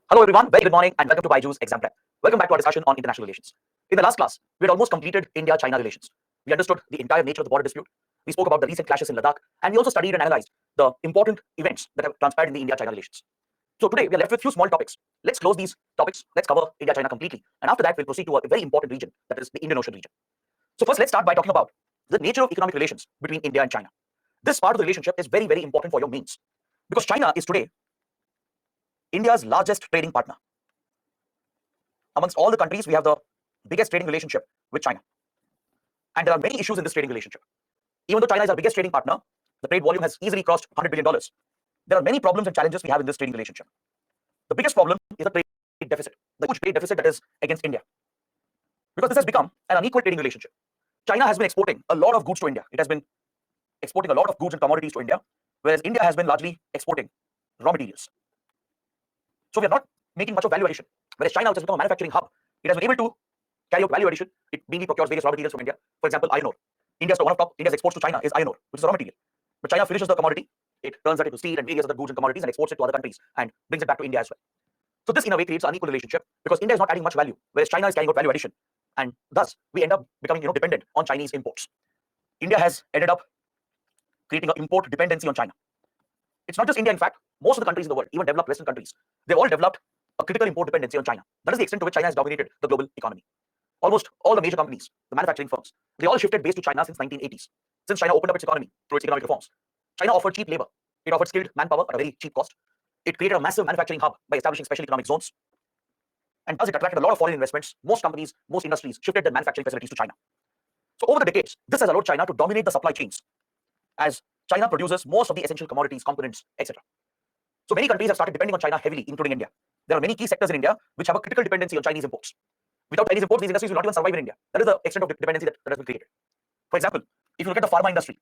Hello everyone, very good morning and welcome to Byju's Exam Prep. Welcome back to our discussion on international relations. In the last class, we had almost completed India-China relations. We understood the entire nature of the border dispute. We spoke about the recent clashes in Ladakh, and we also studied and analyzed the important events that have transpired in the India-China relations. So today we are left with few small topics. Let's close these topics. Let's cover India-China completely, and after that we'll proceed to a very important region, that is the Indian Ocean region. So first, let's start by talking about the nature of economic relations between India and China. This part of the relationship is very, very important for your mains because China is today India's largest trading partner. Amongst all the countries, we have the biggest trading relationship with China. And there are many issues in this trading relationship. Even though China is our biggest trading partner, the trade volume has easily crossed $100 billion. There are many problems and challenges we have in this trading relationship. The biggest problem is the trade deficit, the huge trade deficit that is against India. Because this has become an unequal trading relationship. China has been exporting a lot of goods to India. It has been exporting a lot of goods and commodities to India, whereas India has been largely exporting raw materials. So we are not making much of value addition. Whereas China, which has become a manufacturing hub, it has been able to carry out value addition. It mainly procures various raw materials from India. For example, iron ore. One of India's exports to China is iron ore, which is a raw material. But China finishes the commodity, it turns that into steel and various other goods and commodities and exports it to other countries and brings it back to India as well. So this in a way creates an unequal relationship because India is not adding much value, whereas China is carrying out value addition. And thus we end up becoming dependent on Chinese imports. India has ended up creating an import dependency on China. It's not just India, in fact, most of the countries in the world, even developed Western countries, they've all developed a critical import dependency on China. That is the extent to which China has dominated the global economy. Almost all the major companies, the manufacturing firms, they all shifted base to China since 1980s. Since China opened up its economy through its economic reforms, China offered cheap labor. It offered skilled manpower at a very cheap cost. It created a massive manufacturing hub by establishing special economic zones. And thus it attracted a lot of foreign investments. Most companies, most industries shifted their manufacturing facilities to China. So over the decades, this has allowed China to dominate the supply chains as China produces most of the essential commodities, components, etc. So many countries have started depending on China heavily, including India. There are many key sectors in India which have a critical dependency on Chinese imports. Without Chinese imports, these industries will not even survive in India. That is the extent of dependency that has been created. For example, if you look at the pharma industry,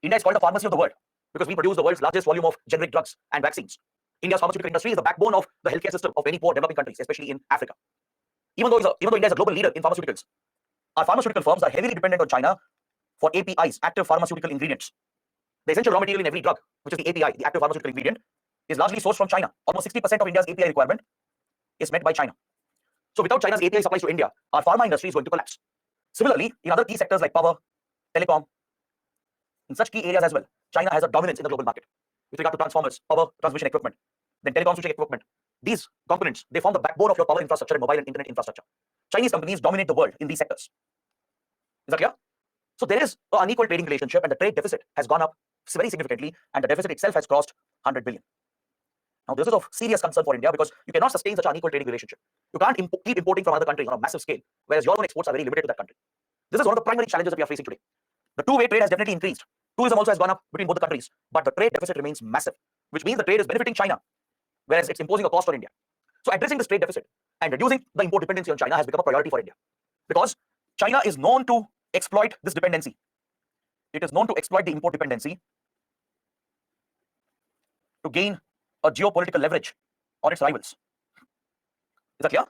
India is called the pharmacy of the world because we produce the world's largest volume of generic drugs and vaccines. India's pharmaceutical industry is the backbone of the healthcare system of many poor developing countries, especially in Africa. Even though India is a global leader in pharmaceuticals, our pharmaceutical firms are heavily dependent on China for APIs, active pharmaceutical ingredients. The essential raw material in every drug, which is the API, the active pharmaceutical ingredient, is largely sourced from China. Almost 60% of India's API requirement is met by China. So without China's API supplies to India, our pharma industry is going to collapse. Similarly, in other key sectors like power, telecom, in such key areas as well, China has a dominance in the global market with regard to transformers, power transmission equipment, then telecom switching equipment. These components, they form the backbone of your power infrastructure and mobile and internet infrastructure. Chinese companies dominate the world in these sectors. Is that clear? So there is an unequal trading relationship and the trade deficit has gone up very significantly and the deficit itself has crossed 100 billion. Now this is of serious concern for India because you cannot sustain such an unequal trading relationship. You can't keep importing from other countries on a massive scale, whereas your own exports are very limited to that country. This is one of the primary challenges that we are facing today. The two-way trade has definitely increased. Tourism also has gone up between both the countries, but the trade deficit remains massive, which means the trade is benefiting China, whereas it's imposing a cost on India. So addressing this trade deficit and reducing the import dependency on China has become a priority for India because China is known to exploit this dependency. It is known to exploit the import dependency to gain a geopolitical leverage on its rivals. Is that clear?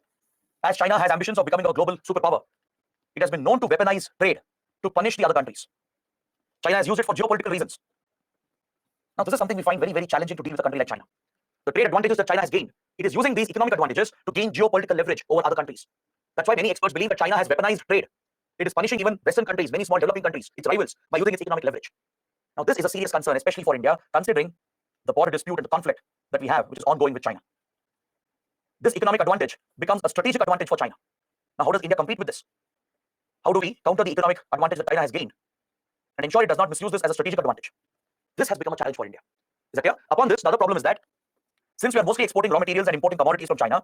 As China has ambitions of becoming a global superpower, it has been known to weaponize trade to punish the other countries. China has used it for geopolitical reasons. Now, this is something we find very, very challenging to deal with a country like China. The trade advantages that China has gained, it is using these economic advantages to gain geopolitical leverage over other countries. That's why many experts believe that China has weaponized trade. It is punishing even Western countries, many small developing countries, its rivals, by using its economic leverage. Now, this is a serious concern, especially for India, considering the border dispute and the conflict that we have, which is ongoing with China. This economic advantage becomes a strategic advantage for China. Now, how does India compete with this? How do we counter the economic advantage that China has gained and ensure it does not misuse this as a strategic advantage? This has become a challenge for India. Is that clear? Upon this, the other problem is that since we are mostly exporting raw materials and importing commodities from China,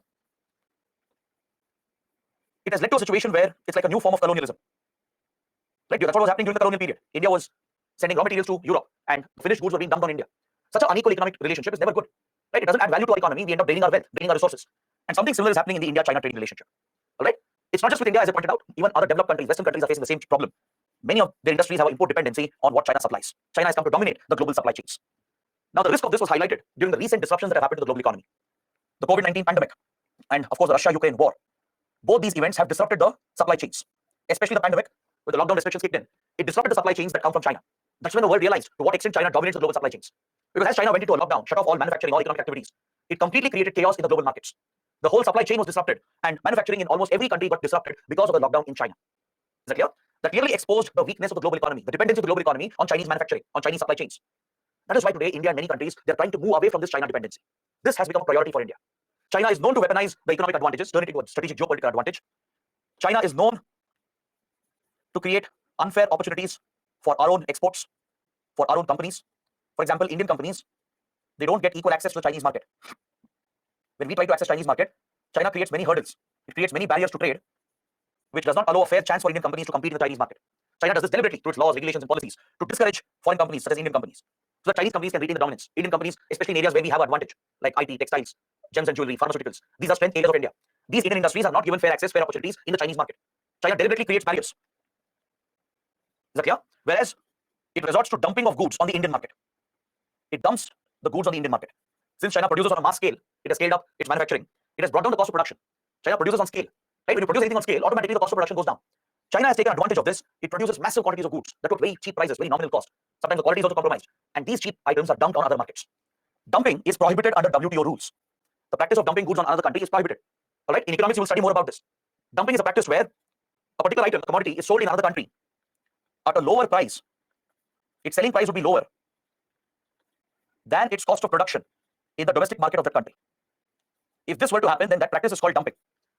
it has led to a situation where it's like a new form of colonialism. Right? That's what was happening during the colonial period. India was sending raw materials to Europe and finished goods were being dumped on India. Such an unequal economic relationship is never good. Right? It doesn't add value to our economy. We end up draining our wealth, draining our resources. And something similar is happening in the India-China trading relationship. All right? It's not just with India, as I pointed out. Even other developed countries, Western countries are facing the same problem. Many of their industries have an import dependency on what China supplies. China has come to dominate the global supply chains. Now, the risk of this was highlighted during the recent disruptions that have happened to the global economy. The COVID-19 pandemic and, of course, the Russia-Ukraine war. Both these events have disrupted the supply chains, especially the pandemic, with the lockdown restrictions kicked in. It disrupted the supply chains that come from China. That's when the world realized to what extent China dominates the global supply chains. Because as China went into a lockdown, shut off all manufacturing, all economic activities, it completely created chaos in the global markets. The whole supply chain was disrupted, and manufacturing in almost every country got disrupted because of the lockdown in China. Is that clear? That clearly exposed the weakness of the global economy, the dependency of the global economy on Chinese manufacturing, on Chinese supply chains. That is why today India and many countries, they're trying to move away from this China dependency. This has become a priority for India. China is known to weaponize the economic advantages, turn it into a strategic geopolitical advantage. China is known to create unfair opportunities for our own exports, for our own companies. For example, Indian companies, they don't get equal access to the Chinese market. When we try to access Chinese market, China creates many hurdles. It creates many barriers to trade, which does not allow a fair chance for Indian companies to compete in the Chinese market. China does this deliberately through its laws, regulations, and policies to discourage foreign companies such as Indian companies, so that Chinese companies can retain the dominance. Indian companies, especially in areas where we have advantage, like IT, textiles, gems and jewelry, pharmaceuticals, these are strength areas of India. These Indian industries are not given fair access, fair opportunities in the Chinese market. China deliberately creates barriers. Is that clear? Whereas it resorts to dumping of goods on the Indian market. It dumps the goods on the Indian market. Since China produces on a mass scale, it has scaled up its manufacturing. It has brought down the cost of production. China produces on scale. Right? When you produce anything on scale, automatically the cost of production goes down. China has taken advantage of this. It produces massive quantities of goods that at very cheap prices, very nominal cost. Sometimes the quality is also compromised. And these cheap items are dumped on other markets. Dumping is prohibited under WTO rules. The practice of dumping goods on another country is prohibited. All right? In economics, you will study more about this. Dumping is a practice where a particular item, a commodity, is sold in another country at a lower price. Its selling price would be lower than its cost of production in the domestic market of that country. If this were to happen, then that practice is called dumping.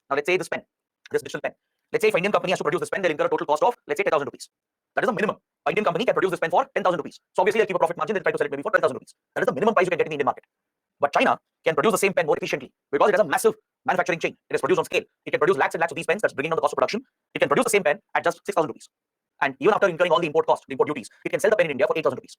Now, let's say this pen, this digital pen. Let's say if an Indian company has to produce this pen, they'll incur a total cost of, let's say, 10,000 rupees. That is the minimum. An Indian company can produce this pen for 10,000 rupees. So obviously, they'll keep a profit margin. They'll try to sell it maybe for 12,000 rupees. That is the minimum price you can get in the Indian market. But China can produce the same pen more efficiently because it has a massive manufacturing chain. It is produced on scale. It can produce lakhs and lakhs of these pens. That's bringing down the cost of production. It can produce the same pen at just 6,000 rupees. And even after incurring all the import costs, the import duties, it can sell the pen in India for 8,000 rupees.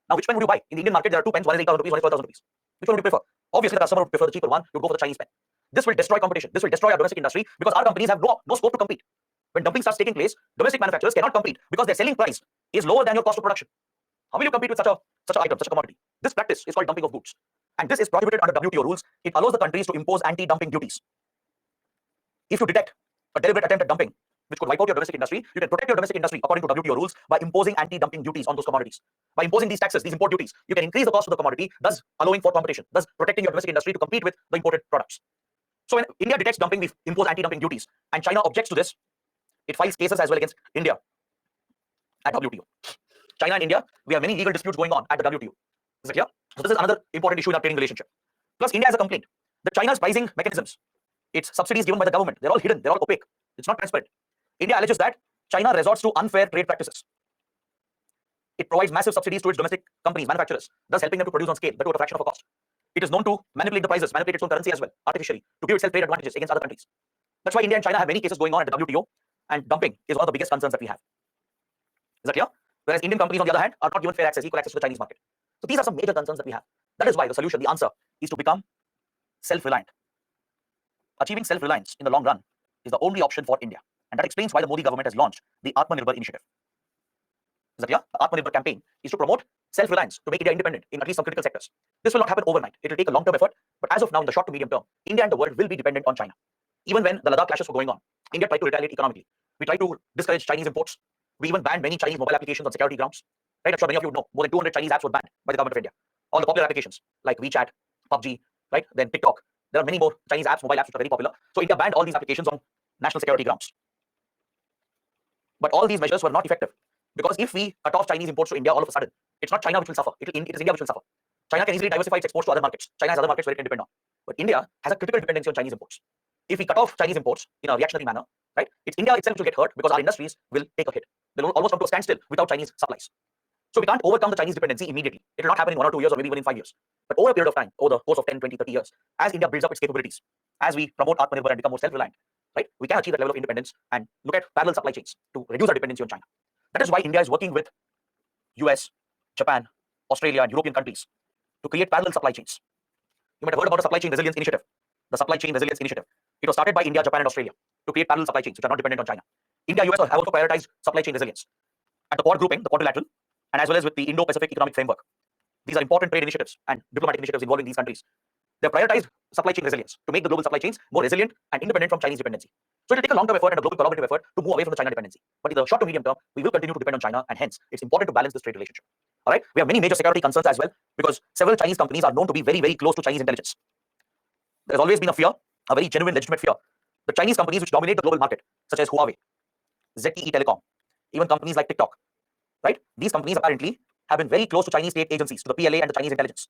Now, which pen would you buy? In the Indian market, there are two pens. One is 8,000 rupees, one is 12,000 rupees. Which one would you prefer? Obviously, the customer would prefer the cheaper one. You would go for the Chinese pen. This will destroy competition. This will destroy our domestic industry because our companies have no scope to compete. When dumping starts taking place, domestic manufacturers cannot compete because their selling price is lower than your cost of production. How will you compete with such an item, such a commodity? This practice is called dumping of goods. And this is prohibited under WTO rules. It allows the countries to impose anti-dumping duties. If you detect a deliberate attempt at dumping, which could wipe out your domestic industry, you can protect your domestic industry according to WTO rules by imposing anti-dumping duties on those commodities. By imposing these taxes, these import duties, you can increase the cost of the commodity, thus allowing for competition, thus protecting your domestic industry to compete with the imported products. So when India detects dumping, we impose anti-dumping duties, and China objects to this. It files cases as well against India at WTO. China and India, we have many legal disputes going on at the WTO. Is it clear? So this is another important issue in our trading relationship. Plus, India has a complaint that China's pricing mechanisms, its subsidies given by the government, they're all hidden, they're all opaque. It's not transparent. India alleges that China resorts to unfair trade practices. It provides massive subsidies to its domestic companies, manufacturers, thus helping them to produce on scale, that at a fraction of a cost. It is known to manipulate the prices, manipulate its own currency as well, artificially, to give itself trade advantages against other countries. That's why India and China have many cases going on at the WTO, and dumping is one of the biggest concerns that we have. Is that clear? Whereas Indian companies, on the other hand, are not given fair access, equal access to the Chinese market. So these are some major concerns that we have. That is why the solution, the answer, is to become self-reliant. Achieving self-reliance in the long run is the only option for India. And that explains why the Modi government has launched the Atmanirbhar initiative. Is that clear? The Atmanirbhar campaign is to promote self-reliance, to make India independent in at least some critical sectors. This will not happen overnight. It will take a long-term effort. But as of now, in the short to medium term, India and the world will be dependent on China. Even when the Ladakh clashes were going on, India tried to retaliate economically. We tried to discourage Chinese imports. We even banned many Chinese mobile applications on security grounds. Right? I'm sure many of you would know. More than 200 Chinese apps were banned by the government of India. All the popular applications like WeChat, PUBG, right? Then TikTok. There are many more Chinese apps, mobile apps which are very popular. So India banned all these applications on national security grounds. But all these measures were not effective because if we cut off Chinese imports to India all of a sudden, it's not China which will suffer. It is India which will suffer. China can easily diversify its exports to other markets. China has other markets where it can depend on. But India has a critical dependency on Chinese imports. If we cut off Chinese imports in a reactionary manner, right, it's India itself which will get hurt because our industries will take a hit. They'll almost come to a standstill without Chinese supplies. So we can't overcome the Chinese dependency immediately. It will not happen in 1 or 2 years or maybe even in 5 years. But over a period of time, over the course of 10, 20, 30 years, as India builds up its capabilities, as we promote Atmanirbhar and become more self-reliant, right, we can achieve that level of independence and look at parallel supply chains to reduce our dependency on China. That is why India is working with US, Japan, Australia, and European countries to create parallel supply chains. You might have heard about the Supply Chain Resilience Initiative. The Supply Chain Resilience Initiative. It was started by India, Japan, and Australia to create parallel supply chains which are not dependent on China. India, US have also prioritized supply chain resilience at the Quad grouping, the quadrilateral, and as well as with the Indo-Pacific Economic Framework. These are important trade initiatives and diplomatic initiatives involving these countries. They have prioritized supply chain resilience to make the global supply chains more resilient and independent from Chinese dependency. So it will take a long-term effort and a global collaborative effort to move away from the China dependency. But in the short to medium term, we will continue to depend on China, and hence it's important to balance this trade relationship. All right, we have many major security concerns as well because several Chinese companies are known to be very, very close to Chinese intelligence. There has always been a fear a very genuine, legitimate fear. The Chinese companies which dominate the global market, such as Huawei, ZTE Telecom, even companies like TikTok, right? These companies apparently have been very close to Chinese state agencies, to the PLA and the Chinese intelligence.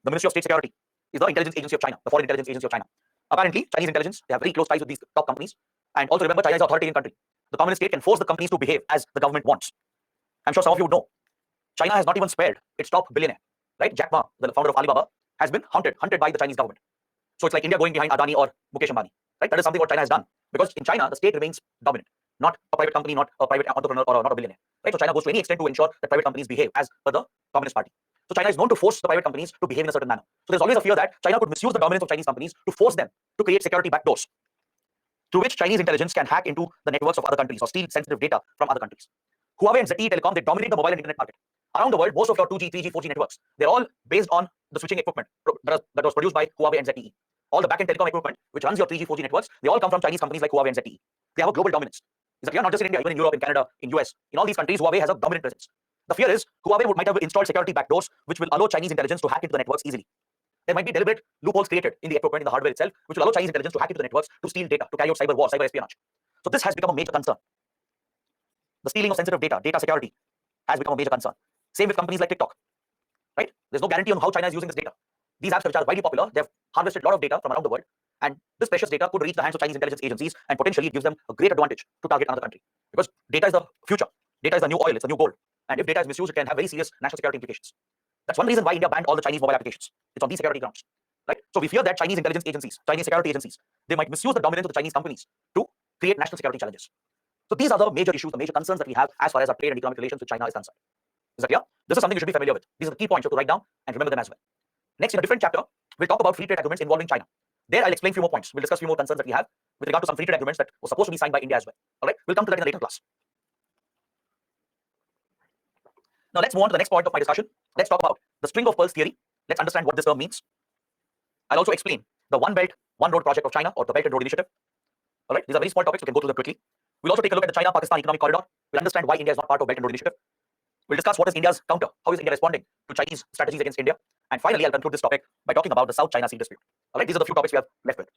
The Ministry of State Security is the intelligence agency of China, the foreign intelligence agency of China. Apparently, Chinese intelligence, they have very close ties with these top companies. And also remember, China is an authoritarian country. The communist state can force the companies to behave as the government wants. I'm sure some of you would know. China has not even spared its top billionaire, right? Jack Ma, the founder of Alibaba, has been hunted by the Chinese government. So it's like India going behind Adani or Mukesh Ambani, right? That is something what China has done. Because in China, the state remains dominant, not a private company, not a private entrepreneur, or not a billionaire, right? So China goes to any extent to ensure that private companies behave as per the Communist Party. So China is known to force the private companies to behave in a certain manner. So there's always a fear that China could misuse the dominance of Chinese companies to force them to create security backdoors through which Chinese intelligence can hack into the networks of other countries or steal sensitive data from other countries. Huawei and ZTE Telecom, they dominate the mobile and internet market. Around the world, most of your 2G, 3G, 4G networks, they're all based on the switching equipment that was produced by Huawei and ZTE. All the back-end telecom equipment which runs your 3G, 4G networks, they all come from Chinese companies like Huawei and ZTE. They have a global dominance. Is that clear? Not just in India, even in Europe, in Canada, in US, in all these countries, Huawei has a dominant presence. The fear is Huawei might have installed security backdoors which will allow Chinese intelligence to hack into the networks easily. There might be deliberate loopholes created in the equipment, in the hardware itself, which will allow Chinese intelligence to hack into the networks to steal data, to carry out cyber war, cyber espionage. So this has become a major concern. The stealing of sensitive data, data security, has become a major concern. Same with companies like TikTok, right? There's no guarantee on how China is using this data. These apps which are widely popular, they've harvested a lot of data from around the world, and this precious data could reach the hands of Chinese intelligence agencies, and potentially it gives them a great advantage to target another country. Because data is the future. Data is the new oil, it's the new gold. And if data is misused, it can have very serious national security implications. That's one reason why India banned all the Chinese mobile applications. It's on these security grounds, right? So we fear that Chinese intelligence agencies, Chinese security agencies, they might misuse the dominance of the Chinese companies to create national security challenges. So these are the major issues, the major concerns that we have as far as our trade and economic relations with China is concerned. Is that clear? This is something you should be familiar with. These are the key points you have to write down and remember them as well. Next, in a different chapter, we'll talk about free trade agreements involving China. There, I'll explain a few more points. We'll discuss a few more concerns that we have with regard to some free trade agreements that were supposed to be signed by India as well. All right, we'll come to that in a later class. Now, let's move on to the next point of my discussion. Let's talk about the string of pearls theory. Let's understand what this term means. I'll also explain the One Belt, One Road project of China, or the Belt and Road Initiative. All right, these are very small topics. We can go through them quickly. We'll also take a look at the China-Pakistan economic corridor. We'll understand why India is not part of Belt and Road Initiative. We'll discuss what is India's counter, how is India responding to Chinese strategies against India. And finally, I'll conclude this topic by talking about the South China Sea dispute. All right, these are the few topics we have left with.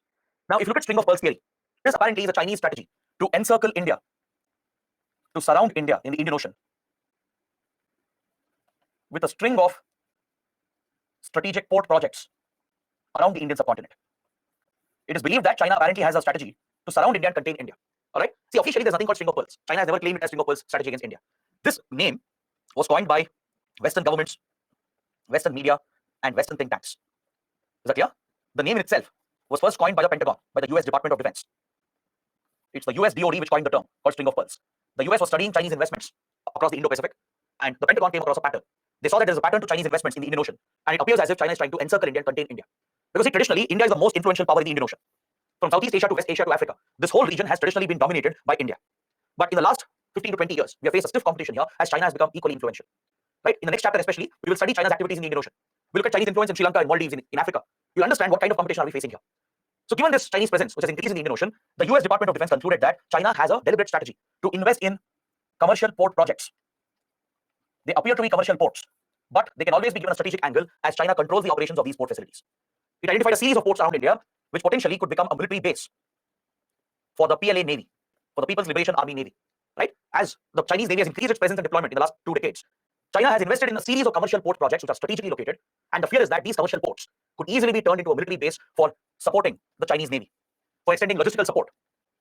Now, if you look at string of pearls theory, this apparently is a Chinese strategy to encircle India, to surround India in the Indian Ocean with a string of strategic port projects around the Indian subcontinent. It is believed that China apparently has a strategy to surround India and contain India. All right. See, officially, there's nothing called string of pearls. China has never claimed it as string of pearls strategy against India. This name was coined by Western governments, Western media, and Western think tanks. Is that clear? The name itself was first coined by the Pentagon, by the US Department of Defense. It's the US DoD which coined the term called string of pearls. The US was studying Chinese investments across the Indo-Pacific, and the Pentagon came across a pattern. They saw that there's a pattern to Chinese investments in the Indian Ocean, and it appears as if China is trying to encircle India and contain India. Because see, traditionally, India is the most influential power in the Indian Ocean. From Southeast Asia to West Asia to Africa, this whole region has traditionally been dominated by India. But in the last 15 to 20 years, we have faced a stiff competition here as China has become equally influential. Right? In the next chapter especially, we will study China's activities in the Indian Ocean. We'll look at Chinese influence in Sri Lanka and Maldives in Africa. You'll understand what kind of competition are we facing here. So given this Chinese presence, which has increased in the Indian Ocean, the US Department of Defense concluded that China has a deliberate strategy to invest in commercial port projects. They appear to be commercial ports, but they can always be given a strategic angle as China controls the operations of these port facilities. It identified a series of ports around India, which potentially could become a military base for the PLA Navy, for the People's Liberation Army Navy, right? As the Chinese Navy has increased its presence and deployment in the last 2 decades, China has invested in a series of commercial port projects which are strategically located, and the fear is that these commercial ports could easily be turned into a military base for supporting the Chinese Navy, for extending logistical support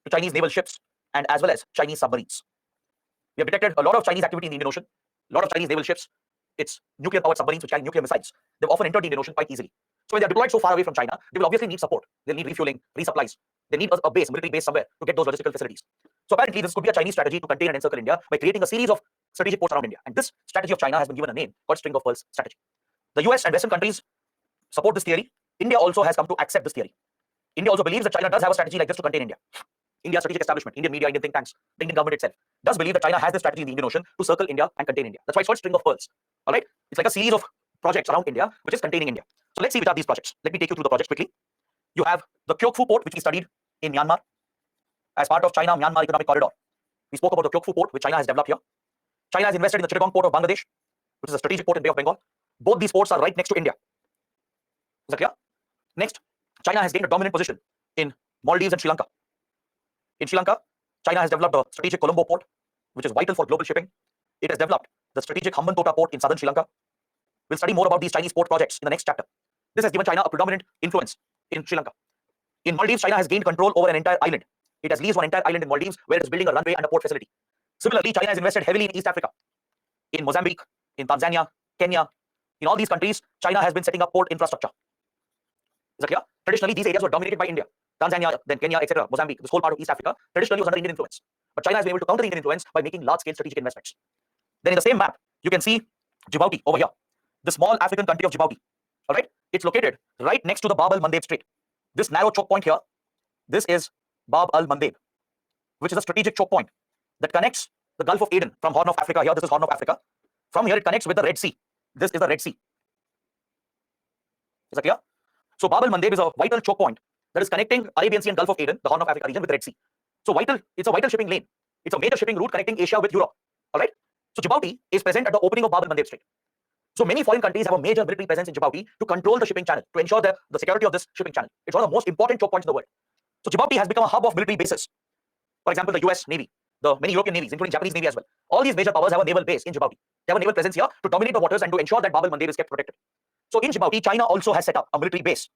to Chinese naval ships and as well as Chinese submarines. We have detected a lot of Chinese activity in the Indian Ocean, a lot of Chinese naval ships. It's nuclear-powered submarines which carry nuclear missiles. They've often entered the Indian Ocean quite easily. So when they're deployed so far away from China, they will obviously need support. They'll need refueling, resupplies. They need a base, military base somewhere to get those logistical facilities. So apparently this could be a Chinese strategy to contain and encircle India by creating a series of strategic ports around India. And this strategy of China has been given a name called string of pearls strategy. The US and Western countries support this theory. India also has come to accept this theory. India also believes that China does have a strategy like this to contain India. India's strategic establishment, Indian media, Indian think tanks, the Indian government itself does believe that China has this strategy in the Indian Ocean to circle India and contain India. That's why it's called string of pearls. All right, it's like a series of projects around India which is containing India. So let's see which are these projects. Let me take you through the projects quickly. You have the Kyoukphu port, which we studied in Myanmar as part of China-Myanmar economic corridor. We spoke about the Kyoukphu port, which China has developed here. China has invested in the Chittagong port of Bangladesh, which is a strategic port in Bay of Bengal. Both these ports are right next to India. Is that clear? Next, China has gained a dominant position in Maldives and Sri Lanka. In Sri Lanka, China has developed a strategic Colombo port, which is vital for global shipping. It has developed the strategic Hambantota port in southern Sri Lanka. We'll study more about these Chinese port projects in the next chapter. This has given China a predominant influence in Sri Lanka. In Maldives, China has gained control over an entire island. It has leased one entire island in Maldives where it is building a runway and a port facility. Similarly, China has invested heavily in East Africa. In Mozambique, in Tanzania, Kenya, in all these countries, China has been setting up port infrastructure. Is that clear? Traditionally, these areas were dominated by India. Tanzania, then Kenya, etc., Mozambique, this whole part of East Africa, traditionally was under Indian influence. But China has been able to counter the Indian influence by making large-scale strategic investments. Then in the same map, you can see Djibouti over here, the small African country of Djibouti. All right, it's located right next to the Bab al-Mandeb Strait. This narrow choke point here, this is Bab al-Mandeb, which is a strategic choke point that connects the Gulf of Aden from Horn of Africa. Here, this is Horn of Africa. From here, it connects with the Red Sea. This is the Red Sea. Is that clear? So Bab al-Mandeb is a vital choke point that is connecting Arabian Sea and Gulf of Aden, the Horn of Africa region, with the Red Sea. So it's a vital shipping lane. It's a major shipping route connecting Asia with Europe. All right. So Djibouti is present at the opening of Bab al-Mandeb Strait. So many foreign countries have a major military presence in Djibouti to control the shipping channel, to ensure the security of this shipping channel. It's one of the most important choke points in the world. So Djibouti has become a hub of military bases. For example, the US Navy, the many European navies, including Japanese Navy as well. All these major powers have a naval base in Djibouti. They have a naval presence here to dominate the waters and to ensure that Bab al-Mandeb is kept protected. So in Djibouti, China also has set up a military base.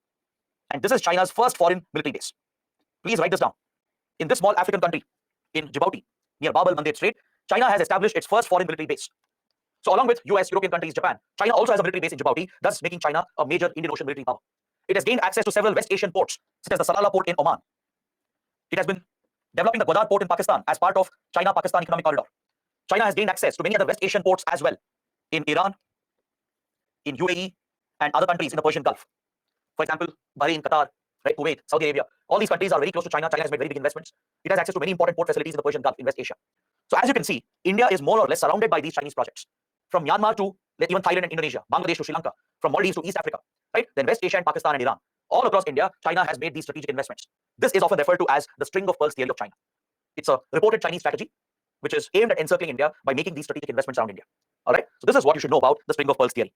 And this is China's first foreign military base. Please write this down. In this small African country, in Djibouti, near Bab al-Mandeb Strait, China has established its first foreign military base. So along with US, European countries, Japan, China also has a military base in Djibouti, thus making China a major Indian Ocean military power. It has gained access to several West Asian ports, such as the Salalah port in Oman. It has been developing the Gwadar port in Pakistan as part of China-Pakistan economic corridor. China has gained access to many other West Asian ports as well, in Iran, in UAE, and other countries in the Persian Gulf. For example, Bahrain, Qatar, right, Kuwait, Saudi Arabia. All these countries are very close to China. China has made very big investments. It has access to many important port facilities in the Persian Gulf in West Asia. So as you can see, India is more or less surrounded by these Chinese projects. From Myanmar to even Thailand and Indonesia, Bangladesh to Sri Lanka, from Maldives to East Africa, right? Then West Asia and Pakistan and Iran. All across India, China has made these strategic investments. This is often referred to as the string of pearls theory of China. It's a reported Chinese strategy, which is aimed at encircling India by making these strategic investments around India. All right. So this is what you should know about the string of pearls theory.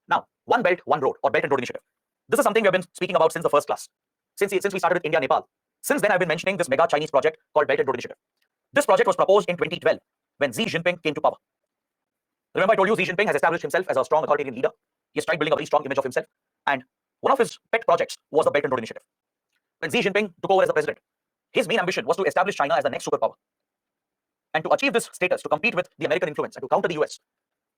Now, One Belt, One Road, or Belt and Road Initiative. This is something we have been speaking about since the first class, since we started with India, Nepal. Since then, I've been mentioning this mega Chinese project called Belt and Road Initiative. This project was proposed in 2012 when Xi Jinping came to power. Remember, I told you Xi Jinping has established himself as a strong authoritarian leader. He has tried building a very strong image of himself. And one of his pet projects was the Belt and Road Initiative. When Xi Jinping took over as the president, his main ambition was to establish China as the next superpower. And to achieve this status, to compete with the American influence and to counter the US,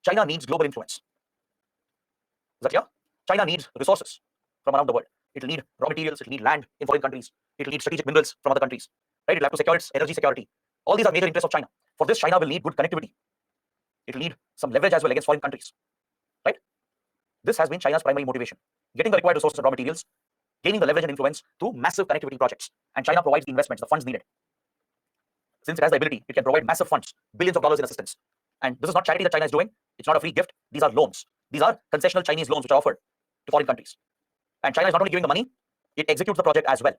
China needs global influence. Is that clear? China needs resources from around the world. It will need raw materials, it will need land in foreign countries, it will need strategic minerals from other countries. Right? It will have to secure its energy security. All these are major interests of China. For this, China will need good connectivity. It will need some leverage as well against foreign countries. Right? This has been China's primary motivation. Getting the required resources and raw materials, gaining the leverage and influence through massive connectivity projects. And China provides the investments, the funds needed. Since it has the ability, it can provide massive funds, billions of dollars in assistance. And this is not charity that China is doing. It's not a free gift. These are loans. These are concessional Chinese loans which are offered to foreign countries. And China is not only giving the money, it executes the project as well.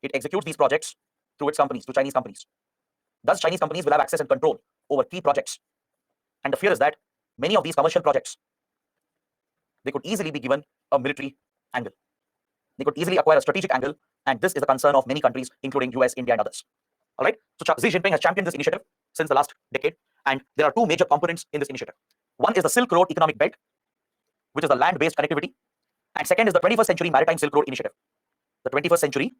It executes these projects through its companies, through Chinese companies. Thus, Chinese companies will have access and control over key projects. And the fear is that many of these commercial projects, they could easily be given a military angle. They could easily acquire a strategic angle. And this is the concern of many countries, including US, India, and others. All right. So Xi Jinping has championed this initiative since the last decade. And there are two major components in this initiative. One is the Silk Road Economic Belt, which is the land-based connectivity. And second is the 21st Century Maritime Silk Road Initiative. The 21st Century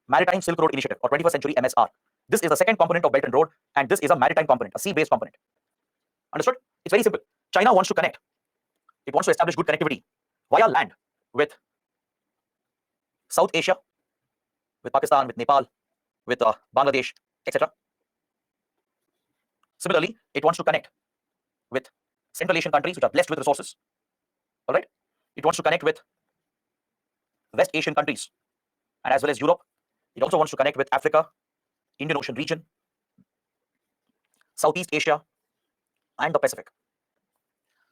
Maritime Silk Road Initiative, or 21st Century MSR. This is the second component of Belt and Road, and this is a maritime component, a sea-based component. Understood? It's very simple. China wants to connect. It wants to establish good connectivity via land with South Asia, with Pakistan, with Nepal, with Bangladesh, etc. Similarly, it wants to connect with Central Asian countries which are blessed with resources. All right? It wants to connect with West Asian countries and as well as Europe. It also wants to connect with Africa, Indian Ocean region, Southeast Asia, and the Pacific.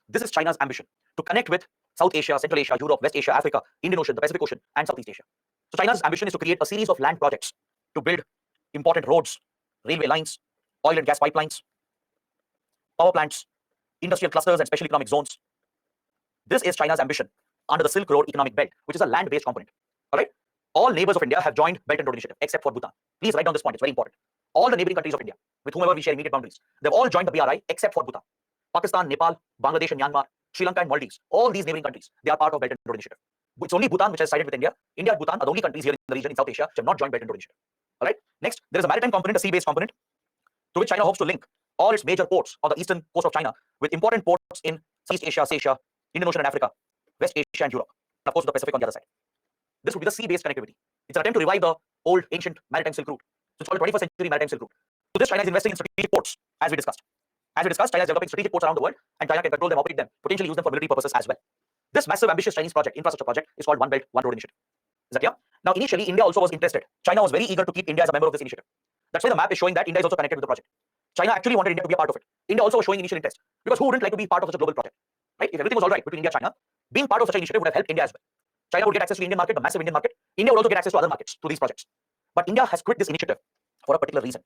This is China's ambition, to connect with South Asia, Central Asia, Europe, West Asia, Africa, Indian Ocean, the Pacific Ocean, and Southeast Asia. So China's ambition is to create a series of land projects to build important roads, railway lines, oil and gas pipelines, power plants, industrial clusters, and special economic zones. This is China's ambition under the Silk Road Economic Belt, which is a land-based component. All right. all neighbors of India have joined Belt and Road Initiative except for Bhutan. Please write down this point, it's very important. All the neighboring countries of India, with whomever we share immediate boundaries, they've all joined the BRI except for Bhutan. Pakistan, Nepal, Bangladesh and Myanmar, Sri Lanka and Maldives, all these neighboring countries, they are part of Belt and Road Initiative. It's only Bhutan which has sided with India. India and Bhutan are the only countries here in the region in South Asia which have not joined Belt and Road Initiative. All right. Next, there is a maritime component, a sea-based component, to which China hopes to link all its major ports on the eastern coast of China with important ports in Southeast Asia, Asia, Indian Ocean and Africa, West Asia and Europe, and of course the Pacific on the other side. This would be the sea-based connectivity. It's an attempt to revive the old ancient maritime Silk Route. So it's called 21st century maritime Silk Route. So this China is investing in strategic ports, as we discussed. As we discussed, China is developing strategic ports around the world, and China can control them, operate them, potentially use them for military purposes as well. This massive, ambitious Chinese project, infrastructure project, is called One Belt, One Road Initiative. Is that clear? Now, initially, India also was interested. China was very eager to keep India as a member of this initiative. That's why the map is showing that India is also connected with the project. China actually wanted India to be a part of it. India also was showing initial interest, because who wouldn't like to be part of such a global project, right? If everything was all right between India and China, being part of such an initiative would have helped India as well. China would get access to the Indian market, the massive Indian market. India would also get access to other markets through these projects. But India has quit this initiative for a particular reason.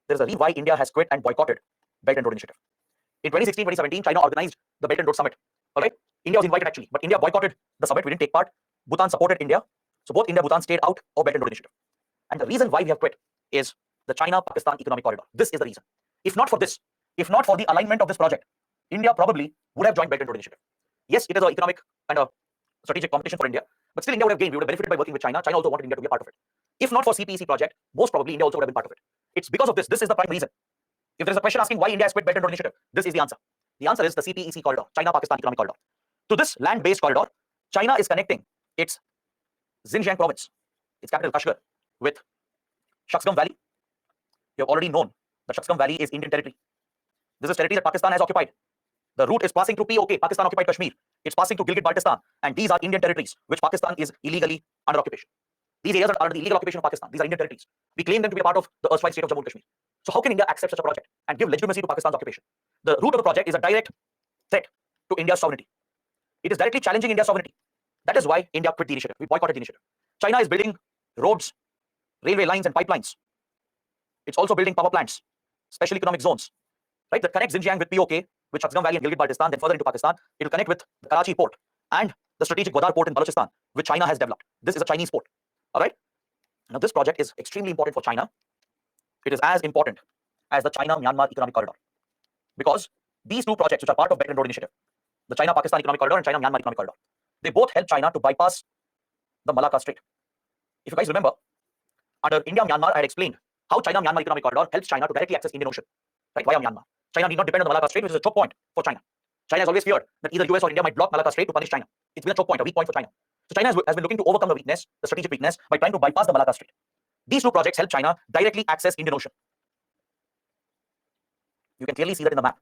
There is a reason why India has quit and boycotted Belt and Road Initiative. In 2016, 2017, China organized the Belt and Road Summit. All right, India was invited actually, but India boycotted the summit. We didn't take part. Bhutan supported India, so both India and Bhutan stayed out of Belt and Road Initiative. And the reason why we have quit is the China-Pakistan economic corridor. This is the reason. If not for this, if not for the alignment of this project, India probably would have joined Belt and Road Initiative. Yes, it is an economic and a strategic competition for India, but still India would have gained. We would have benefited by working with China. China also wanted India to be a part of it. If not for CPEC project, most probably India also would have been part of it. It's because of this. This is the prime reason. If there is a question asking why India has quit Belt and Road Initiative, this is the answer. The answer is the CPEC corridor, China-Pakistan economic corridor. To this land-based corridor, China is connecting its Xinjiang province, its capital Kashgar, with Shaksgam Valley. You have already known that Shaksgam Valley is Indian territory. This is territory that Pakistan has occupied. The route is passing through POK, Pakistan occupied Kashmir. It's passing through Gilgit-Baltistan, and these are Indian territories which Pakistan is illegally under occupation. These areas are under the illegal occupation of Pakistan. These are Indian territories. We claim them to be a part of the erstwhile state of Jammu and Kashmir. So how can India accept such a project and give legitimacy to Pakistan's occupation? The root of the project is a direct threat to India's sovereignty. It is directly challenging India's sovereignty. That is why India quit the initiative. We boycotted the initiative. China is building roads, railway lines and pipelines. It's also building power plants, special economic zones, right, that connect Xinjiang with POK, with Shaksgam Valley and Gilgit-Baltistan, then further into Pakistan. It will connect with the Karachi port and the strategic Gwadar port in Balochistan, which China has developed. This is a Chinese port. All right. Now, this project is extremely important for China. It is as important as the China-Myanmar economic corridor, because these two projects, which are part of Belt and Road Initiative, the China-Pakistan economic corridor and China-Myanmar economic corridor, they both help China to bypass the Malacca Strait. If you guys remember, under India-Myanmar, I had explained how China-Myanmar economic corridor helps China to directly access Indian Ocean, right, via Myanmar. China need not depend on the Malacca Strait, which is a choke point for China. China has always feared that either US or India might block Malacca Strait to punish China. It's been a choke point, a weak point for China. So China has been looking to overcome the weakness, the strategic weakness, by trying to bypass the Malacca Strait. These two projects help China directly access Indian Ocean. You can clearly see that in the map.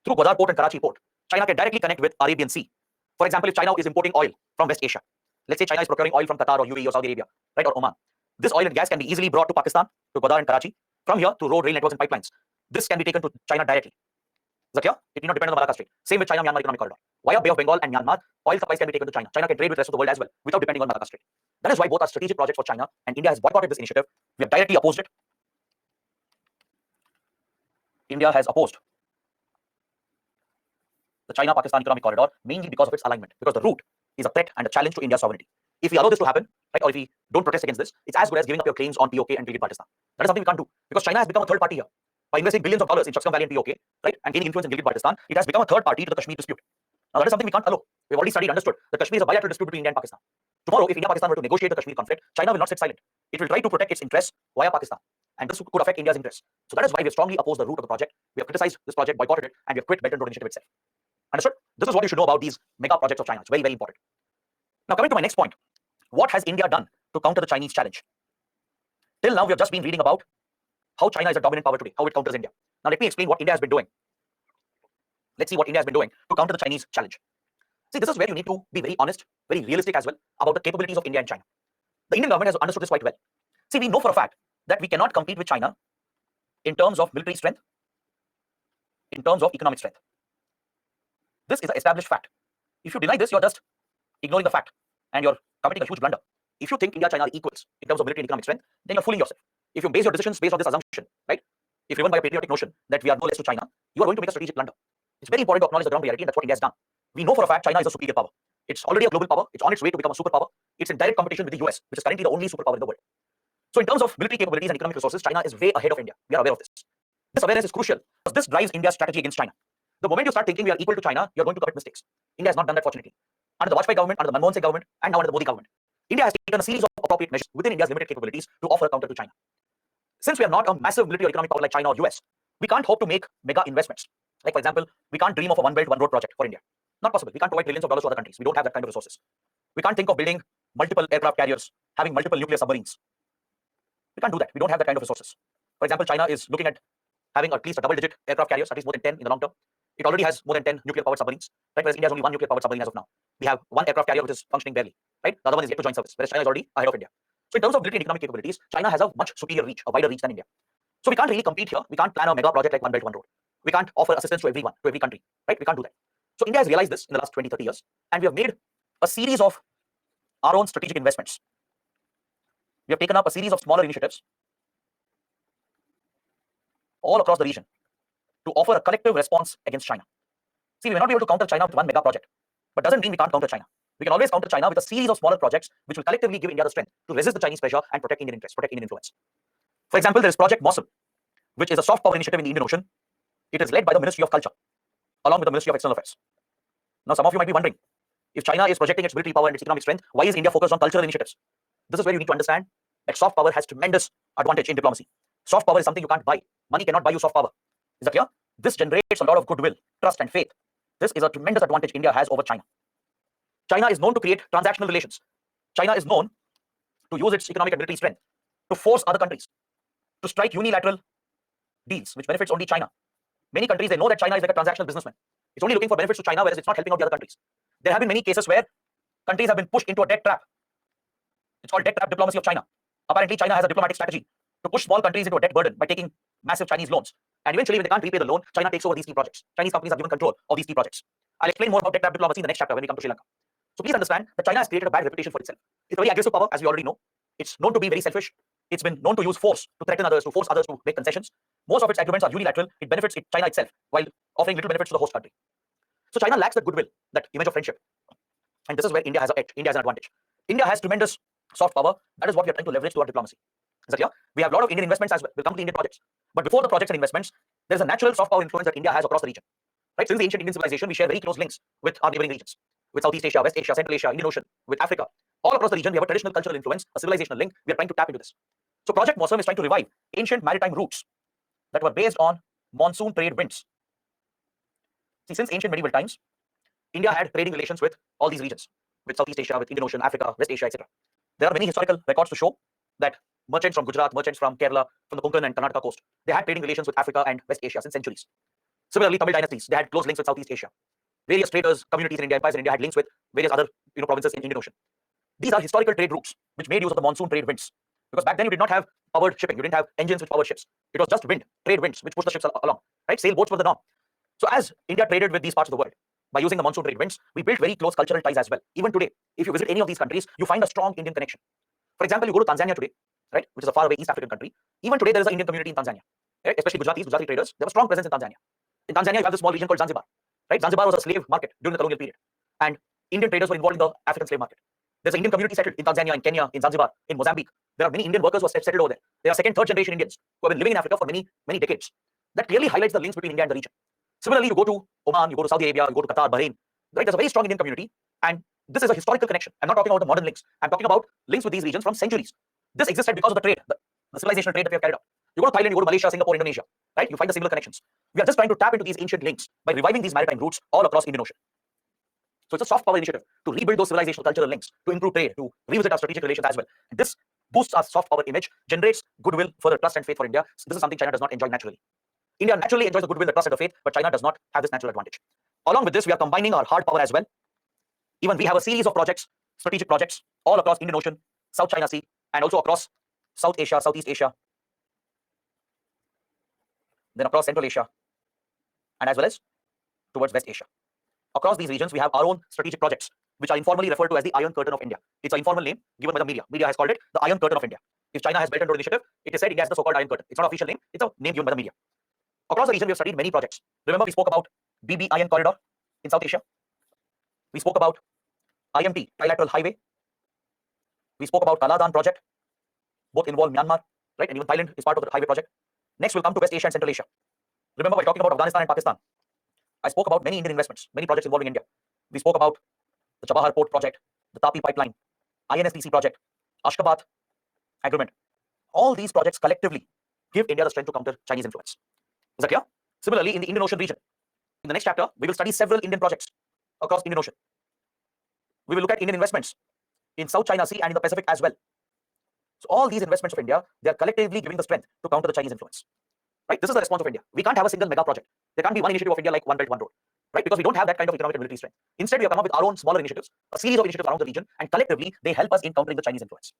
Through Gwadar port and Karachi port, China can directly connect with Arabian Sea. For example, if China is importing oil from West Asia, let's say China is procuring oil from Qatar or UAE or Saudi Arabia, right, or Oman, this oil and gas can be easily brought to Pakistan, to Gwadar and Karachi, from here to road, rail networks and pipelines. This can be taken to China directly. Is that clear? It need not depend on the Malacca Strait. Same with China-Myanmar economic corridor. Via Bay of Bengal and Myanmar, oil supplies can be taken to China. China can trade with the rest of the world as well without depending on Malacca Strait. That is why both are strategic projects for China, and India has boycotted this initiative. We have directly opposed it. India has opposed the China-Pakistan economic corridor mainly because of its alignment, because the route is a threat and a challenge to India's sovereignty. If we allow this to happen, right, or if we don't protest against this, it's as good as giving up your claims on POK and Gilgit-Baltistan. That is something we can't do, because China has become a third party here. By investing billions of dollars in Shaksgam Valley and POK, right, and gaining influence in Gilgit-Baltistan, it has become a third party to the Kashmir dispute. Now, that is something we can't allow. We've already studied, understood that Kashmir is a bilateral dispute between India and Pakistan. Tomorrow, if India and Pakistan were to negotiate the Kashmir conflict, China will not sit silent. It will try to protect its interests via Pakistan, and this could affect India's interests. So that is why we have strongly opposed the route of the project. We have criticized this project, boycotted it, and we have quit Belt and Road Initiative itself. Understood? This is what you should know about these mega projects of China. It's very, very important. Now, coming to my next point, what has India done to counter the Chinese challenge? Till now, we have just been reading about how China is a dominant power today, how it counters India. Now, let me explain what India has been doing. Let's see what India has been doing to counter the Chinese challenge. See, this is where you need to be very honest, very realistic as well about the capabilities of India and China. The Indian government has understood this quite well. See, we know for a fact that we cannot compete with China in terms of military strength, in terms of economic strength. This is an established fact. If you deny this, you're just ignoring the fact and you're committing a huge blunder. If you think India and China are equals in terms of military and economic strength, then you're fooling yourself. If you base your decisions based on this assumption, right? If you're driven by a patriotic notion that we are no less to China, you are going to make a strategic blunder. It's very important to acknowledge the ground reality, and that's what India has done. We know for a fact China is a superior power. It's already a global power. It's on its way to become a superpower. it's in direct competition with the US, which is currently the only superpower in the world. So in terms of military capabilities and economic resources, China is way ahead of India. We are aware of this. This awareness is crucial because this drives India's strategy against China. The moment you start thinking we are equal to China, you're going to commit mistakes. India has not done that, fortunately. Under the Vajpayee government, under the Manmohan Singh government, and now under the Modi government, India has taken a series of appropriate measures within India's limited capabilities to offer a counter to China. Since we are not a massive military or economic power like China or US, we can't hope to make mega investments. Like, for example, we can't dream of a one belt, one road project for India. Not possible. We can't provide trillions of dollars to other countries. We don't have that kind of resources. We can't think of building multiple aircraft carriers, having multiple nuclear submarines. We can't do that. We don't have that kind of resources. For example, China is looking at having at least a double-digit aircraft carriers, at least more than 10 in the long term. It already has more than 10 nuclear-powered submarines, right? Whereas India has only one nuclear-powered submarine as of now. We have one aircraft carrier which is functioning barely, right? The other one is yet to join service, whereas China is already ahead of India. So in terms of military and economic capabilities, China has a much superior reach, a wider reach than India. So we can't really compete here. We can't plan a mega project like One Belt, One Road. We can't offer assistance to everyone, to every country, right? We can't do that. So India has realized this in the last 20, 30 years, and we have made a series of our own strategic investments. We have taken up a series of smaller initiatives all across the region to offer a collective response against China. See, we may not be able to counter China with one mega project, but doesn't mean we can't counter China. We can always counter China with a series of smaller projects which will collectively give India the strength to resist the Chinese pressure and protect Indian interests, protect Indian influence. For example, there is Project MOSSAM, which is a soft power initiative in the Indian Ocean. It is led by the Ministry of Culture, along with the Ministry of External Affairs. Now, some of you might be wondering, if China is projecting its military power and its economic strength, why is India focused on cultural initiatives? This is where you need to understand that soft power has tremendous advantage in diplomacy. Soft power is something you can't buy. Money cannot buy you soft power. Is that clear? This generates a lot of goodwill, trust, and faith. This is a tremendous advantage India has over China. China is known to create transactional relations. China is known to use its economic and military strength to force other countries to strike unilateral deals, which benefits only China. Many countries, they know that China is like a transactional businessman. It's only looking for benefits to China, whereas it's not helping out the other countries. There have been many cases where countries have been pushed into a debt trap. It's called debt trap diplomacy of China. Apparently, China has a diplomatic strategy to push small countries into a debt burden by taking massive Chinese loans. And eventually, when they can't repay the loan, China takes over these key projects. Chinese companies have given control of these key projects. I'll explain more about debt trap diplomacy in the next chapter when we come to Sri Lanka. So please understand that China has created a bad reputation for itself. It's a very aggressive power, as we already know. It's known to be very selfish. It's been known to use force to threaten others, to force others to make concessions. Most of its agreements are unilateral. It benefits China itself while offering little benefits to the host country. So China lacks that goodwill, that image of friendship. And this is where India has an edge. India has an advantage. India has tremendous soft power. That is what we are trying to leverage to our diplomacy. Is that clear? We have a lot of Indian investments as well. We'll come to the Indian projects. But before the projects and investments, there's a natural soft power influence that India has across the region. Right? Since the ancient Indian civilization, we share very close links with our neighboring regions, with Southeast Asia, West Asia, Central Asia, Indian Ocean, with Africa. All across the region, we have a traditional cultural influence, a civilizational link. We are trying to tap into this. So Project MOSSAM is trying to revive ancient maritime routes that were based on monsoon trade winds. See, since ancient medieval times, India had trading relations with all these regions, with Southeast Asia, with Indian Ocean, Africa, West Asia, etc. There are many historical records to show that merchants from Gujarat, merchants from Kerala, from the Konkan and Karnataka coast, they had trading relations with Africa and West Asia since centuries. Similarly, Tamil dynasties, they had close links with Southeast Asia. Various traders, communities in India, empires in India had links with various other provinces in Indian Ocean. These are historical trade routes which made use of the monsoon trade winds. Because back then you did not have powered shipping, you didn't have engines which powered ships. It was just wind, trade winds, which pushed the ships along. Right? Sailboats were the norm. So as India traded with these parts of the world, by using the monsoon trade winds, we built very close cultural ties as well. Even today, if you visit any of these countries, you find a strong Indian connection. For example, you go to Tanzania today, right, which is a faraway East African country. Even today, there is an Indian community in Tanzania, right? Especially Gujarati traders. They have a strong presence in Tanzania. In Tanzania, you have this small region called Zanzibar, right? Zanzibar was a slave market during the colonial period, and Indian traders were involved in the African slave market. There's an Indian community settled in Tanzania, in Kenya, in Zanzibar, in Mozambique. There are many Indian workers who are settled over there. There are second, third generation Indians who have been living in Africa for many, many decades. That clearly highlights the links between India and the region. Similarly, you go to Oman, you go to Saudi Arabia, you go to Qatar, Bahrain, right? There's a very strong Indian community, and this is a historical connection. I'm not talking about the modern links. I'm talking about links with these regions from centuries. This existed because of the trade, the civilizational trade that we have carried out. You go to Thailand, you go to Malaysia, Singapore, Indonesia, right? You find the similar connections. We are just trying to tap into these ancient links by reviving these maritime routes all across Indian Ocean. So it's a soft power initiative to rebuild those civilizational cultural links, to improve trade, to revisit our strategic relations as well. And this boosts our soft power image, generates goodwill, further trust and faith for India. So this is something China does not enjoy naturally. India naturally enjoys the goodwill, the trust and the faith, but China does not have this natural advantage. Along with this, we are combining our hard power as well. Even we have a series of projects, strategic projects, all across Indian Ocean, South China Sea, and also across South Asia, Southeast Asia, then across Central Asia, and as well as towards West Asia. Across these regions, we have our own strategic projects, which are informally referred to as the Iron Curtain of India. It's an informal name given by the media. Media has called it the Iron Curtain of India. If China has Belt and Road Initiative, it is said India has the so-called Iron Curtain. It's not an official name. It's a name given by the media. Across the region, we have studied many projects. Remember, we spoke about BB Iron Corridor in South Asia. We spoke about IMT, Trilateral Highway. We spoke about Kaladan project, both involve Myanmar, right? And even Thailand is part of the highway project. Next, we'll come to West Asia and Central Asia. Remember, while talking about Afghanistan and Pakistan, I spoke about many Indian investments, many projects involving India. We spoke about the Chabahar Port project, the Tapi pipeline, INSTC project, Ashgabat agreement. All these projects collectively give India the strength to counter Chinese influence. Is that clear? Similarly, in the Indian Ocean region, in the next chapter, we will study several Indian projects across Indian Ocean. We will look at Indian investments in South China Sea and in the Pacific as well. So all these investments of India, they are collectively giving the strength to counter the Chinese influence. Right? This is the response of India. We can't have a single mega project. There can't be one initiative of India like One Belt, One Road. Right? Because we don't have that kind of economic and military strength. Instead, we have come up with our own smaller initiatives, a series of initiatives around the region, and collectively, they help us in countering the Chinese influence.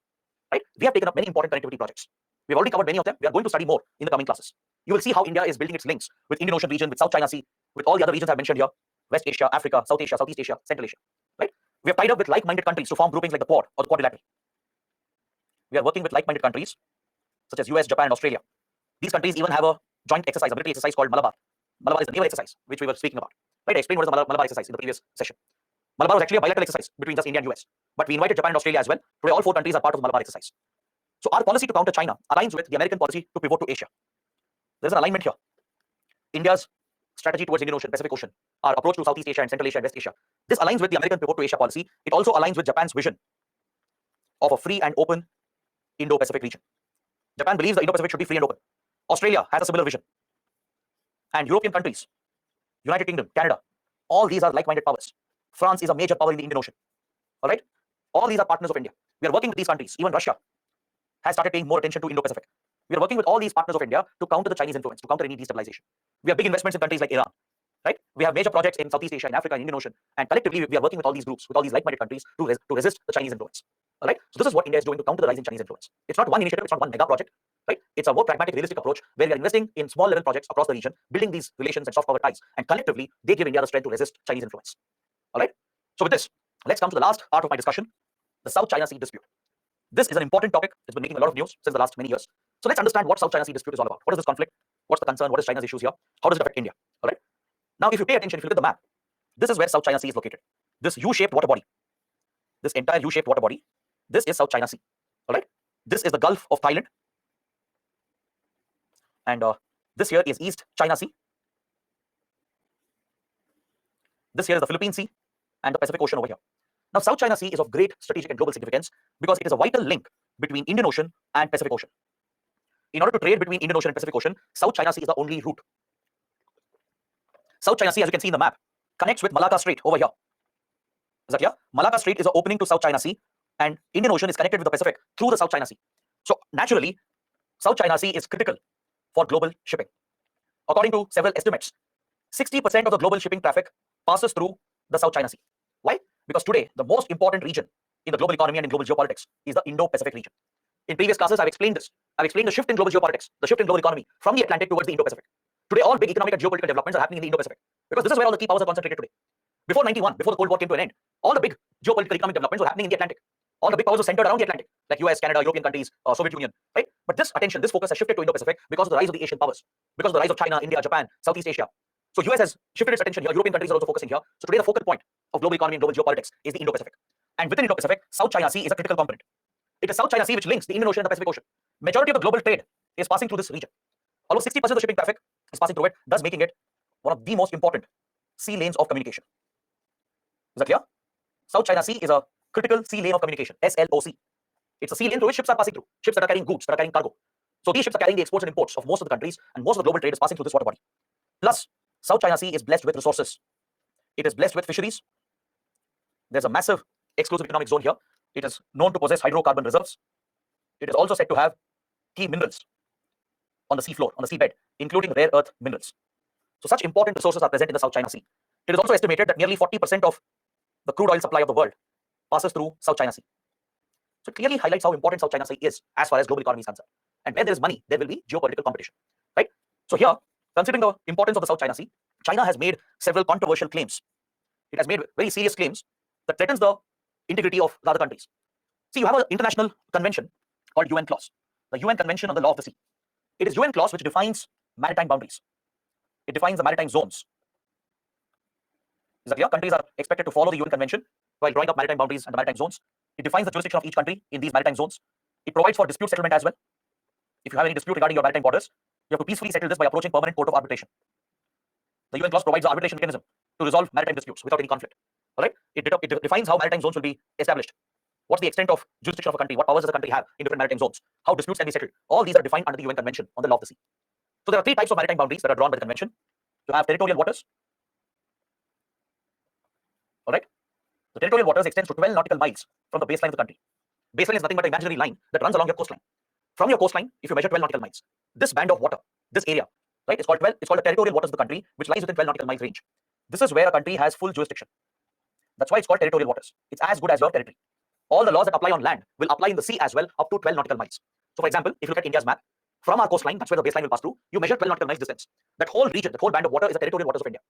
Right? We have taken up many important connectivity projects. We've already covered many of them. We are going to study more in the coming classes. You will see how India is building its links with Indian Ocean region, with South China Sea, with all the other regions I've mentioned here, West Asia, Africa, South Asia, Southeast Asia, Central Asia. Right? We have tied up with like-minded countries to form groupings like the Quad or the Quadrilateral. We are working with like-minded countries such as US, Japan, and Australia. These countries even have a joint exercise, a military exercise called Malabar. Malabar is the naval exercise, which we were speaking about. Right? I explained what is the Malabar exercise in the previous session. Malabar was actually a bilateral exercise between just India and US. But we invited Japan and Australia as well. Today, all 4 countries are part of the Malabar exercise. So our policy to counter China aligns with the American policy to pivot to Asia. There's an alignment here. India's strategy towards Indian Ocean, Pacific Ocean, our approach to Southeast Asia and Central Asia and West Asia. This aligns with the American pivot to Asia policy. It also aligns with Japan's vision of a free and open Indo-Pacific region. Japan believes the Indo-Pacific should be free and open. Australia has a similar vision. And European countries, United Kingdom, Canada, all these are like-minded powers. France is a major power in the Indian Ocean. All right? All these are partners of India. We are working with these countries. Even Russia has started paying more attention to Indo-Pacific. We are working with all these partners of India to counter the Chinese influence, to counter any destabilization. We have big investments in countries like Iran. Right? We have major projects in Southeast Asia, in Africa, in Indian Ocean. And collectively, we are working with all these groups, with all these like-minded countries to resist the Chinese influence. All right? So this is what India is doing to counter the rising Chinese influence. It's not one initiative, it's not one mega project. Right? It's a more pragmatic, realistic approach where we are investing in small level projects across the region, building these relations and soft power ties. And collectively, they give India the strength to resist Chinese influence. All right? So with this, let's come to the last part of my discussion, the South China Sea dispute. This is an important topic. It's been making a lot of news since the last many years. So let's understand what South China Sea dispute is all about. What is this conflict? What's the concern? What is China's issues here? How does it affect India? All right? Now, if you pay attention, if you look at the map, this is where South China Sea is located. This U-shaped water body, this entire U-shaped water body, this is South China Sea. All right? This is the Gulf of Thailand. And this here is East China Sea. This here is the Philippine Sea and the Pacific Ocean over here. Now, South China Sea is of great strategic and global significance because it is a vital link between Indian Ocean and Pacific Ocean. In order to trade between Indian Ocean and Pacific Ocean, South China Sea is the only route. South China Sea, as you can see in the map, connects with Malacca Strait over here. Is that clear? Malacca Strait is an opening to South China Sea, and Indian Ocean is connected with the Pacific through the South China Sea. So naturally, South China Sea is critical for global shipping. According to several estimates, 60% of the global shipping traffic passes through the South China Sea. Why? Because today, the most important region in the global economy and in global geopolitics is the Indo-Pacific region. In previous classes, I've explained this. I've explained the shift in global geopolitics, the shift in global economy from the Atlantic towards the Indo-Pacific. Today, all big economic and geopolitical developments are happening in the Indo-Pacific because this is where all the key powers are concentrated today. Before 91, before the Cold War came to an end, all the big geopolitical economic developments were happening in the Atlantic. All the big powers were centered around the Atlantic, like US, Canada, European countries, Soviet Union, right? But this attention, this focus has shifted to Indo-Pacific because of the rise of the Asian powers, because of the rise of China, India, Japan, Southeast Asia. So US has shifted its attention here. European countries are also focusing here. So today, the focal point of global economy and global geopolitics is the Indo-Pacific. And within Indo-Pacific, South China Sea is a critical component. It is South China Sea which links the Indian Ocean and the Pacific Ocean. Majority of the global trade is passing through this region. Almost 60% of the shipping traffic is passing through it, thus making it one of the most important sea lanes of communication. Is that clear? South China Sea is a critical sea lane of communication, SLOC. It's a sea lane through which ships are passing through, ships that are carrying goods, that are carrying cargo. So these ships are carrying the exports and imports of most of the countries, and most of the global trade is passing through this water body. Plus, South China Sea is blessed with resources. It is blessed with fisheries. There's a massive exclusive economic zone here. It is known to possess hydrocarbon reserves. It is also said to have key minerals on the sea floor, on the seabed, including rare earth minerals. So such important resources are present in the South China Sea. It is also estimated that nearly 40% of the crude oil supply of the world passes through South China Sea. So it clearly highlights how important South China Sea is as far as global economy is concerned. And where there is money, there will be geopolitical competition, right? So here, considering the importance of the South China Sea, China has made several controversial claims. It has made very serious claims that threatens the integrity of the other countries. See, you have an international convention called UN Clause, the UN Convention on the Law of the Sea. It is UN Clause which defines maritime boundaries. It defines the maritime zones. Is that clear? Countries are expected to follow the UN Convention while drawing up maritime boundaries and the maritime zones. It defines the jurisdiction of each country in these maritime zones. It provides for dispute settlement as well. If you have any dispute regarding your maritime borders, you have to peacefully settle this by approaching permanent court of arbitration. The UN clause provides the arbitration mechanism to resolve maritime disputes without any conflict. All right? It defines how maritime zones will be established. What's the extent of jurisdiction of a country? What powers does a country have in different maritime zones? How disputes can be settled? All these are defined under the UN Convention on the Law of the Sea. So there are three types of maritime boundaries that are drawn by the convention. You have territorial waters. All right? The territorial waters extends to 12 nautical miles from the baseline of the country. Baseline is nothing but an imaginary line that runs along your coastline. From your coastline, if you measure 12 nautical miles, this band of water, this area, right, it's called the territorial waters of the country, which lies within 12 nautical miles range. This is where a country has full jurisdiction. That's why it's called territorial waters. It's as good as your territory. All the laws that apply on land will apply in the sea as well, up to 12 nautical miles. So, for example, if you look at India's map, from our coastline, that's where the baseline will pass through, you measure 12 nautical miles distance. That whole region, that whole band of water is the territorial waters of India.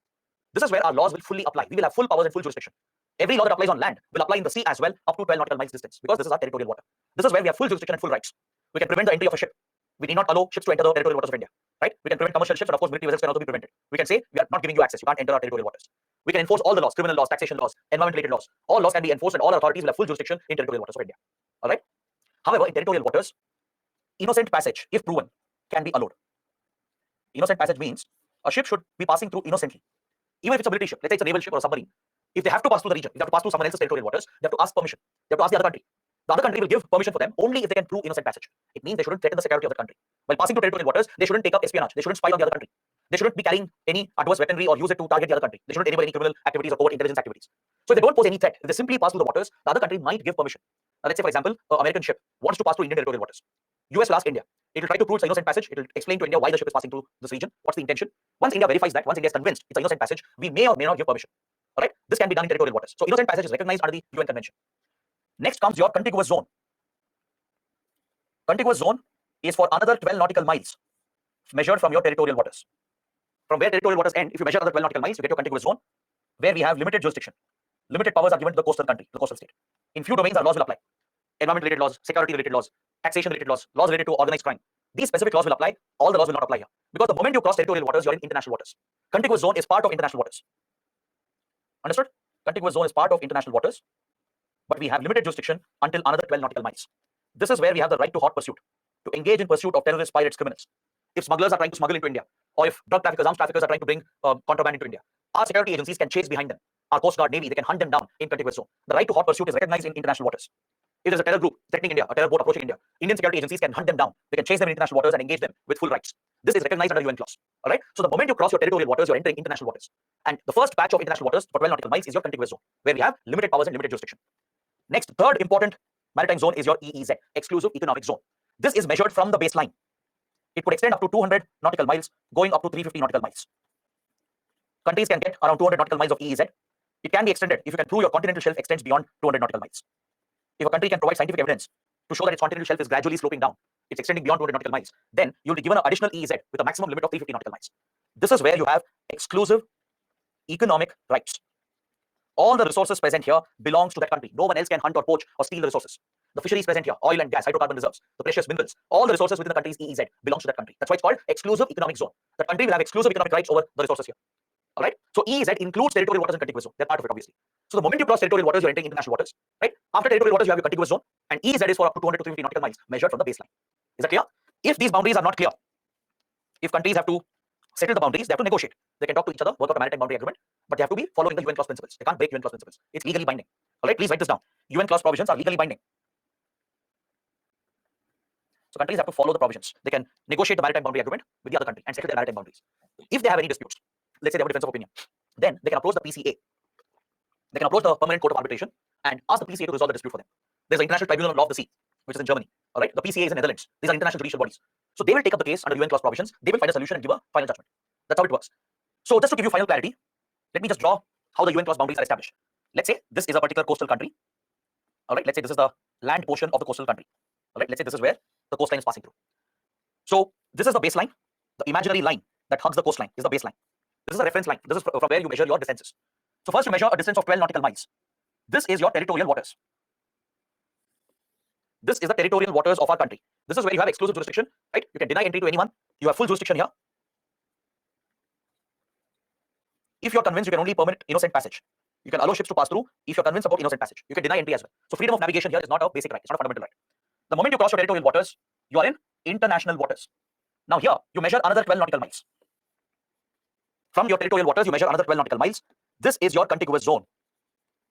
This is where our laws will fully apply. We will have full powers and full jurisdiction. Every law that applies on land will apply in the sea as well, up to 12 nautical miles distance, because this is our territorial water. This is where we have full jurisdiction and full rights. We can prevent the entry of a ship. We need not allow ships to enter the territorial waters of India, right? We can prevent commercial ships, and of course, military vessels can also be prevented. We can say, we are not giving you access. You can't enter our territorial waters. We can enforce all the laws, criminal laws, taxation laws, environment-related laws. All laws can be enforced, and all authorities will have full jurisdiction in territorial waters of India. All right? However, in territorial waters, innocent passage, if proven, can be allowed. Innocent passage means a ship should be passing through innocently. Even if it's a military ship, let's say it's a naval ship or a submarine, if they have to pass through the region, if they have to pass through someone else's territorial waters, they have to ask permission. They have to ask the other country. The other country will give permission for them only if they can prove innocent passage. It means they shouldn't threaten the security of the country. While passing through territorial waters, they shouldn't take up espionage. They shouldn't spy on the other country. They shouldn't be carrying any adverse weaponry or use it to target the other country. They shouldn't enable any criminal activities or covert intelligence activities. So if they don't pose any threat, if they simply pass through the waters, the other country might give permission. Now, let's say, for example, an American ship wants to pass through Indian territorial waters. US will ask India. It will try to prove it's an innocent passage. It will explain to India why the ship is passing through this region. What's the intention? Once India verifies that, once India is convinced it's an innocent passage, we may or may not give permission. All right? This can be done in territorial waters. So innocent passage is recognized under the UN Convention. Next comes your contiguous zone. Contiguous zone is for another 12 nautical miles measured from your territorial waters. From where territorial waters end, if you measure another 12 nautical miles, you get your contiguous zone, where we have limited jurisdiction. Limited powers are given to the coastal country, the coastal state. In few domains, our laws will apply. Environment-related laws, security-related laws, taxation-related laws, laws related to organized crime. These specific laws will apply. All the laws will not apply here. Because the moment you cross territorial waters, you're in international waters. Contiguous zone is part of international waters. Understood? Contiguous zone is part of international waters, but we have limited jurisdiction until another 12 nautical miles. This is where we have the right to hot pursuit, to engage in pursuit of terrorists, pirates, criminals. If smugglers are trying to smuggle into India, or if drug traffickers, arms traffickers are trying to bring contraband into India, our security agencies can chase behind them. Our Coast Guard, Navy, they can hunt them down in contiguous zone. The right to hot pursuit is recognized in international waters. If there's a terror group threatening India, a terror boat approaching India, Indian security agencies can hunt them down. They can chase them in international waters and engage them with full rights. This is recognized under UN clause. All right. So the moment you cross your territorial waters, you're entering international waters. And the first patch of international waters for 12 nautical miles is your contiguous zone, where we have limited powers and limited jurisdiction. Next, third important maritime zone is your EEZ, exclusive economic zone. This is measured from the baseline. It could extend up to 200 nautical miles, going up to 350 nautical miles. Countries can get around 200 nautical miles of EEZ. It can be extended if you can prove your continental shelf extends beyond 200 nautical miles. If a country can provide scientific evidence to show that its continental shelf is gradually sloping down, it's extending beyond 200 nautical miles, then you'll be given an additional EEZ with a maximum limit of 350 nautical miles. This is where you have exclusive economic rights. All the resources present here belongs to that country. No one else can hunt or poach or steal the resources. The fisheries present here, oil and gas, hydrocarbon reserves, the precious minerals, all the resources within the country's EEZ belongs to that country. That's why it's called exclusive economic zone. The country will have exclusive economic rights over the resources here. All right. So EEZ includes territorial waters and contiguous zone. They're part of it, obviously. So the moment you cross territorial waters, you're entering international waters, right? After territorial waters, you have your contiguous zone, and EEZ is for up to 200 to 350 nautical miles measured from the baseline. Is that clear? If these boundaries are not clear, if countries have to settle the boundaries, they have to negotiate. They can talk to each other, work out a maritime boundary agreement, but they have to be following the UN clause principles. They can't break UN clause principles. It's legally binding. All right, please write this down. UN clause provisions are legally binding. So countries have to follow the provisions. They can negotiate the maritime boundary agreement with the other country and settle their maritime boundaries. If they have any disputes, let's say they have a difference of opinion, then they can approach the PCA. They can approach the Permanent Court of Arbitration and ask the PCA to resolve the dispute for them. There's an International Tribunal on Law of the Sea, which is in Germany. All right, the PCA is in Netherlands. These are international judicial bodies. So they will take up the case under UN clause provisions. They will find a solution and give a final judgment. That's how it works. So just to give you final clarity, let me just draw how the UN clause boundaries are established. Let's say this is a particular coastal country. All right, let's say this is the land portion of the coastal country. All right, let's say this is where the coastline is passing through. So this is the baseline. The imaginary line that hugs the coastline is the baseline. This is a reference line. This is from where you measure your distances. So first you measure a distance of 12 nautical miles. This is your territorial waters. This is the territorial waters of our country. This is where you have exclusive jurisdiction, right? You can deny entry to anyone. You have full jurisdiction here. If you're convinced, you can only permit innocent passage. You can allow ships to pass through if you're convinced about innocent passage. You can deny entry as well. So freedom of navigation here is not a basic right. It's not a fundamental right. The moment you cross your territorial waters, you are in international waters. Now here, you measure another 12 nautical miles. From your territorial waters, you measure another 12 nautical miles. This is your contiguous zone.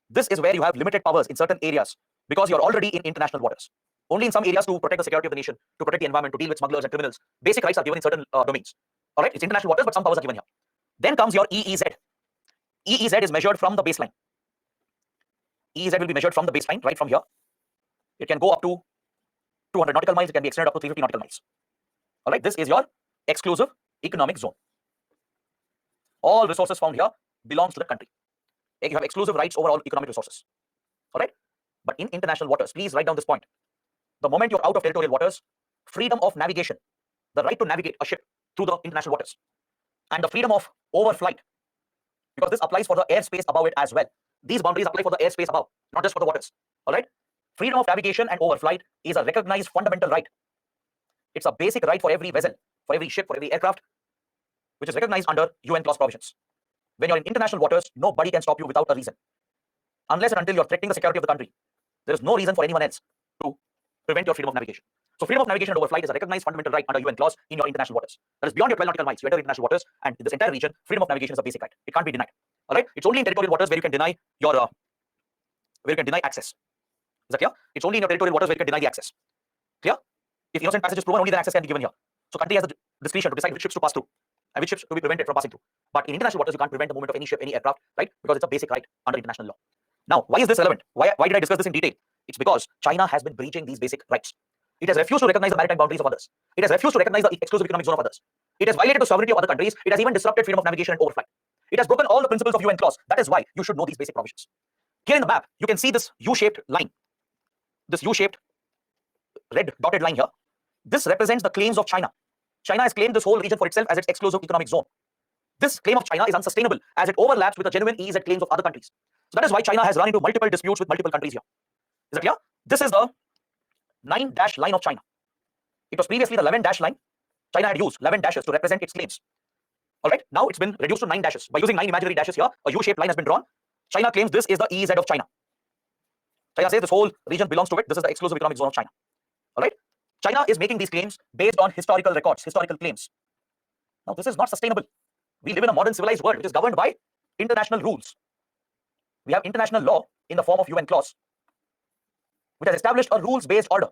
This is where you have limited powers in certain areas because you're already in international waters. Only in some areas to protect the security of the nation, to protect the environment, to deal with smugglers and criminals. Basic rights are given in certain domains. All right, it's international waters, but some powers are given here. Then comes your EEZ. EEZ is measured from the baseline. EEZ will be measured from the baseline, right from here. It can go up to 200 nautical miles. It can be extended up to 350 nautical miles. All right, this is your exclusive economic zone. All resources found here belongs to the country. You have exclusive rights over all economic resources. All right, but in international waters, please write down this point. The moment you're out of territorial waters, freedom of navigation, the right to navigate a ship through the international waters, and the freedom of overflight, because this applies for the airspace above it as well. These boundaries apply for the airspace above, not just for the waters. All right, freedom of navigation and overflight is a recognized fundamental right. It's a basic right for every vessel, for every ship, for every aircraft, which is recognized under UN clause provisions. When you're in international waters, nobody can stop you without a reason. Unless and until you're threatening the security of the country, there is no reason for anyone else to prevent your freedom of navigation. So freedom of navigation and overflight is a recognized fundamental right under UN clause in your international waters. That is beyond your 12 nautical miles. You enter international waters, and in this entire region, freedom of navigation is a basic right. It can't be denied. All right, it's only in territorial waters where you can deny your access. Is that clear? It's only in your territorial waters where you can deny the access. Clear? If innocent passage is proven, only then access can be given here. So country has the discretion to decide which ships to pass through and which ships to be prevented from passing through. But in international waters, you can't prevent the movement of any ship, any aircraft, right? Because it's a basic right under international law. Now, why is this relevant? Why did I discuss this in detail? It's because China has been breaching these basic rights. It has refused to recognize the maritime boundaries of others. It has refused to recognize the exclusive economic zone of others. It has violated the sovereignty of other countries. It has even disrupted freedom of navigation and overflight. It has broken all the principles of UN clause. That is why you should know these basic provisions. Here in the map, you can see this U-shaped line. This U-shaped red dotted line here. This represents the claims of China. China has claimed this whole region for itself as its exclusive economic zone. This claim of China is unsustainable as it overlaps with the genuine EEZ claims of other countries. So that is why China has run into multiple disputes with multiple countries here. Is that clear? This is the 9-dash line of China. It was previously the 11-dash line. China had used 11 dashes to represent its claims. All right, now it's been reduced to 9 dashes. By using 9 imaginary dashes here, a U-shaped line has been drawn. China claims this is the EEZ of China. China says this whole region belongs to it. This is the exclusive economic zone of China. All right, China is making these claims based on historical records, historical claims. Now, this is not sustainable. We live in a modern civilized world which is governed by international rules. We have international law in the form of UN clause, which has established a rules-based order.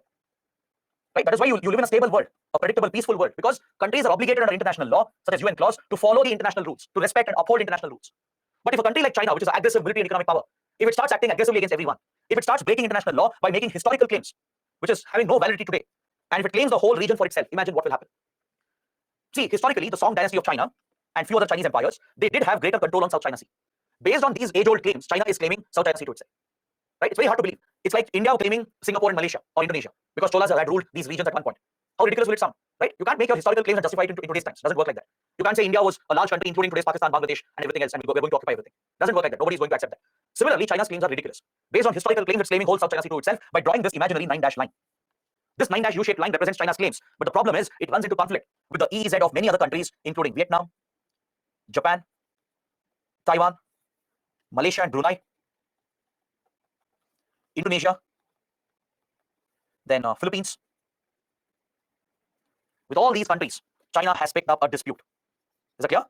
Right? That is why you live in a stable world, a predictable, peaceful world, because countries are obligated under international law, such as UN clause, to follow the international rules, to respect and uphold international rules. But if a country like China, which is an aggressive military and economic power, if it starts acting aggressively against everyone, if it starts breaking international law by making historical claims, which is having no validity today, and if it claims the whole region for itself, imagine what will happen. See, historically, the Song dynasty of China and few other Chinese empires, they did have greater control on South China Sea. Based on these age-old claims, China is claiming South China Sea to itself. Right? It's very hard to believe. It's like India claiming Singapore and Malaysia or Indonesia because Cholas had ruled these regions at one point. How ridiculous will it sound? Right? You can't make your historical claims and justify it in today's times. Doesn't work like that. You can't say India was a large country, including today's Pakistan, Bangladesh, and everything else, and we're going to occupy everything. Doesn't work like that. Nobody's going to accept that. Similarly, China's claims are ridiculous. Based on historical claims, it's claiming whole South China Sea to itself by drawing this imaginary 9-dash line. This 9-dash U-shaped line represents China's claims, but the problem is it runs into conflict with the EEZ of many other countries, including Vietnam, Japan, Taiwan, Malaysia and Brunei, Indonesia, then Philippines. With all these countries, China has picked up a dispute. Is that clear?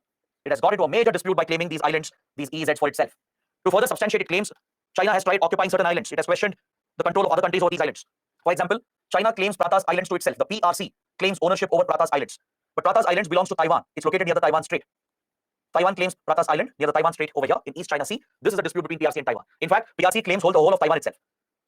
It has got into a major dispute by claiming these islands, these EEZs for itself. To further substantiate its claims, China has tried occupying certain islands. It has questioned the control of other countries over these islands. For example, China claims Pratas Islands to itself. The PRC claims ownership over Pratas Islands. But Pratas Islands belongs to Taiwan. It's located near the Taiwan Strait. Taiwan claims Pratas Island near the Taiwan Strait over here in East China Sea. This is a dispute between PRC and Taiwan. In fact, PRC claims hold the whole of Taiwan itself.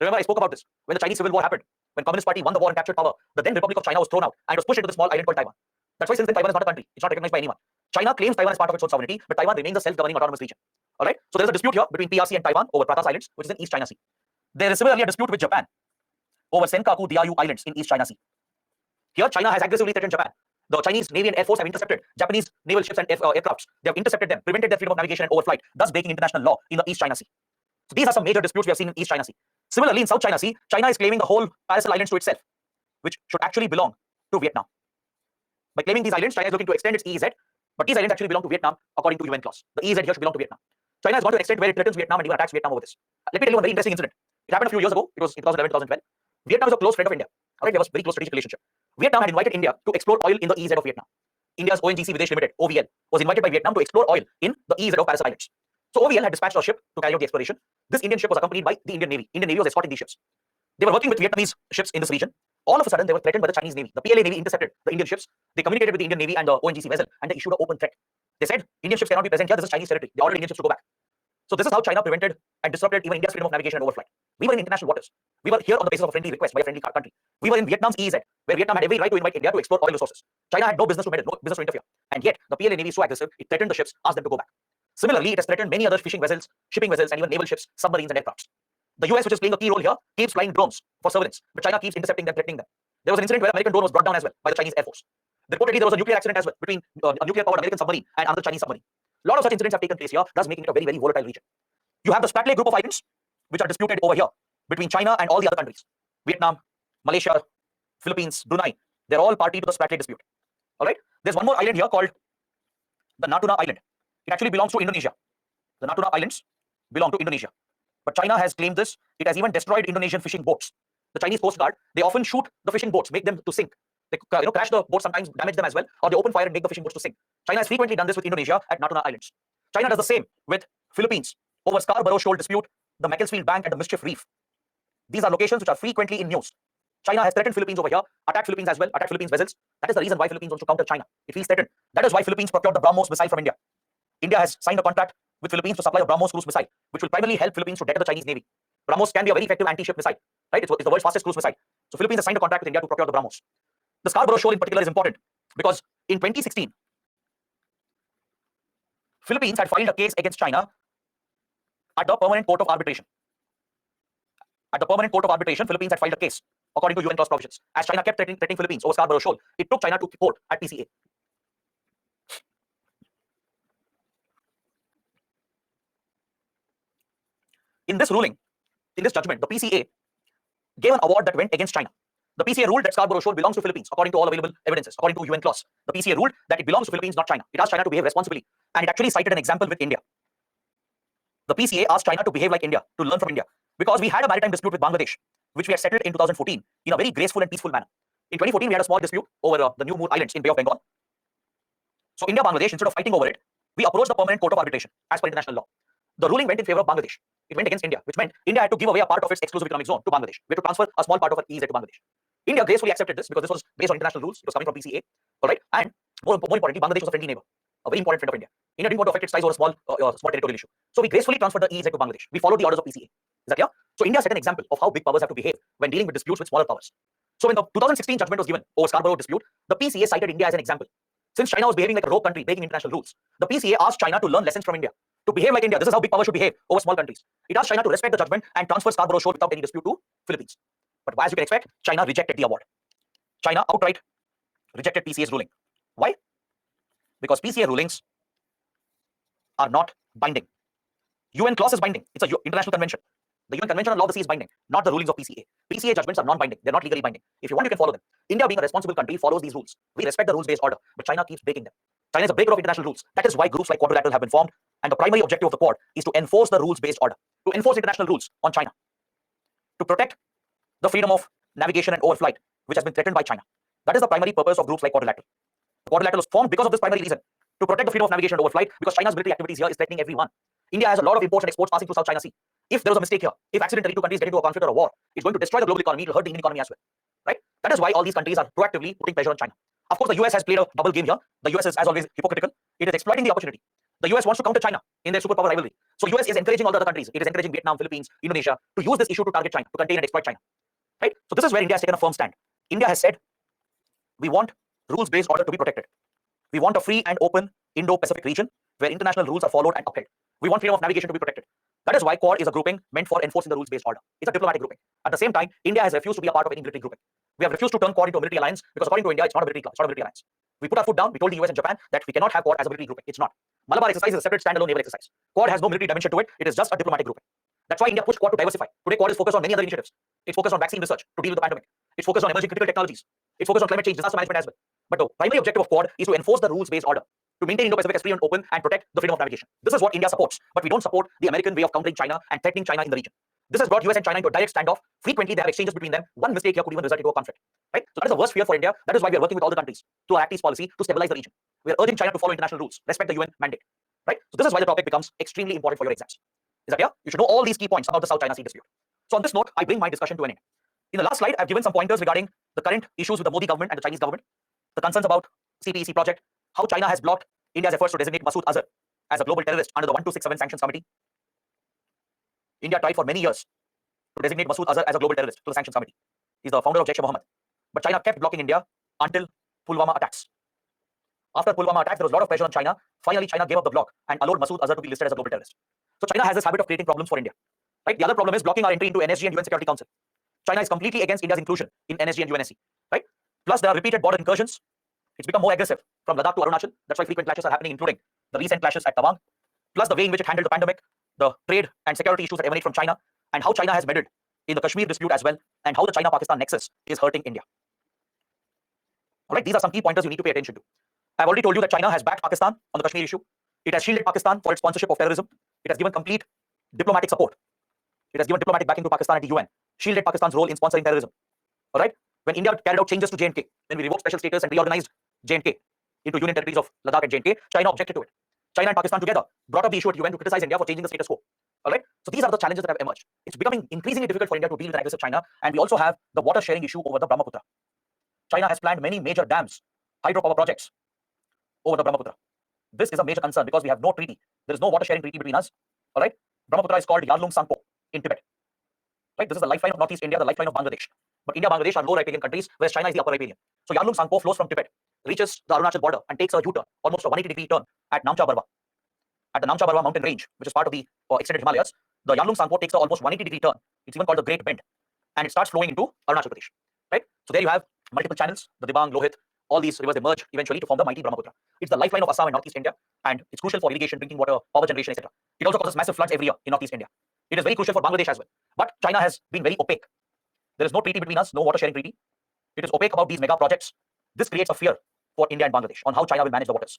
Remember, I spoke about this. When the Chinese Civil War happened, when Communist Party won the war and captured power, the then Republic of China was thrown out and was pushed into the small island called Taiwan. That's why since then Taiwan is not a country. It's not recognized by anyone. China claims Taiwan as part of its own sovereignty, but Taiwan remains a self-governing autonomous region. All right. So there's a dispute here between PRC and Taiwan over Pratas Islands, which is in East China Sea. There is similarly a dispute with Japan over Senkaku Diaoyu Islands in East China Sea. Here, China has aggressively threatened Japan. The Chinese Navy and Air Force have intercepted Japanese naval ships and aircrafts. They have intercepted them, prevented their freedom of navigation and overflight, thus breaking international law in the East China Sea. So these are some major disputes we have seen in East China Sea. Similarly, in South China Sea, China is claiming the whole Paracel Islands to itself, which should actually belong to Vietnam. By claiming these islands, China is looking to extend its EEZ, but these islands actually belong to Vietnam according to UN clause. The EEZ here should belong to Vietnam. China has gone to an extent where it threatens Vietnam and even attacks Vietnam over this. Let me tell you a very interesting incident. It happened a few years ago. It was in 2011, 2012. Vietnam is a close friend of India. All right, they have a very close strategic relationship. Vietnam had invited India to explore oil in the EEZ of Vietnam. India's ONGC Videsh Limited, OVL, was invited by Vietnam to explore oil in the EEZ of Paracel Islands. So OVL had dispatched a ship to carry out the exploration. This Indian ship was accompanied by the Indian Navy. Indian Navy was escorting these ships. They were working with Vietnamese ships in this region. All of a sudden, they were threatened by the Chinese Navy. The PLA Navy intercepted the Indian ships. They communicated with the Indian Navy and the ONGC vessel, and they issued an open threat. They said, Indian ships cannot be present here. This is Chinese territory. They ordered Indian ships to go back. So this is how China prevented and disrupted even India's freedom of navigation and overflight. We were in international waters. We were here on the basis of a friendly request by a friendly country. We were in Vietnam's EEZ, where Vietnam had every right to invite India to explore oil resources. China had no business to meddle, no business to interfere. And yet, the PLA Navy is so aggressive, it threatened the ships, asked them to go back. Similarly, it has threatened many other fishing vessels, shipping vessels, and even naval ships, submarines, and aircrafts. The US, which is playing a key role here, keeps flying drones for surveillance, but China keeps intercepting them, threatening them. There was an incident where an American drone was brought down as well by the Chinese Air Force. Reportedly, there was a nuclear accident as well between a nuclear-powered American submarine and another Chinese submarine. A lot of such incidents have taken place here, thus making it a very, very volatile region. You have the Spratly group of islands, which are disputed over here between China and all the other countries. Vietnam, Malaysia, Philippines, Brunei, they're all party to the Spratly dispute. All right? There's one more island here called the Natuna Island. It actually belongs to Indonesia. The Natuna Islands belong to Indonesia. But China has claimed this. It has even destroyed Indonesian fishing boats. The Chinese Coast Guard, they often shoot the fishing boats, make them to sink. They crash the boats, sometimes damage them as well, or they open fire and make the fishing boats to sink. China has frequently done this with Indonesia at Natuna Islands. China does the same with Philippines over Scarborough Shoal dispute, the Macclesfield Bank, and the Mischief Reef. These are locations which are frequently in news. China has threatened Philippines over here, attacked Philippines as well, attacked Philippines vessels. That is the reason why Philippines wants to counter China. It feels threatened. That is why Philippines procured the BrahMos missile from India. India has signed a contract with Philippines to supply a BrahMos cruise missile, which will primarily help Philippines to deter the Chinese Navy. BrahMos can be a very effective anti-ship missile, right? It's the world's fastest cruise missile. So Philippines has signed a contract with India to procure the BrahMos. The Scarborough Shoal in particular is important because in 2016, Philippines had filed a case against China at the Permanent Court of Arbitration. At the Permanent Court of Arbitration, Philippines had filed a case according to UN clause provisions. As China kept threatening Philippines over Scarborough Shoal, it took China to court at PCA. In this ruling, in this judgment, the PCA gave an award that went against China. The PCA ruled that Scarborough Shoal belongs to Philippines according to all available evidences, according to UN clause. The PCA ruled that it belongs to Philippines, not China. It asked China to behave responsibly, and it actually cited an example with India. The PCA asked China to behave like India, to learn from India, because we had a maritime dispute with Bangladesh, which we had settled in 2014 in a very graceful and peaceful manner. In 2014, we had a small dispute over the New Moor Islands in Bay of Bengal. So India, Bangladesh, instead of fighting over it, we approached the Permanent Court of Arbitration as per international law. The ruling went in favor of Bangladesh. It went against India, which meant India had to give away a part of its exclusive economic zone to Bangladesh. We had to transfer a small part of our EEZ to Bangladesh. India gracefully accepted this because this was based on international rules. It was coming from PCA, all right? And more importantly, Bangladesh was a friendly neighbor, a very important friend of India. India didn't want to affect its ties over a small territorial issue. So we gracefully transferred the EEZ to Bangladesh. We followed the orders of PCA. Is that clear? So India set an example of how big powers have to behave when dealing with disputes with smaller powers. So when the 2016 judgment was given over Scarborough dispute, the PCA cited India as an example. Since China was behaving like a rogue country, breaking international rules, the PCA asked China to learn lessons from India, to behave like India. This is how big powers should behave over small countries. It asked China to respect the judgment and transfer Scarborough Shoal without any dispute to Philippines. But as you can expect, China rejected the award. China outright rejected PCA's ruling. Why? Because PCA rulings are not binding. UN clause is binding. It's an international convention. The UN Convention on Law of the Sea is binding, not the rulings of PCA. PCA judgments are non-binding. They're not legally binding. If you want, you can follow them. India, being a responsible country, follows these rules. We respect the rules-based order, but China keeps breaking them. China is a breaker of international rules. That is why groups like Quadrilateral have been formed, and the primary objective of the Quad is to enforce the rules-based order, to enforce international rules on China, to protect the freedom of navigation and overflight, which has been threatened by China. That is the primary purpose of groups like Quadrilateral. The Quadrilateral was formed because of this primary reason, to protect the freedom of navigation and overflight, because China's military activities here is threatening everyone. India has a lot of imports and exports passing through South China Sea. If there was a mistake here, if accidentally two countries get into a conflict or a war, it's going to destroy the global economy, it will hurt the Indian economy as well. Right? That is why all these countries are proactively putting pressure on China. Of course, the US has played a double game here. The US is, as always, hypocritical. It is exploiting the opportunity. The US wants to counter China in their superpower rivalry. So US is encouraging all the other countries. It is encouraging Vietnam, Philippines, Indonesia to use this issue to target China, to contain and exploit China. Right? So this is where India has taken a firm stand. India has said, we want rules-based order to be protected. We want a free and open Indo-Pacific region where international rules are followed and upheld. We want freedom of navigation to be protected. That is why Quad is a grouping meant for enforcing the rules-based order. It's a diplomatic grouping. At the same time, India has refused to be a part of any military grouping. We have refused to turn Quad into a military alliance because according to India, it's not a military club, it's not a military alliance. We put our foot down. We told the US and Japan that we cannot have Quad as a military grouping. It's not. Malabar exercise is a separate standalone naval exercise. Quad has no military dimension to it. It is just a diplomatic grouping. That's why India pushed Quad to diversify. Today, Quad is focused on many other initiatives. It's focused on vaccine research to deal with the pandemic. It's focused on emerging critical technologies. It's focused on climate change, disaster management as well. But the primary objective of Quad is to enforce the rules-based order. to maintain Indo-Pacific as free and open and protect the freedom of navigation. This is what India supports, but we don't support the American way of countering China and threatening China in the region. This has brought US and China into a direct standoff. Frequently, they have exchanges between them. One mistake here could even result into a conflict. Right? So that is the worst fear for India. That is why we are working with all the countries through our Act East policy to stabilize the region. We are urging China to follow international rules, respect the UN mandate. Right? So this is why the topic becomes extremely important for your exams. Is that clear? You should know all these key points about the South China Sea dispute. So on this note, I bring my discussion to an end. In the last slide, I've given some pointers regarding the current issues with the Modi government and the Chinese government, the concerns about CPEC project, how China has blocked India's efforts to designate Masood Azhar as a global terrorist under the 1267 Sanctions Committee. India tried for many years to designate Masood Azhar as a global terrorist to the Sanctions Committee. He's the founder of Jaish-e-Mohammed. But China kept blocking India until Pulwama attacks. After Pulwama attacks, there was a lot of pressure on China. Finally, China gave up the block and allowed Masood Azhar to be listed as a global terrorist. So China has this habit of creating problems for India. Right? The other problem is blocking our entry into NSG and UN Security Council. China is completely against India's inclusion in NSG and UNSC. Right? Plus, there are repeated border incursions. It's become more aggressive from Ladakh to Arunachal. That's why frequent clashes are happening, including the recent clashes at Tawang. Plus, the way in which it handled the pandemic, the trade and security issues that emanate from China, and how China has meddled in the Kashmir dispute as well, and how the China-Pakistan nexus is hurting India. All right, these are some key pointers you need to pay attention to. I've already told you that China has backed Pakistan on the Kashmir issue. It has shielded Pakistan for its sponsorship of terrorism. It has given complete diplomatic support. It has given diplomatic backing to Pakistan at the UN, shielded Pakistan's role in sponsoring terrorism. All right, when India carried out changes to J&K, when we revoked special status and reorganized J&K into union territories of Ladakh and J&K, China objected to it. China and Pakistan together brought up the issue at UN to criticize India for changing the status quo. All right, so these are the challenges that have emerged. It's becoming increasingly difficult for India to deal with an aggressive China, and we also have the water sharing issue over the Brahmaputra. China has planned many major dams, hydropower projects over the Brahmaputra. This is a major concern because we have no treaty. There is no water sharing treaty between us. All right, Brahmaputra is called Yarlung Tsangpo in Tibet. Right, this is the lifeline of Northeast India, the lifeline of Bangladesh. But India, Bangladesh are low riparian countries, whereas China is the upper riparian. So Yarlung Tsangpo flows from Tibet, reaches the Arunachal border, and takes a U-turn, almost a 180-degree turn at Namcha Barwa. At the Namcha Barwa mountain range, which is part of the extended Himalayas, the Yarlung Tsangpo takes a almost 180-degree turn. It's even called the Great Bend, and it starts flowing into Arunachal Pradesh. Right? So there you have multiple channels, the Dibang, Lohit, all these rivers emerge eventually to form the mighty Brahmaputra. It's the lifeline of Assam and Northeast India, and it's crucial for irrigation, drinking water, power generation, etc. It also causes massive floods every year in Northeast India. It is very crucial for Bangladesh as well. But China has been very opaque. There is no treaty between us, no water sharing treaty. It is opaque about these mega projects. This creates a fear for India and Bangladesh on how China will manage the waters.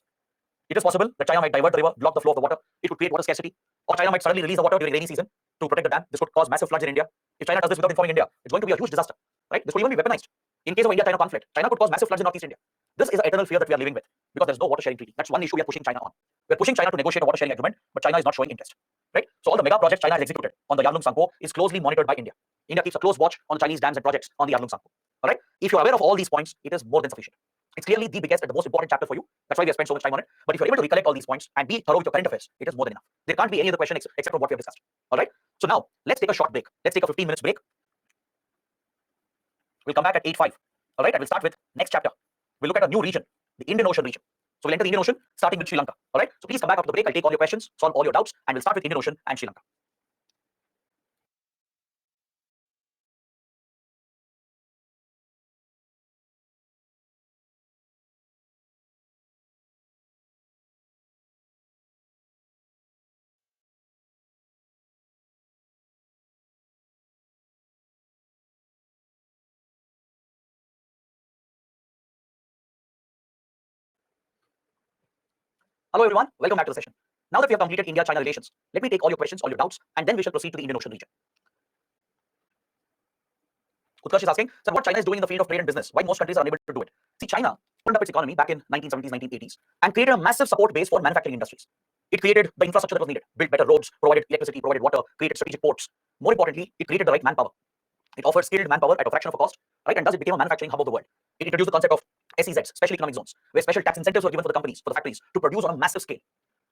It is possible that China might divert the river, block the flow of the water. It could create water scarcity. Or China might suddenly release the water during rainy season to protect the dam. This could cause massive floods in India. If China does this without informing India, it's going to be a huge disaster. Right? This could even be weaponized. In case of India-China conflict, China could cause massive floods in Northeast India. This is an eternal fear that we are living with because there's no water sharing treaty. That's one issue we are pushing China on. We're pushing China to negotiate a water sharing agreement, but China is not showing interest. Right? So all the mega projects China has executed on the Yarlung Tsangpo is closely monitored by India. India keeps a close watch on the Chinese dams and projects on the Yarlung Tsangpo. All right? If you're aware of all these points, it is more than sufficient. It's clearly the biggest and the most important chapter for you. That's why we have spent so much time on it. But if you're able to recollect all these points and be thorough with your current affairs, it is more than enough. There can't be any other question except for what we have discussed. All right? So now, let's take a short break. Let's take a 15 minutes break. We'll come back at 8:05. All right? And we'll start with next chapter. We'll look at a new region, the Indian Ocean region. So we'll enter the Indian Ocean, starting with Sri Lanka. All right? So please come back after the break. I'll take all your questions, solve all your doubts, and we'll start with Indian Ocean and Sri Lanka. Hello everyone, welcome back to the session. Now that we have completed India-China relations, let me take all your questions, all your doubts, and then we shall proceed to the Indian Ocean region. Utkarsh is asking, sir, what China is doing in the field of trade and business? Why most countries are unable to do it? See, China opened up its economy back in 1970s, 1980s, and created a massive support base for manufacturing industries. It created the infrastructure that was needed, built better roads, provided electricity, provided water, created strategic ports. More importantly, it created the right manpower. It offered skilled manpower at a fraction of a cost, right? And thus it became a manufacturing hub of the world. It introduced the concept of SEZs, special economic zones, where special tax incentives were given for the companies, for the factories, to produce on a massive scale.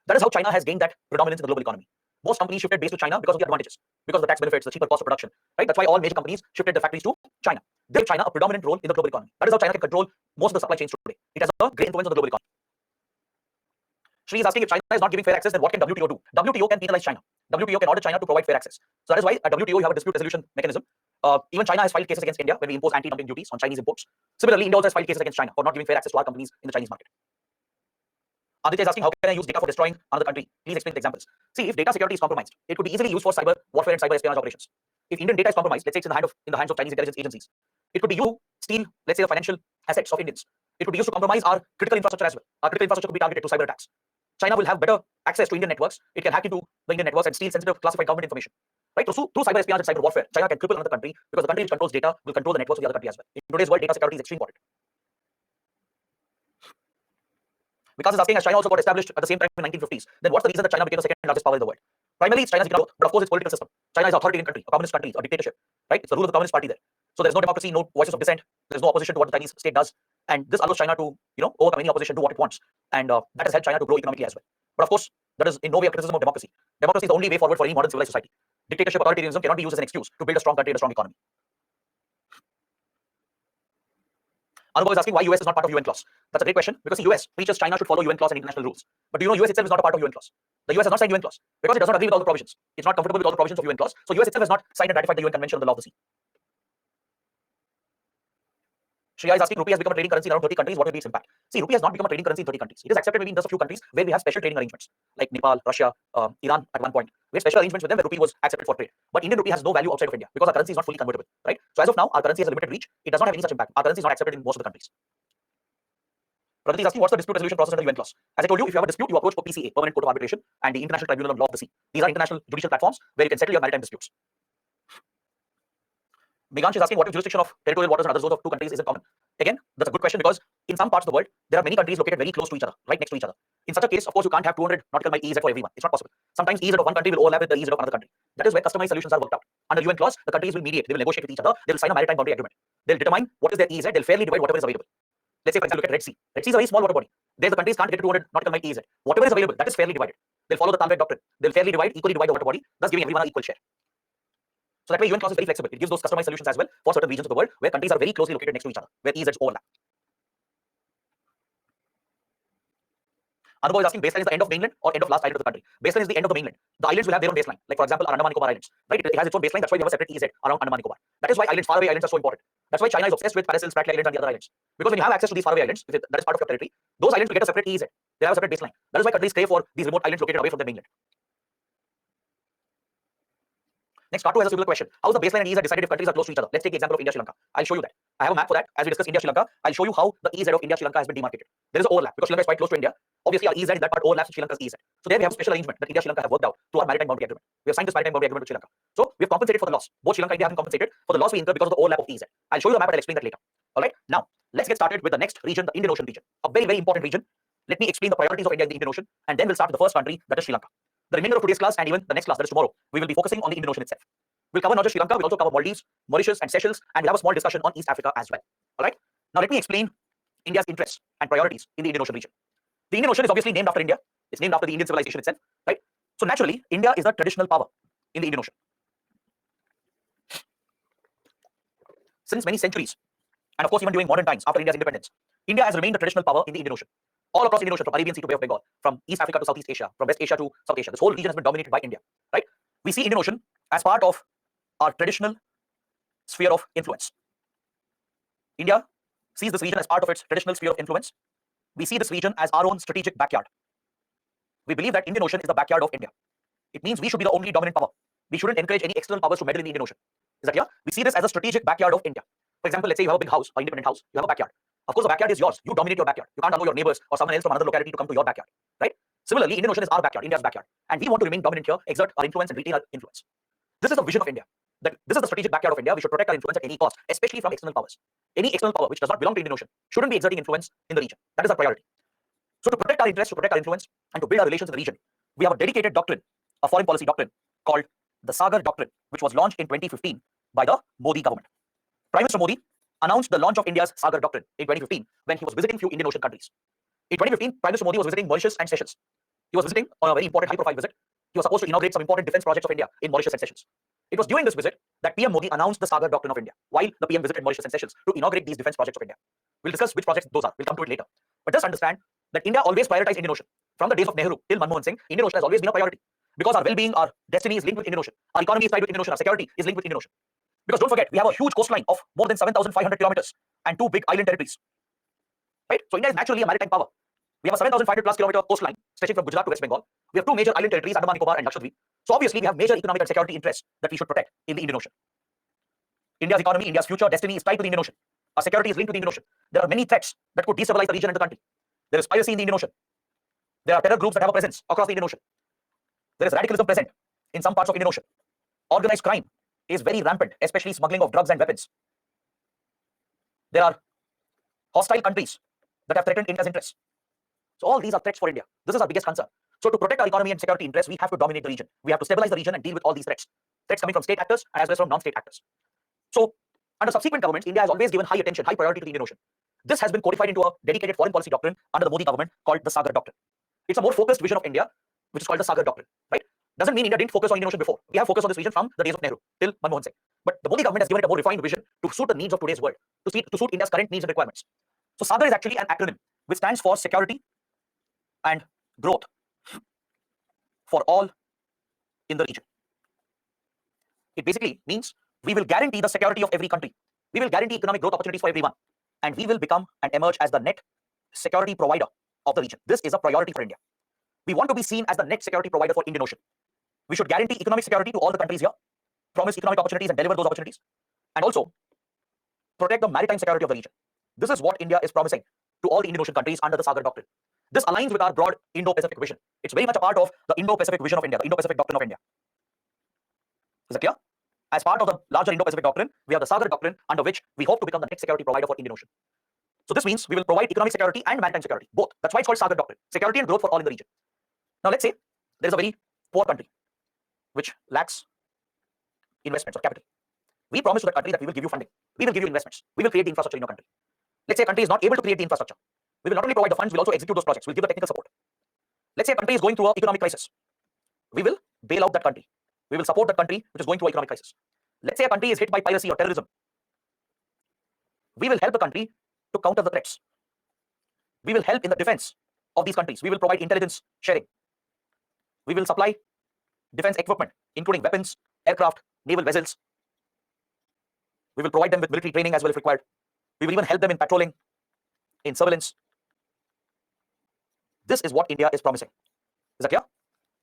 That is how China has gained that predominance in the global economy. Most companies shifted base to China because of the advantages, because of the tax benefits, the cheaper cost of production, right? That's why all major companies shifted their factories to China. They gave China a predominant role in the global economy. That is how China can control most of the supply chains today. It has a great influence on the global economy. Shri is asking, if China is not giving fair access, then what can WTO do? WTO can penalize China. WTO can order China to provide fair access. So that is why at WTO you have a dispute resolution mechanism. Even China has filed cases against India when we impose anti-dumping duties on Chinese imports. Similarly, India also has filed cases against China for not giving fair access to our companies in the Chinese market. Aditya is asking, how can I use data for destroying another country? Please explain the examples. See, if data security is compromised, it could be easily used for cyber warfare and cyber espionage operations. If Indian data is compromised, let's say it's in the hands of Chinese intelligence agencies, it could be you steal, let's say, the financial assets of Indians It could be used to compromise our critical infrastructure as well. Our critical infrastructure could be targeted to cyber attacks. China will have better access to Indian networks. It can hack into the Indian networks and steal sensitive classified government information. Right? So through cyber espionage and cyber warfare, China can cripple another country because the country which controls data will control the networks of the other country as well. In today's world, data security is extremely important. Vikas is asking, as China also got established at the same time in 1950s, then what's the reason that China became the second largest power in the world? Primarily, it's China's economic growth, but of course, its political system. China is an authoritarian country, a communist country, a dictatorship, right? It's the rule of the Communist Party there. So there's no democracy, no voices of dissent, there's no opposition to what the Chinese state does, and this allows China to, overcome any opposition, do what it wants, and that has helped China to grow economically as well. But of course, that is in no way a criticism of democracy. Democracy is the only way forward for any modern civilized society. Dictatorship, authoritarianism cannot be used as an excuse to build a strong country and a strong economy. Anubhav is asking why US is not part of UN clause. That's a great question because the US preaches China should follow UN clause and international rules. But do you know US itself is not a part of UN clause? The US has not signed UN clause because it does not agree with all the provisions. It's not comfortable with all the provisions of UN clause. So US itself has not signed and ratified the UN Convention on the Law of the Sea. Shreya is asking, rupee has become a trading currency in around 30 countries. What will be its impact? See, rupee has not become a trading currency in 30 countries. It is accepted maybe in just a few countries where we have special trading arrangements, like Nepal, Russia, Iran at one point. We have special arrangements with them where rupee was accepted for trade. But Indian rupee has no value outside of India because our currency is not fully convertible, right? So as of now, our currency has a limited reach. It does not have any such impact. Our currency is not accepted in most of the countries. Pragati is asking, what's the dispute resolution process under UN clause? As I told you, if you have a dispute, you approach PCA, Permanent Court of Arbitration, and the International Tribunal on Law of the Sea. These are international judicial platforms where you can settle your maritime disputes. Megansh is asking, what if jurisdiction of territorial waters and other zones of two countries isn't common? Again, that's a good question because in some parts of the world, there are many countries located very close to each other, right next to each other. In such a case, of course, you can't have 200 nautical mile EEZ for everyone. It's not possible. Sometimes EEZ of one country will overlap with the EEZ of another country. That is where customized solutions are worked out. Under UN clause, the countries will mediate. They will negotiate with each other. They will sign a maritime boundary agreement. They'll determine what is their EEZ. They'll fairly divide whatever is available. Let's say, for example, look at Red Sea. Red Sea is a very small water body. There, the countries can't get to 200 nautical mile EEZ. Whatever is available, that is fairly divided. They'll follow the Talbot doctrine. They'll fairly equally divide the water body, thus giving everyone an equal share. So that way, UN clause is very flexible. It gives those customized solutions as well for certain regions of the world where countries are very closely located next to each other, where EEZs overlap. Anubhav is asking, baseline is the end of mainland or end of last island of the country? Baseline is the end of the mainland. The islands will have their own baseline. Like for example, Andaman Nicobar Islands, right? It has its own baseline. That's why we have a separate EEZ around Andaman Nicobar. That is why islands, faraway islands are so important. That's why China is obsessed with Paracels, Spratly Islands, and the other islands. Because when you have access to these faraway islands, that is part of your territory, those islands will get a separate EEZ. They have a separate baseline. That is why countries crave for these remote islands located away from their mainland. Next, Katu has a similar question. How is the baseline and EEZ decided if countries are close to each other? Let's take the example of India, Sri Lanka. I'll show you that. I have a map for that. As we discuss India, Sri Lanka, I'll show you how the EEZ of India, Sri Lanka has been demarcated. There is an overlap because Sri Lanka is quite close to India. Obviously, our EEZ in that part overlaps with Sri Lanka's EEZ. So there we have a special arrangement that India, Sri Lanka have worked out through our maritime boundary agreement. We have signed this maritime boundary agreement with Sri Lanka. So we have compensated for the loss. Both Sri Lanka and India have been compensated for the loss we incurred because of the overlap of EEZ. I'll show you the map and I'll explain that later. All right. Now, let's get started with the next region, the Indian Ocean region. A very, very important region. Let me explain the priorities of India in the Indian Ocean, and then we'll start with the first country, that is Sri Lanka. The remainder of today's class and even the next class, that is tomorrow, we will be focusing on the Indian Ocean itself. We'll cover not just Sri Lanka, we'll also cover Maldives, Mauritius, and Seychelles, and we'll have a small discussion on East Africa as well. All right. Now, let me explain India's interests and priorities in the Indian Ocean region. The Indian Ocean is obviously named after India. It's named after the Indian civilization itself, right? So naturally, India is the traditional power in the Indian Ocean. Since many centuries, and of course even during modern times after India's independence, India has remained the traditional power in the Indian Ocean. All across the Indian Ocean, from Arabian Sea to Bay of Bengal, from East Africa to Southeast Asia, from West Asia to South Asia, this whole region has been dominated by India, right? We see Indian Ocean as part of our traditional sphere of influence. India sees this region as part of its traditional sphere of influence. We see this region as our own strategic backyard. We believe that Indian Ocean is the backyard of India. It means we should be the only dominant power. We shouldn't encourage any external powers to meddle in the Indian Ocean. Is that clear? We see this as a strategic backyard of India. For example, let's say you have a big house, an independent house, you have a backyard. Of course, the backyard is yours. You dominate your backyard. You can't allow your neighbors or someone else from another locality to come to your backyard, right? Similarly, Indian Ocean is our backyard, India's backyard. And we want to remain dominant here, exert our influence and retain our influence. This is the vision of India. That this is the strategic backyard of India. We should protect our influence at any cost, especially from external powers. Any external power which does not belong to Indian Ocean shouldn't be exerting influence in the region. That is our priority. So to protect our interests, to protect our influence, and to build our relations in the region, we have a dedicated doctrine, a foreign policy doctrine called the Sagar Doctrine, which was launched in 2015 by the Modi government. Prime Minister Modi announced the launch of India's Sagar Doctrine in 2015 when he was visiting few Indian Ocean countries. In 2015, Prime Minister Modi was visiting Mauritius and Seychelles. He was visiting on a very important high-profile visit. He was supposed to inaugurate some important defense projects of India in Mauritius and Seychelles. It was during this visit that PM Modi announced the Sagar Doctrine of India while the PM visited Mauritius and Seychelles to inaugurate these defense projects of India. We'll discuss which projects those are. We'll come to it later. But just understand that India always prioritized Indian Ocean. From the days of Nehru till Manmohan Singh, Indian Ocean has always been a priority because our well-being, our destiny is linked with Indian Ocean. Our economy is tied with Indian Ocean. Our security is linked with Indian Ocean. Because don't forget, we have a huge coastline of more than 7,500 kilometers and 2 big island territories. Right? So India is naturally a maritime power. We have a 7,500 plus kilometer coastline stretching from Gujarat to West Bengal. We have 2 major island territories, Andaman Nicobar and Lakshadweep. So obviously we have major economic and security interests that we should protect in the Indian Ocean. India's economy, India's future, destiny is tied to the Indian Ocean. Our security is linked to the Indian Ocean. There are many threats that could destabilize the region and the country. There is piracy in the Indian Ocean. There are terror groups that have a presence across the Indian Ocean. There is radicalism present in some parts of Indian Ocean. Organized crime is very rampant, especially smuggling of drugs and weapons. There are hostile countries that have threatened India's interests. So all these are threats for India. This is our biggest concern. So to protect our economy and security interests, we have to dominate the region. We have to stabilize the region and deal with all these threats. Threats coming from state actors as well as from non-state actors. So under subsequent governments, India has always given high attention, high priority to the Indian Ocean. This has been codified into a dedicated foreign policy doctrine under the Modi government called the Sagar Doctrine. It's a more focused vision of India, which is called the Sagar Doctrine, right? Doesn't mean India didn't focus on Indian Ocean before. We have focused on this region from the days of Nehru till Manmohan Singh. But the Modi government has given it a more refined vision to suit the needs of today's world, to suit India's current needs and requirements. So Sagar is actually an acronym which stands for security and growth for all in the region. It basically means we will guarantee the security of every country. We will guarantee economic growth opportunities for everyone. And we will become and emerge as the net security provider of the region. This is a priority for India. We want to be seen as the net security provider for Indian Ocean. We should guarantee economic security to all the countries here, promise economic opportunities and deliver those opportunities, and also protect the maritime security of the region. This is what India is promising to all the Indian Ocean countries under the Sagar Doctrine. This aligns with our broad Indo-Pacific vision. It's very much a part of the Indo-Pacific vision of India, the Indo-Pacific Doctrine of India. Is that clear? As part of the larger Indo-Pacific Doctrine, we have the Sagar Doctrine, under which we hope to become the next security provider for Indian Ocean. So this means we will provide economic security and maritime security, both. That's why it's called Sagar Doctrine. Security and growth for all in the region. Now let's say there is a very poor country which lacks investments or capital. We promise to that country that we will give you funding. We will give you investments. We will create the infrastructure in your country. Let's say a country is not able to create the infrastructure. We will not only provide the funds, we'll also execute those projects. We'll give the technical support. Let's say a country is going through an economic crisis. We will bail out that country. We will support that country which is going through an economic crisis. Let's say a country is hit by piracy or terrorism. We will help the country to counter the threats. We will help in the defense of these countries. We will provide intelligence sharing. We will supply defense equipment, including weapons, aircraft, naval vessels. We will provide them with military training as well if required. We will even help them in patrolling, in surveillance. This is what India is promising. Is that clear?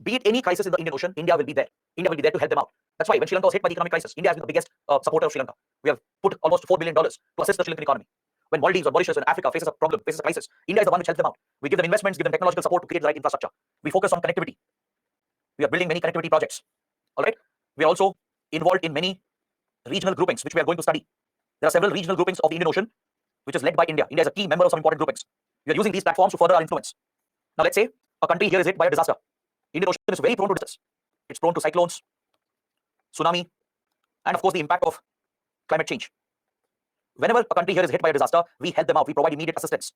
Be it any crisis in the Indian Ocean, India will be there. India will be there to help them out. That's why when Sri Lanka was hit by the economic crisis, India has been the biggest supporter of Sri Lanka. We have put almost $4 billion to assist the Sri Lankan economy. When Maldives or Mauritius or Africa faces a problem, faces a crisis, India is the one which helps them out. We give them investments, give them technological support to create the right infrastructure. We focus on connectivity. We are building many connectivity projects. All right. We are also involved in many regional groupings, which we are going to study. There are several regional groupings of the Indian Ocean, which is led by India. India is a key member of some important groupings. We are using these platforms to further our influence. Now, let's say a country here is hit by a disaster. Indian Ocean is very prone to disasters. It's prone to cyclones, tsunami, and of course the impact of climate change. Whenever a country here is hit by a disaster, we help them out. We provide immediate assistance.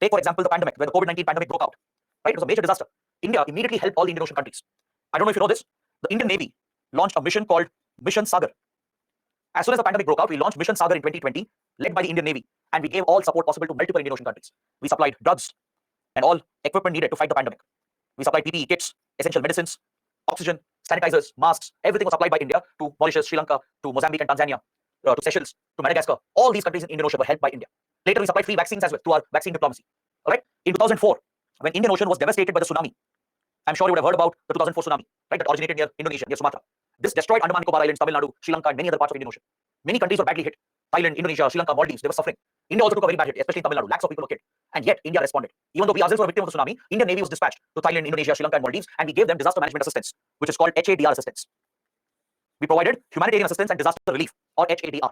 Take, for example, the pandemic, when the COVID-19 pandemic broke out. Right? It was a major disaster. India immediately helped all the Indian Ocean countries. I don't know if you know this. The Indian Navy launched a mission called Mission Sagar. As soon as the pandemic broke out, we launched Mission Sagar in 2020, led by the Indian Navy, and we gave all support possible to multiple Indian Ocean countries. We supplied drugs and all equipment needed to fight the pandemic. We supplied PPE kits, essential medicines, oxygen, sanitizers, masks. Everything was supplied by India to Mauritius, Sri Lanka, to Mozambique and Tanzania, to Seychelles, to Madagascar. All these countries in Indian Ocean were helped by India. Later, we supplied free vaccines as well through our vaccine diplomacy. All right. In 2004, when Indian Ocean was devastated by the tsunami, I'm sure you would have heard about the 2004 tsunami, right? That originated near Indonesia, near Sumatra. This destroyed Andaman Nicobar Islands, Tamil Nadu, Sri Lanka, and many other parts of Indian Ocean. Many countries were badly hit. Thailand, Indonesia, Sri Lanka, Maldives, they were suffering. India also took a very bad hit, especially in Tamil Nadu. Lakhs of people were killed. And yet, India responded. Even though we ourselves were victims of the tsunami, Indian Navy was dispatched to Thailand, Indonesia, Sri Lanka, and Maldives, and we gave them disaster management assistance, which is called HADR assistance. We provided humanitarian assistance and disaster relief, or HADR.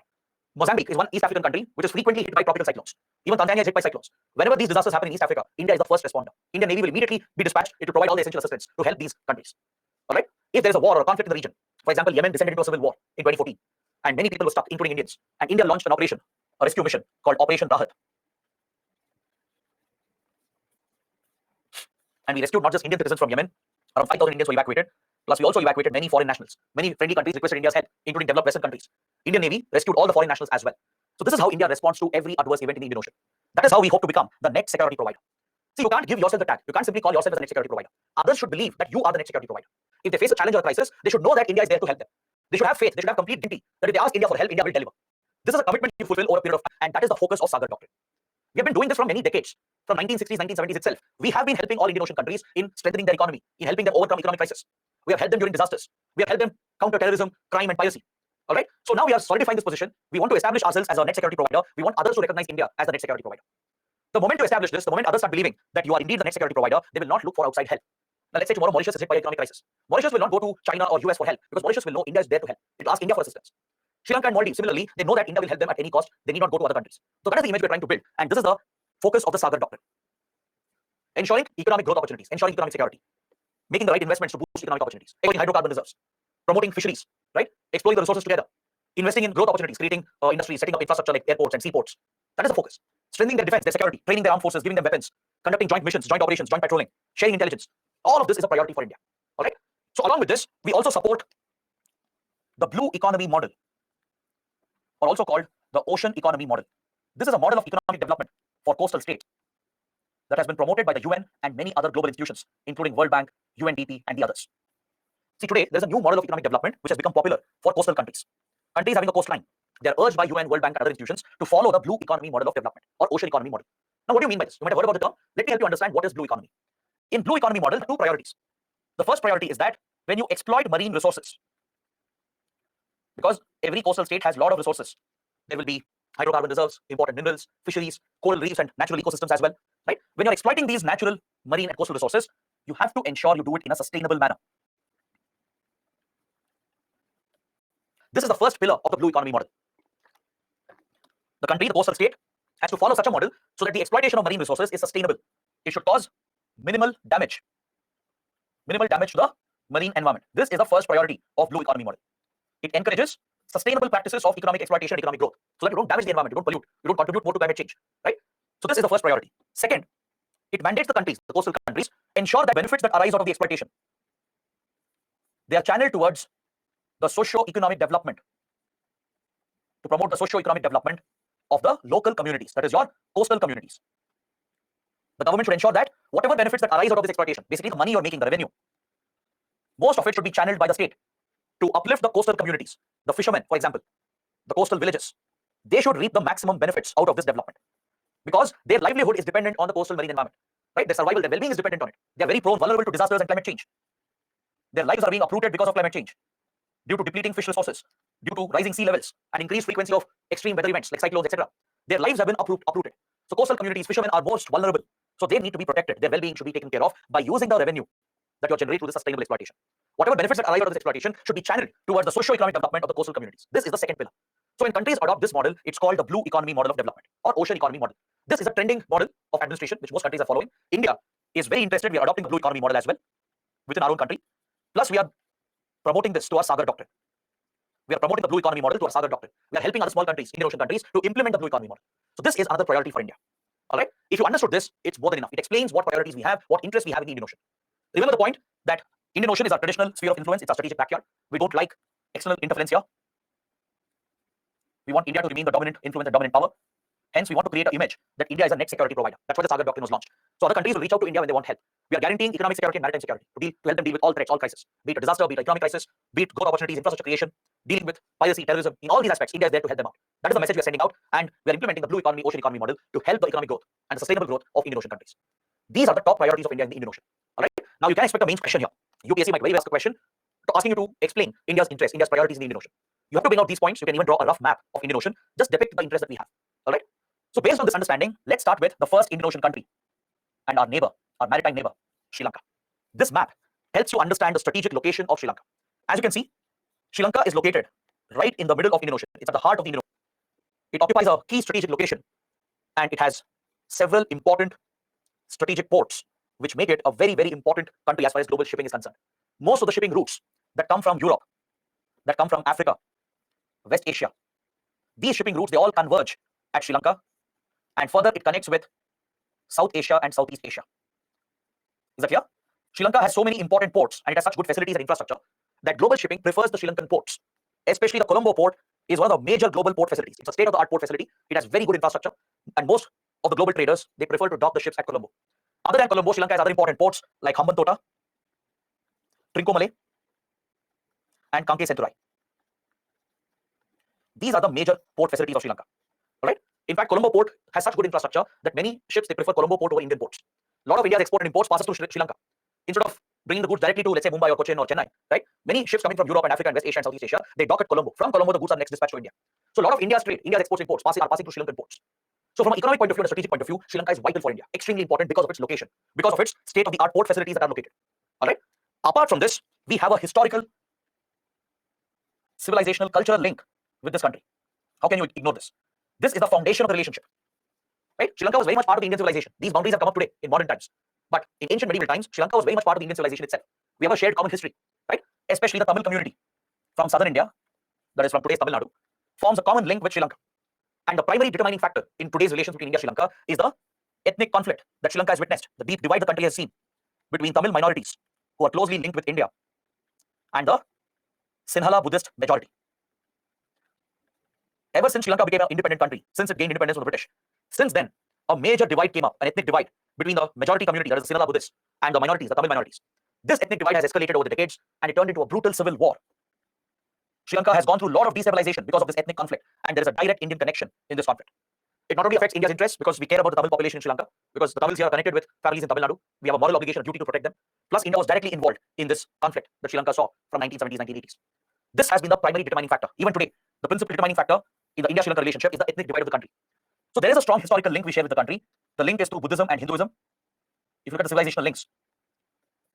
Mozambique is one East African country which is frequently hit by tropical cyclones. Even Tanzania is hit by cyclones. Whenever these disasters happen in East Africa, India is the first responder. Indian Navy will immediately be dispatched to provide all the essential assistance to help these countries. All right? If there is a war or a conflict in the region, for example, Yemen descended into a civil war in 2014, and many people were stuck, including Indians, and India launched an operation, a rescue mission called Operation Rahat. And we rescued not just Indian citizens from Yemen, around 5,000 Indians were evacuated, plus we also evacuated many foreign nationals. Many friendly countries requested India's help, including developed Western countries. Indian Navy rescued all the foreign nationals as well. So this is how India responds to every adverse event in the Indian Ocean. That is how we hope to become the next security provider. See, you can't give yourself the tag. You can't simply call yourself as the next security provider. Others should believe that you are the next security provider. If they face a challenge or a crisis, they should know that India is there to help them. They should have faith. They should have complete dignity that if they ask India for help, India will deliver. This is a commitment you fulfill over a period of time, and that is the focus of Sagar Doctrine. We have been doing this from many decades. From 1960s, 1970s itself, we have been helping all Indian Ocean countries in strengthening their economy, in helping them overcome economic crisis. We have helped them during disasters. We have helped them counter terrorism, crime, and piracy. All right. So now we are solidifying this position. We want to establish ourselves as a net security provider. We want others to recognize India as the net security provider. The moment you establish this, the moment others start believing that you are indeed the net security provider, they will not look for outside help. Now, let's say tomorrow Mauritius is hit by economic crisis. Mauritius will not go to China or US for help because Mauritius will know India is there to help. It will ask India for assistance. Sri Lanka and Maldives, similarly, they know that India will help them at any cost. They need not go to other countries. So that is the image we're trying to build. And this is the focus of the Sagar Doctrine. Ensuring economic growth opportunities, ensuring economic security, making the right investments to boost economic opportunities, exploiting hydrocarbon reserves, promoting fisheries, right? Exploring the resources together, investing in growth opportunities, creating industries, setting up infrastructure like airports and seaports. That is the focus. Strengthening their defense, their security, training their armed forces, giving them weapons, conducting joint missions, joint operations, joint patrolling, sharing intelligence. All of this is a priority for India. All right. So along with this, we also support the blue economy model, or also called the ocean economy model. This is a model of economic development for coastal states that has been promoted by the UN and many other global institutions, including World Bank, UNDP, and the others. See, today there's a new model of economic development which has become popular for coastal countries. Countries having a coastline, they are urged by UN, World Bank, and other institutions to follow the blue economy model of development or ocean economy model. Now, what do you mean by this? You might have heard about the term. Let me help you understand what is blue economy. In blue economy model, there are two priorities. The first priority is that when you exploit marine resources, because every coastal state has a lot of resources, there will be hydrocarbon reserves, important minerals, fisheries, coral reefs, and natural ecosystems as well, right? When you're exploiting these natural marine and coastal resources, you have to ensure you do it in a sustainable manner. This is the first pillar of the blue economy model. The country, the coastal state, has to follow such a model so that the exploitation of marine resources is sustainable. It should cause minimal damage to the marine environment. This is the first priority of blue economy model. It encourages sustainable practices of economic exploitation and economic growth so that you don't damage the environment, you don't pollute, you don't contribute more to climate change, right? So this is the first priority. Second, it mandates the countries, the coastal countries, ensure that benefits that arise out of the exploitation, they are channeled towards the socio-economic development, to promote the socio-economic development of the local communities, that is your coastal communities. The government should ensure that whatever benefits that arise out of this exploitation, basically the money you're making, the revenue, most of it should be channeled by the state to uplift the coastal communities. The fishermen, for example, the coastal villages, they should reap the maximum benefits out of this development because their livelihood is dependent on the coastal marine environment, right? Their survival, their well-being is dependent on it. They are very vulnerable to disasters and climate change. Their lives are being uprooted because of climate change, due to depleting fish resources, due to rising sea levels and increased frequency of extreme weather events like cyclones, etc. Their lives have been uprooted. So coastal communities, fishermen are most vulnerable. So they need to be protected. Their well-being should be taken care of by using the revenue that you generate through the sustainable exploitation. Whatever benefits that arise out of this exploitation should be channeled towards the socio-economic development of the coastal communities. This is the second pillar. So when countries adopt this model, it's called the blue economy model of development or ocean economy model. This is a trending model of administration which most countries are following. India is very interested. We are adopting the blue economy model as well within our own country. Plus, we are promoting this to our Sagar Doctrine. We are promoting the blue economy model to our Sagar Doctrine. We are helping other small countries, Indian Ocean countries, to implement the blue economy model. So this is another priority for India. All right. If you understood this, it's more than enough. It explains what priorities we have, what interests we have in the Indian Ocean. Remember the point that Indian Ocean is our traditional sphere of influence. It's our strategic backyard. We don't like external interference here. We want India to remain the dominant influence and dominant power. Hence, we want to create an image that India is a net security provider. That's why the Sagar Doctrine was launched. So other countries will reach out to India when they want help. We are guaranteeing economic security and maritime security to help them deal with all threats, all crises, be it a disaster, be it an economic crisis, be it growth opportunities, infrastructure creation, dealing with piracy, terrorism. In all these aspects, India is there to help them out. That is the message we are sending out, and we are implementing the blue economy, ocean economy model to help the economic growth and the sustainable growth of Indian Ocean countries. These are the top priorities of India in the Indian Ocean. All right. Now you can expect a main question here. UPSC might very well ask a question asking you to explain India's interests, India's priorities in the Indian Ocean. You have to bring out these points. You can even draw a rough map of Indian Ocean. Just depict the interest that we have. All right. So based on this understanding, let's start with the first Indian Ocean country and our neighbor, our maritime neighbor, Sri Lanka. This map helps you understand the strategic location of Sri Lanka. As you can see, Sri Lanka is located right in the middle of Indian Ocean. It's at the heart of the Indian Ocean. It occupies a key strategic location and it has several important strategic ports, which make it a very, very important country as far as global shipping is concerned. Most of the shipping routes that come from Europe, that come from Africa, West Asia, these shipping routes, they all converge at Sri Lanka, and further it connects with South Asia and Southeast Asia. Is that clear? Sri Lanka has so many important ports and it has such good facilities and infrastructure that global shipping prefers the Sri Lankan ports. Especially the Colombo port is one of the major global port facilities. It's a state-of-the-art port facility. It has very good infrastructure, and most of the global traders, they prefer to dock the ships at Colombo. Other than Colombo, Sri Lanka has other important ports like Hambantota, Trincomalee, and Kanke Senturai. These are the major port facilities of Sri Lanka. All right. In fact, Colombo port has such good infrastructure that many ships, they prefer Colombo port over Indian ports. A lot of India's export and imports passes through Sri Lanka. Instead of bringing the goods directly to, let's say, Mumbai or Cochin or Chennai, right? Many ships coming from Europe and Africa and West Asia and Southeast Asia, they dock at Colombo. From Colombo, the goods are next dispatched to India. So a lot of India's trade, India's exports imports are passing through Sri Lankan ports. So from an economic point of view and a strategic point of view, Sri Lanka is vital for India, extremely important because of its location, because of its state-of-the-art port facilities that are located. All right. Apart from this, we have a historical, civilizational, cultural link with this country. How can you ignore this? This is the foundation of the relationship. Right? Sri Lanka was very much part of the Indian civilization. These boundaries have come up today in modern times. But in ancient medieval times, Sri Lanka was very much part of the Indian civilization itself. We have a shared common history, right? Especially the Tamil community from southern India, that is from today's Tamil Nadu, forms a common link with Sri Lanka. And the primary determining factor in today's relations between India and Sri Lanka is the ethnic conflict that Sri Lanka has witnessed, the deep divide the country has seen between Tamil minorities who are closely linked with India and the Sinhala Buddhist majority. Ever since Sri Lanka became an independent country, since it gained independence from the British, since then, a major divide came up, an ethnic divide between the majority community, that is the Sinhala Buddhists, and the minorities, the Tamil minorities. This ethnic divide has escalated over the decades and it turned into a brutal civil war. Sri Lanka has gone through a lot of destabilization because of this ethnic conflict, and there is a direct Indian connection in this conflict. It not only affects India's interests because we care about the Tamil population in Sri Lanka, because the Tamils here are connected with families in Tamil Nadu. We have a moral obligation, a duty to protect them. Plus, India was directly involved in this conflict that Sri Lanka saw from 1970s, 1980s. This has been the primary determining factor. Even today, the principal determining factor in the India-Sri Lanka relationship is the ethnic divide of the country. So there is a strong historical link we share with the country. The link is to Buddhism and Hinduism. If you look at the civilizational links,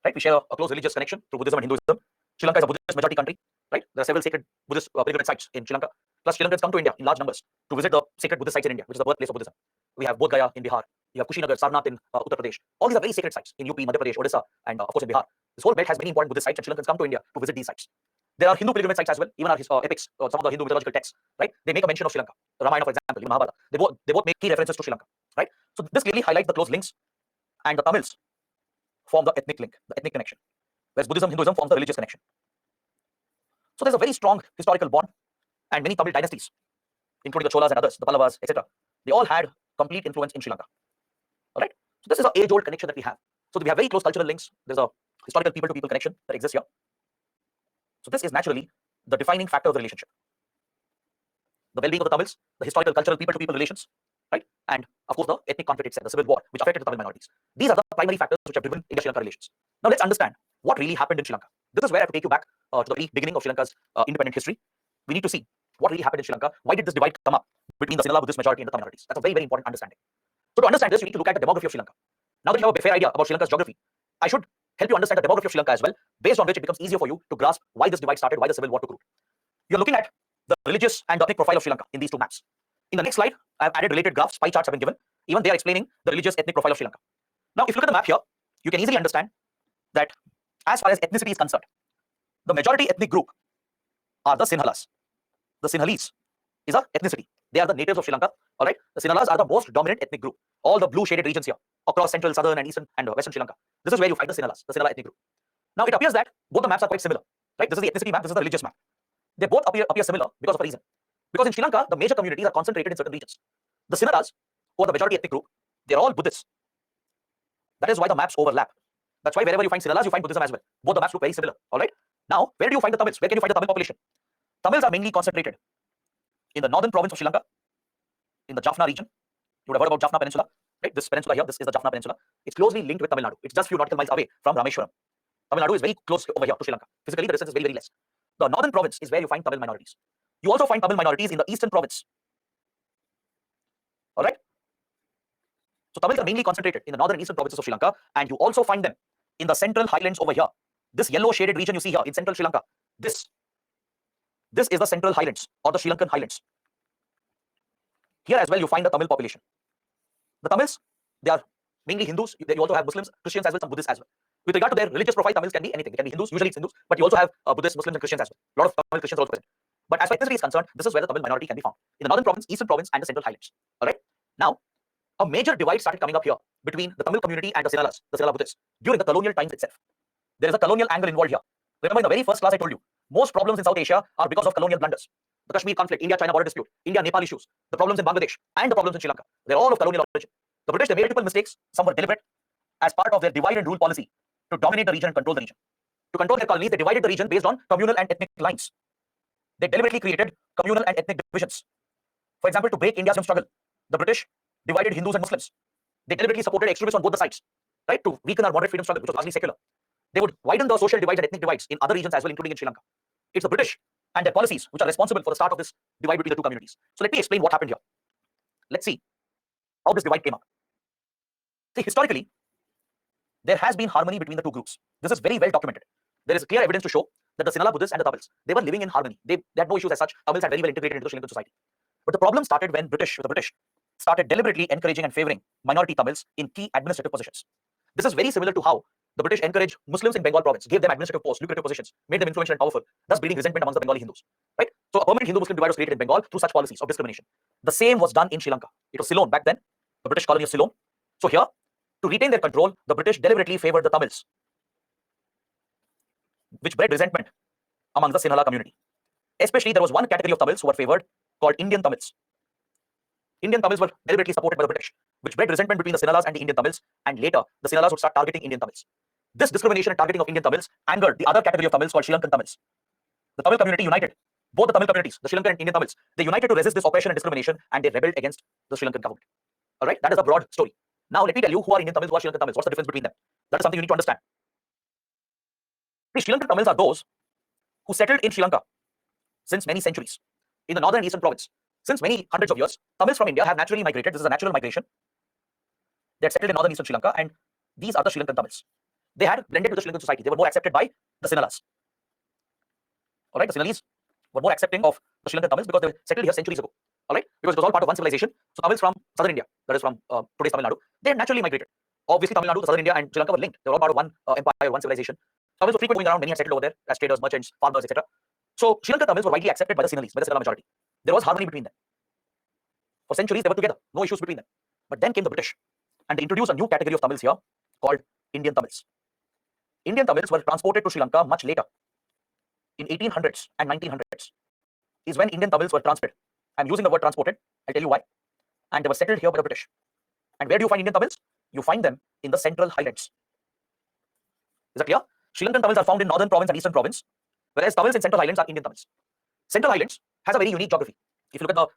right, we share a close religious connection to Buddhism and Hinduism. Sri Lanka is a Buddhist majority country, right? There are several sacred Buddhist pilgrimage sites in Sri Lanka. Plus, Sri Lankans come to India in large numbers to visit the sacred Buddhist sites in India, which is the birthplace of Buddhism. We have Bodh Gaya in Bihar. You have Kushinagar, Sarnath in Uttar Pradesh. All these are very sacred sites in UP, Madhya Pradesh, Odisha, and of course in Bihar. This whole belt has many important Buddhist sites, and Sri Lankans come to India to visit these sites. There are Hindu pilgrimage sites as well, even our epics, some of the Hindu mythological texts, right? They make a mention of Sri Lanka. Ramayana, for example, even Mahabharata. They both make key references to Sri Lanka, right? So this clearly highlights the close links, and the Tamils form the ethnic link, the ethnic connection, whereas Buddhism, Hinduism forms the religious connection. So there's a very strong historical bond, and many Tamil dynasties, including the Cholas and others, the Pallavas, etc., they all had complete influence in Sri Lanka. All right. So this is an age-old connection that we have. So we have very close cultural links. There's a historical people-to-people connection that exists here. So this is naturally the defining factor of the relationship. The well-being of the Tamils, the historical, cultural, people-to-people relations, right? And of course, the ethnic conflict itself, the civil war, which affected the Tamil minorities. These are the primary factors which have driven India-Sri Lanka relations. Now let's understand what really happened in Sri Lanka. This is where I have to take you back to the very beginning of Sri Lanka's independent history. We need to see what really happened in Sri Lanka. Why did this divide come up between the Sinhala Buddhist majority and the Tamil minorities? That's a very, very important understanding. So to understand this, you need to look at the demography of Sri Lanka. Now that you have a fair idea about Sri Lanka's geography, I should help you understand the demography of Sri Lanka as well, based on which it becomes easier for you to grasp why this divide started, why the civil war took root. You're looking at the religious and the ethnic profile of Sri Lanka in these two maps. In the next slide, I've added related graphs, pie charts have been given. Even they are explaining the religious ethnic profile of Sri Lanka. Now, if you look at the map here, you can easily understand that as far as ethnicity is concerned, the majority ethnic group are the Sinhalas. The Sinhalese is a ethnicity. They are the natives of Sri Lanka. All right. The Sinhalas are the most dominant ethnic group. All the blue shaded regions here across central, southern, and eastern and western Sri Lanka. This is where you find the Sinhalas, the Sinhala ethnic group. Now it appears that both the maps are quite similar. Right. This is the ethnicity map. This is the religious map. They both appear similar because of a reason. Because in Sri Lanka, the major communities are concentrated in certain regions. The Sinhalas, who are the majority ethnic group, they're all Buddhists. That is why the maps overlap. That's why wherever you find Sinhalas, you find Buddhism as well. Both the maps look very similar. All right. Now, where do you find the Tamils? Where can you find the Tamil population? Tamils are mainly concentrated in the northern province of Sri Lanka, in the Jaffna region. You would have heard about Jaffna Peninsula, right? This peninsula here, this is the Jaffna Peninsula. It's closely linked with Tamil Nadu. It's just few nautical miles away from Rameshwaram. Tamil Nadu is very close over here to Sri Lanka. Physically, the distance is very, very less. The northern province is where you find Tamil minorities. You also find Tamil minorities in the eastern province. All right. So Tamils are mainly concentrated in the northern and eastern provinces of Sri Lanka, and you also find them in the central highlands over here. This yellow shaded region you see here in central Sri Lanka. This is the central highlands or the Sri Lankan highlands. Here as well you find the Tamil population. The Tamils, they are mainly Hindus. You also have Muslims, Christians as well, some Buddhists as well. With regard to their religious profile, Tamils can be anything. They can be Hindus, usually it's Hindus, but you also have Buddhists, Muslims, and Christians as well. A lot of Tamil Christians are also present. But as far as ethnicity is concerned, this is where the Tamil minority can be found. In the northern province, eastern province, and the central highlands. All right. Now, a major divide started coming up here between the Tamil community and the Sinhalas, the Sinhala Buddhists, during the colonial times itself. There is a colonial angle involved here. Remember in the very first class I told you, most problems in South Asia are because of colonial blunders. The Kashmir conflict, India-China border dispute, India-Nepal issues, the problems in Bangladesh, and the problems in Sri Lanka. They're all of colonial origin. The British, they made multiple mistakes, some were deliberate, as part of their divide and rule policy to dominate the region and control the region. To control their colonies, they divided the region based on communal and ethnic lines. They deliberately created communal and ethnic divisions. For example, to break India's struggle, the British divided Hindus and Muslims. They deliberately supported extremists on both the sides, right, to weaken our moderate freedom struggle, which was largely secular. They would widen the social divides and ethnic divides in other regions as well, including in Sri Lanka. It's the British and their policies which are responsible for the start of this divide between the two communities. So let me explain what happened here. Let's see how this divide came up. See, historically, there has been harmony between the two groups. This is very well documented. There is clear evidence to show that the Sinhala Buddhists and the Tamils, they were living in harmony. They had no issues as such. Tamils had very well integrated into the Sri Lankan society. But the problem started when the British started deliberately encouraging and favoring minority Tamils in key administrative positions. This is very similar to how the British encouraged Muslims in Bengal province, gave them administrative posts, lucrative positions, made them influential and powerful, thus breeding resentment amongst the Bengali Hindus. Right? So a permanent Hindu-Muslim divide was created in Bengal through such policies of discrimination. The same was done in Sri Lanka. It was Ceylon back then, the British colony of Ceylon. So here, to retain their control, the British deliberately favored the Tamils, which bred resentment among the Sinhala community. Especially, there was one category of Tamils who were favored called Indian Tamils. Indian Tamils were deliberately supported by the British, which bred resentment between the Sinhalas and the Indian Tamils, and later the Sinhalas would start targeting Indian Tamils. This discrimination and targeting of Indian Tamils angered the other category of Tamils called Sri Lankan Tamils. The Tamil community united. Both the Tamil communities, the Sri Lankan and Indian Tamils, they united to resist this oppression and discrimination, and they rebelled against the Sri Lankan government. All right, that is a broad story. Now let me tell you who are Indian Tamils, who are Sri Lankan Tamils. What's the difference between them? That is something you need to understand. The Sri Lankan Tamils are those who settled in Sri Lanka since many centuries in the northern and eastern province. Since many hundreds of years, Tamils from India have naturally migrated. This is a natural migration. They had settled in northern and eastern Sri Lanka, and these are the Sri Lankan Tamils. They had blended with the Sri Lankan society. They were more accepted by the Sinhalas. All right, the Sinhalese were more accepting of the Sri Lankan Tamils because they settled here centuries ago. All right, because it was all part of one civilization. So Tamils from southern India, that is from today's Tamil Nadu, they naturally migrated. Obviously, Tamil Nadu, the southern India, and Sri Lanka were linked. They were all part of one empire, one civilization. Tamils were frequently going around. Many had settled over there as traders, merchants, farmers, etc. So Sri Lankan Tamils were widely accepted by the Sinhalese, by the Sinhala majority. There was harmony between them. For centuries, they were together, no issues between them. But then came the British, and they introduced a new category of Tamils here called Indian Tamils. Indian Tamils were transported to Sri Lanka much later. In 1800s and 1900s is when Indian Tamils were transferred. I'm using the word transported. I'll tell you why. And they were settled here by the British. And where do you find Indian Tamils? You find them in the Central Highlands. Is that clear? Sri Lankan Tamils are found in northern province and eastern province, whereas Tamils in Central Highlands are Indian Tamils. Central Highlands has a very unique geography. If you look at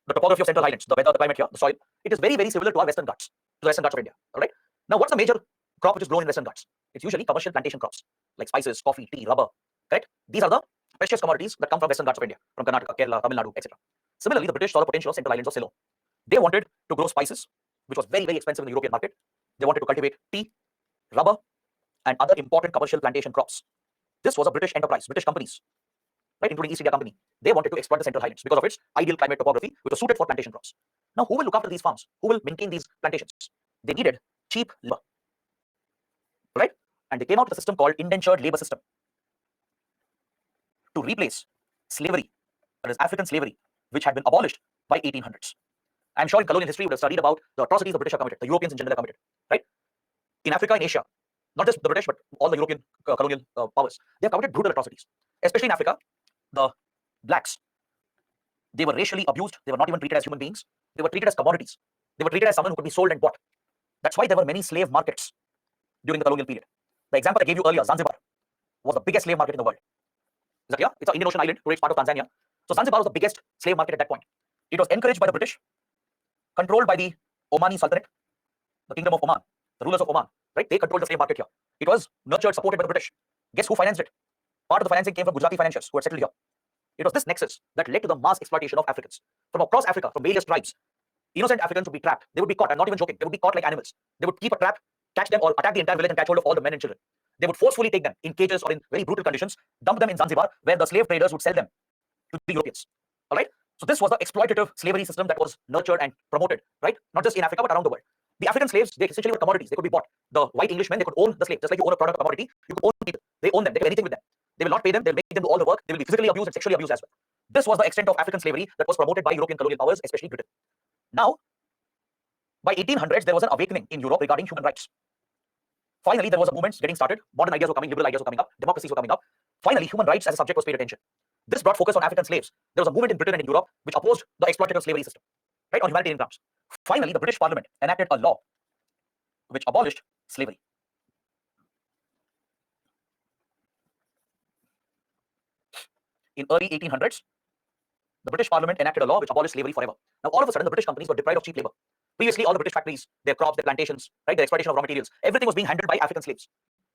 the topography of Central Highlands, the weather, the climate here, the soil, it is very, very similar to our Western Ghats, to the Western Ghats of India. All right. Now, what's the major crop which is grown in Western Ghats? It's usually commercial plantation crops like spices, coffee, tea, rubber. Correct? These are the precious commodities that come from Western Ghats of India, from Karnataka, Kerala, Tamil Nadu, etc. Similarly, the British saw the potential of Central Highlands of Ceylon. They wanted to grow spices, which was very, very expensive in the European market. They wanted to cultivate tea, rubber, and other important commercial plantation crops. This was a British enterprise, British companies, right, including East India Company. They wanted to exploit the Central Highlands because of its ideal climate topography, which was suited for plantation crops. Now, who will look after these farms? Who will maintain these plantations? They needed cheap labor, right? And they came out with a system called indentured labor system to replace slavery, that is African slavery, which had been abolished by 1800s. I'm sure in colonial history you would have studied about the atrocities the British have committed, the Europeans in general have committed, right? In Africa, in Asia, not just the British, but all the European colonial powers, they have committed brutal atrocities. Especially in Africa, the blacks, they were racially abused. They were not even treated as human beings. They were treated as commodities. They were treated as someone who could be sold and bought. That's why there were many slave markets during the colonial period. The example I gave you earlier, Zanzibar, was the biggest slave market in the world. Is that clear? It's an Indian Ocean island, today it's part of Tanzania. So Zanzibar was the biggest slave market at that point. It was encouraged by the British, controlled by the Omani Sultanate, the Kingdom of Oman, the rulers of Oman, right? They controlled the slave market here. It was nurtured, supported by the British. Guess who financed it? Part of the financing came from Gujarati financiers who had settled here. It was this nexus that led to the mass exploitation of Africans. From across Africa, from various tribes, innocent Africans would be trapped. They would be caught. I'm not even joking. They would be caught like animals. They would keep a trap, catch them, or attack the entire village and catch hold of all the men and children. They would forcefully take them in cages or in very brutal conditions, dump them in Zanzibar, where the slave traders would sell them to the Europeans. All right? So this was the exploitative slavery system that was nurtured and promoted, right? Not just in Africa, but around the world. The African slaves, they essentially were commodities. They could be bought. The white Englishmen, they could own the slave. Just like you own a product or commodity, you could own people. They own them. They can do anything with them. They will not pay them. They'll make them do all the work. They will be physically abused and sexually abused as well. This was the extent of African slavery that was promoted by European colonial powers, especially Britain. Now, by 1800s, there was an awakening in Europe regarding human rights. Finally, there was a movement getting started. Modern ideas were coming, liberal ideas were coming up, democracies were coming up. Finally, human rights as a subject was paid attention. This brought focus on African slaves. There was a movement in Britain and in Europe which opposed the exploitative slavery system, right, on humanitarian grounds. Finally, the British Parliament enacted a law which abolished slavery. In early 1800s, the British Parliament enacted a law which abolished slavery forever. Now, all of a sudden, the British companies were deprived of cheap labor. Previously, all the British factories, their crops, their plantations, right, their exploitation of raw materials, everything was being handled by African slaves.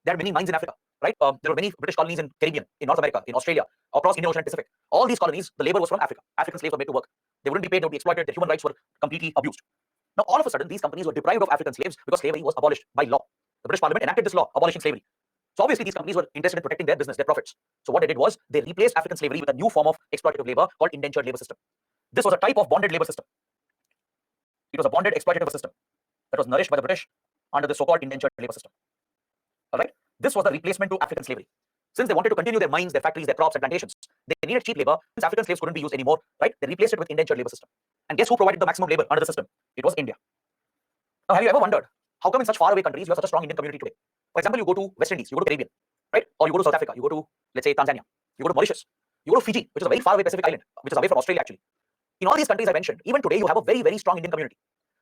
There are many mines in Africa. right? There were many British colonies in Caribbean, in North America, in Australia, across Indian Ocean and Pacific. All these colonies, the labor was from Africa. African slaves were made to work. They wouldn't be paid, they would be exploited, their human rights were completely abused. Now, all of a sudden, these companies were deprived of African slaves because slavery was abolished by law. The British Parliament enacted this law abolishing slavery. So obviously, these companies were interested in protecting their business, their profits. So what they did was they replaced African slavery with a new form of exploitative labor called indentured labor system. This was a type of bonded labor system. It was a bonded exploitative system that was nourished by the British under the so-called indentured labor system. All right. This was the replacement to African slavery. Since they wanted to continue their mines, their factories, their crops and plantations, they needed cheap labor. Since African slaves couldn't be used anymore, right? They replaced it with indentured labor system. And guess who provided the maximum labor under the system? It was India. Now, have you ever wondered how come in such faraway countries you have such a strong Indian community today? For example, you go to West Indies, you go to Caribbean, right? Or you go to South Africa, you go to, let's say, Tanzania, you go to Mauritius, you go to Fiji, which is a very faraway Pacific island, which is away from Australia actually. In all these countries I mentioned, even today you have a very, very strong Indian community.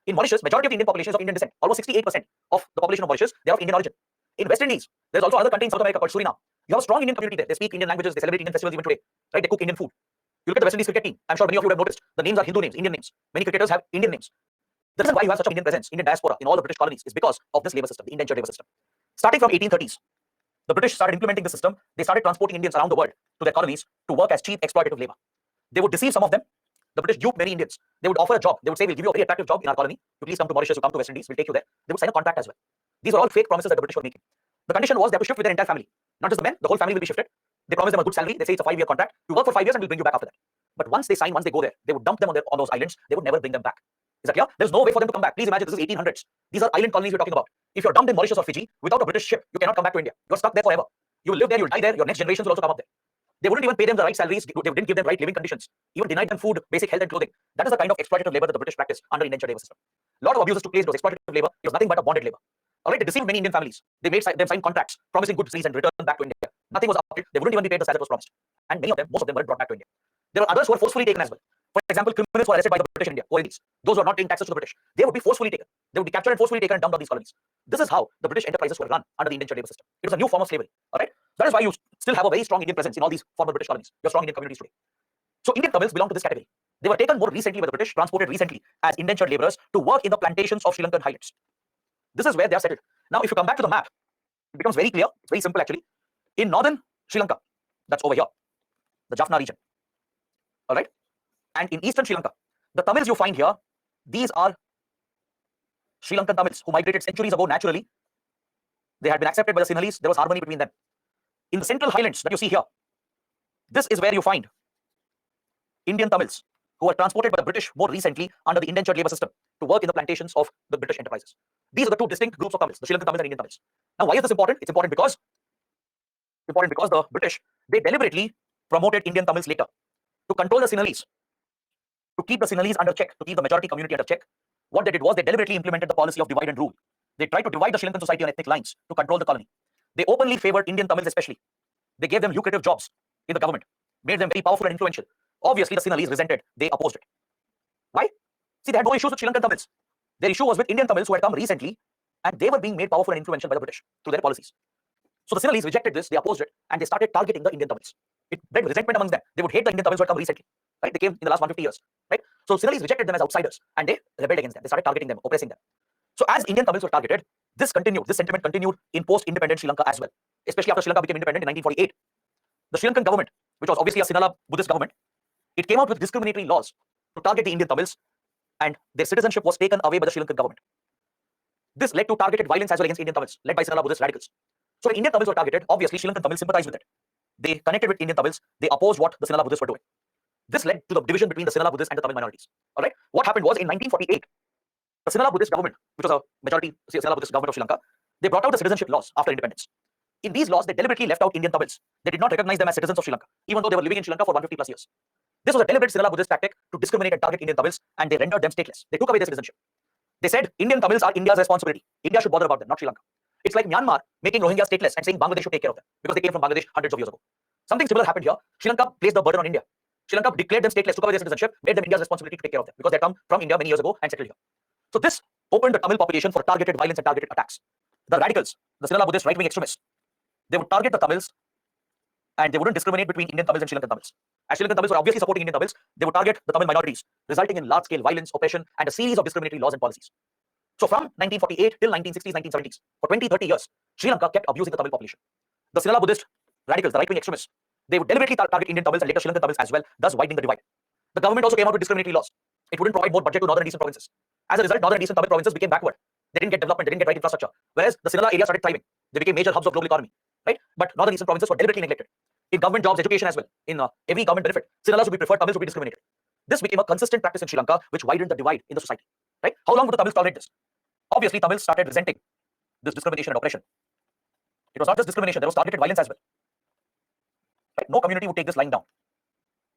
In Mauritius, majority of the Indian population is of Indian descent. Almost 68% of the population of Mauritius, they are of Indian origin. In West Indies, there's also another country in South America called Suriname. You have a strong Indian community there. They speak Indian languages, they celebrate Indian festivals even today, right? They cook Indian food. You look at the West Indies cricket team. I'm sure many of you would have noticed the names are Hindu names, Indian names. Many cricketers have Indian names. The reason why you have such an Indian presence, Indian diaspora in all the British colonies is because of this labor system, the indentured labor system. Starting from 1830s, the British started implementing the system. They started transporting Indians around the world to their colonies to work as cheap exploitative labor. They would deceive some of them. The British duped many Indians. They would offer a job. They would say, we'll give you a very attractive job in our colony. You please come to Mauritius, you come to West Indies, we'll take you there. They would sign a contract as well. These were all fake promises that the British were making. The condition was they have to shift with their entire family. Not just the men, the whole family will be shifted. They promise them a good salary. They say it's a 5-year contract. You work for 5 years and we'll bring you back after that. But once they sign, once they go there, they would dump them on those islands. They would never bring them back. Is that clear? There's no way for them to come back. Please imagine this is 1800s. These are island colonies we're talking about. If you're dumped in Mauritius or Fiji without a British ship, you cannot come back to India. You're stuck there forever. You will live there, you'll die there, your next generations will also come up there. They wouldn't even pay them the right salaries, they didn't give them right living conditions, even denied them food, basic health and clothing. That is the kind of exploitative labor that the British practiced under indentured labor system. A lot of abuses took place, it was exploitative labor, it was nothing but a bonded labor. All right, they deceived many Indian families. They made them sign contracts promising good salaries and return back to India. Nothing was upheld. They wouldn't even be paid the salary that was promised. And many of them, most of them were brought back to India. There were others who were forcefully taken as well. For example, criminals were arrested by the British in India, OADs. Those who are not paying taxes to the British, they would be forcefully taken. They would be captured and forcefully taken and dumped on these colonies. This is how the British enterprises were run under the indentured labor system. It was a new form of slavery. All right, that is why you still have a very strong Indian presence in all these former British colonies. Your strong Indian communities today. So Indian Tamils belong to this category. They were taken more recently by the British, transported recently as indentured laborers to work in the plantations of Sri Lankan highlands. This is where they are settled. Now, if you come back to the map, it becomes very clear. It's very simple actually. In northern Sri Lanka, that's over here, the Jaffna region. All right, and in eastern Sri Lanka, the Tamils you find here, these are Sri Lankan Tamils who migrated centuries ago naturally. They had been accepted by the Sinhalese. There was harmony between them. In the central highlands that you see here, this is where you find Indian Tamils who were transported by the British more recently under the indentured labor system to work in the plantations of the British enterprises. These are the two distinct groups of Tamils, the Sri Lankan Tamils and Indian Tamils. Now, why is this important? It's important because the British, they deliberately promoted Indian Tamils later to control the Sinhalese, to keep the Sinhalese under check, to keep the majority community under check. What they did was they deliberately implemented the policy of divide and rule. They tried to divide the Sri Lankan society on ethnic lines to control the colony. They openly favored Indian Tamils especially. They gave them lucrative jobs in the government, made them very powerful and influential. Obviously, the Sinhalese resented. They opposed it. Why? See, they had no issues with Sri Lankan Tamils. Their issue was with Indian Tamils who had come recently, and they were being made powerful and influential by the British through their policies. So the Sinhalese rejected this, they opposed it, and they started targeting the Indian Tamils. It bred resentment amongst them. They would hate the Indian Tamils who had come recently. Right? They came in the last 150 years. Right? So Sinhalese rejected them as outsiders, and they rebelled against them. They started targeting them, oppressing them. So as Indian Tamils were targeted, this sentiment continued in post-independent Sri Lanka as well, especially after Sri Lanka became independent in 1948. The Sri Lankan government, which was obviously a Sinhala Buddhist government, it came out with discriminatory laws to target the Indian Tamils, and their citizenship was taken away by the Sri Lankan government. This led to targeted violence as well against Indian Tamils, led by Sinhala Buddhist radicals. So when Indian Tamils were targeted, obviously Sri Lankan Tamils sympathized with it. They connected with Indian Tamils, they opposed what the Sinhala Buddhists were doing. This led to the division between the Sinhala Buddhists and the Tamil minorities. All right, what happened was in 1948, the Sinhala Buddhist government, which was a majority Sinhala Buddhist government of Sri Lanka, they brought out the citizenship laws after independence. In these laws, they deliberately left out Indian Tamils. They did not recognize them as citizens of Sri Lanka, even though they were living in Sri Lanka for 150 plus years. This was a deliberate Sinhala Buddhist tactic to discriminate and target Indian Tamils, and they rendered them stateless. They took away their citizenship. They said Indian Tamils are India's responsibility. India should bother about them, not Sri Lanka. It's like Myanmar making Rohingyas stateless and saying Bangladesh should take care of them because they came from Bangladesh hundreds of years ago. Something similar happened here. Sri Lanka placed the burden on India. Sri Lanka declared them stateless, took away their citizenship, made them India's responsibility to take care of them because they come from India many years ago and settled here. So this opened the Tamil population for targeted violence and targeted attacks. The radicals, the Sinhala Buddhist right-wing extremists, they would target the Tamils and they wouldn't discriminate between Indian Tamils and Sri Lankan Tamils. As Sri Lankan Tamils were obviously supporting Indian Tamils, they would target the Tamil minorities, resulting in large-scale violence, oppression, and a series of discriminatory laws and policies. So from 1948 till 1960s, 1970s, for 20, 30 years, Sri Lanka kept abusing the Tamil population. The Sinhala Buddhist radicals, the right-wing extremists, they would deliberately target Indian Tamils and later Sri Lankan Tamils as well, thus widening the divide. The government also came out with discriminatory laws. It wouldn't provide more budget to northern and eastern provinces. As a result, northern and eastern Tamil provinces became backward. They didn't get development, they didn't get right infrastructure. Whereas the Sinhala area started thriving. They became major hubs of global economy, right? But northern and eastern provinces were deliberately neglected. In government jobs, education as well, in every government benefit, Sinhalas would be preferred, Tamils would be discriminated. This became a consistent practice in Sri Lanka, which widened the divide in the society, right? How long would the Tamils tolerate this? Obviously, Tamils started resenting this discrimination and oppression. It was not just discrimination, there was targeted violence as well. Right? No community would take this lying down.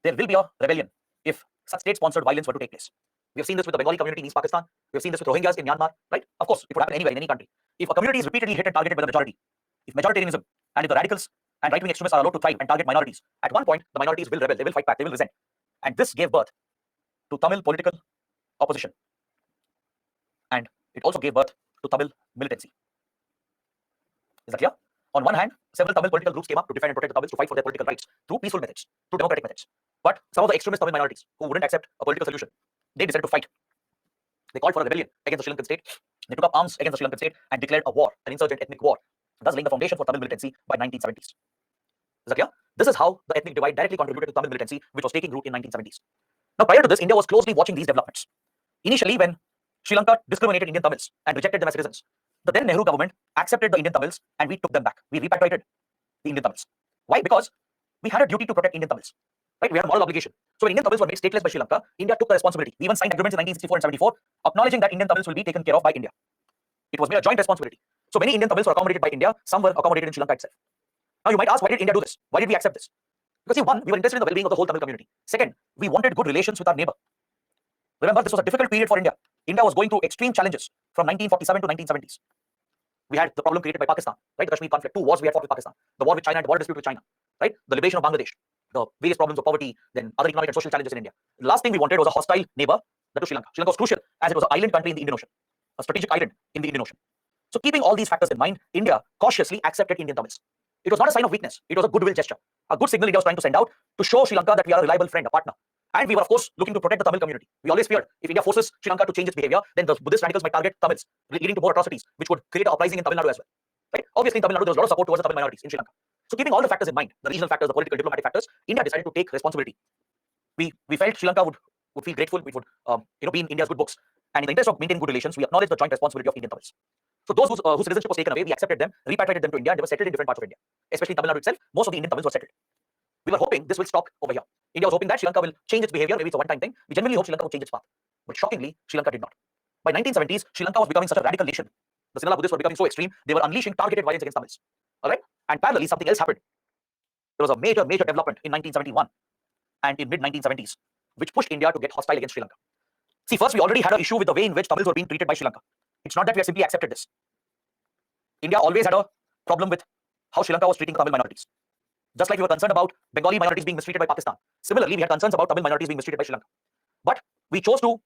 There will be a rebellion if such state-sponsored violence were to take place. We have seen this with the Bengali community in East Pakistan. We have seen this with Rohingyas in Myanmar, right? Of course, it would happen anywhere in any country. If a community is repeatedly hit and targeted by the majority, if majoritarianism and if the radicals and right-wing extremists are allowed to thrive and target minorities, at one point the minorities will rebel, they will fight back, they will resent. And this gave birth to Tamil political opposition. And it also gave birth to Tamil militancy. Is that clear? On one hand, several Tamil political groups came up to defend and protect the Tamils, to fight for their political rights through peaceful methods, through democratic methods. But some of the extremist Tamil minorities who wouldn't accept a political solution, they decided to fight. They called for a rebellion against the Sri Lankan state. They took up arms against the Sri Lankan state and declared a war, an insurgent ethnic war, thus laying the foundation for Tamil militancy by 1970s. Is that clear? This is how the ethnic divide directly contributed to Tamil militancy, which was taking root in 1970s. Now, prior to this, India was closely watching these developments. Initially, when Sri Lanka discriminated Indian Tamils and rejected them as citizens, the then Nehru government accepted the Indian Tamils and we took them back. We repatriated the Indian Tamils. Why? Because we had a duty to protect Indian Tamils. Right? We had a moral obligation. So when Indian Tamils were made stateless by Sri Lanka, India took the responsibility. We even signed agreements in 1964 and 74, acknowledging that Indian Tamils will be taken care of by India. It was made a joint responsibility. So many Indian Tamils were accommodated by India. Some were accommodated in Sri Lanka itself. Now you might ask, why did India do this? Why did we accept this? Because see, one, we were interested in the well-being of the whole Tamil community. Second, we wanted good relations with our neighbor. Remember, this was a difficult period for India. India was going through extreme challenges from 1947 to 1970s. We had the problem created by Pakistan, right? The Kashmir conflict, 2 wars we had fought with Pakistan. The war with China and the border dispute with China, right? The liberation of Bangladesh, the various problems of poverty, then other economic and social challenges in India. The last thing we wanted was a hostile neighbor, that was Sri Lanka. Sri Lanka was crucial as it was an island country in the Indian Ocean, a strategic island in the Indian Ocean. So keeping all these factors in mind, India cautiously accepted Indian Tamils. It was not a sign of weakness. It was a goodwill gesture, a good signal India was trying to send out to show Sri Lanka that we are a reliable friend, a partner. And we were, of course, looking to protect the Tamil community. We always feared if India forces Sri Lanka to change its behavior, then the Buddhist radicals might target Tamils, leading to more atrocities, which would create an uprising in Tamil Nadu as well. Right? Obviously, in Tamil Nadu, there was a lot of support towards the Tamil minorities in Sri Lanka. So keeping all the factors in mind, the regional factors, the political, diplomatic factors, India decided to take responsibility. We felt Sri Lanka would feel grateful, it would be in India's good books. And in the interest of maintaining good relations, we acknowledged the joint responsibility of Indian Tamils. So those whose citizenship was taken away, we accepted them, repatriated them to India, and they were settled in different parts of India. Especially in Tamil Nadu itself, most of the Indian Tamils were settled. We were hoping this will stop over here. India was hoping that Sri Lanka will change its behavior, maybe it's a one-time thing. We genuinely hope Sri Lanka will change its path. But shockingly, Sri Lanka did not. By 1970s, Sri Lanka was becoming such a radical nation. The Sinhala Buddhists were becoming so extreme, they were unleashing targeted violence against Tamils. Alright? And parallelly, something else happened. There was a major development in 1971 and in mid-1970s, which pushed India to get hostile against Sri Lanka. See, first, we already had an issue with the way in which Tamils were being treated by Sri Lanka. It's not that we had simply accepted this. India always had a problem with how Sri Lanka was treating Tamil minorities. Just like we were concerned about Bengali minorities being mistreated by Pakistan. Similarly, we had concerns about Tamil minorities being mistreated by Sri Lanka. But we chose to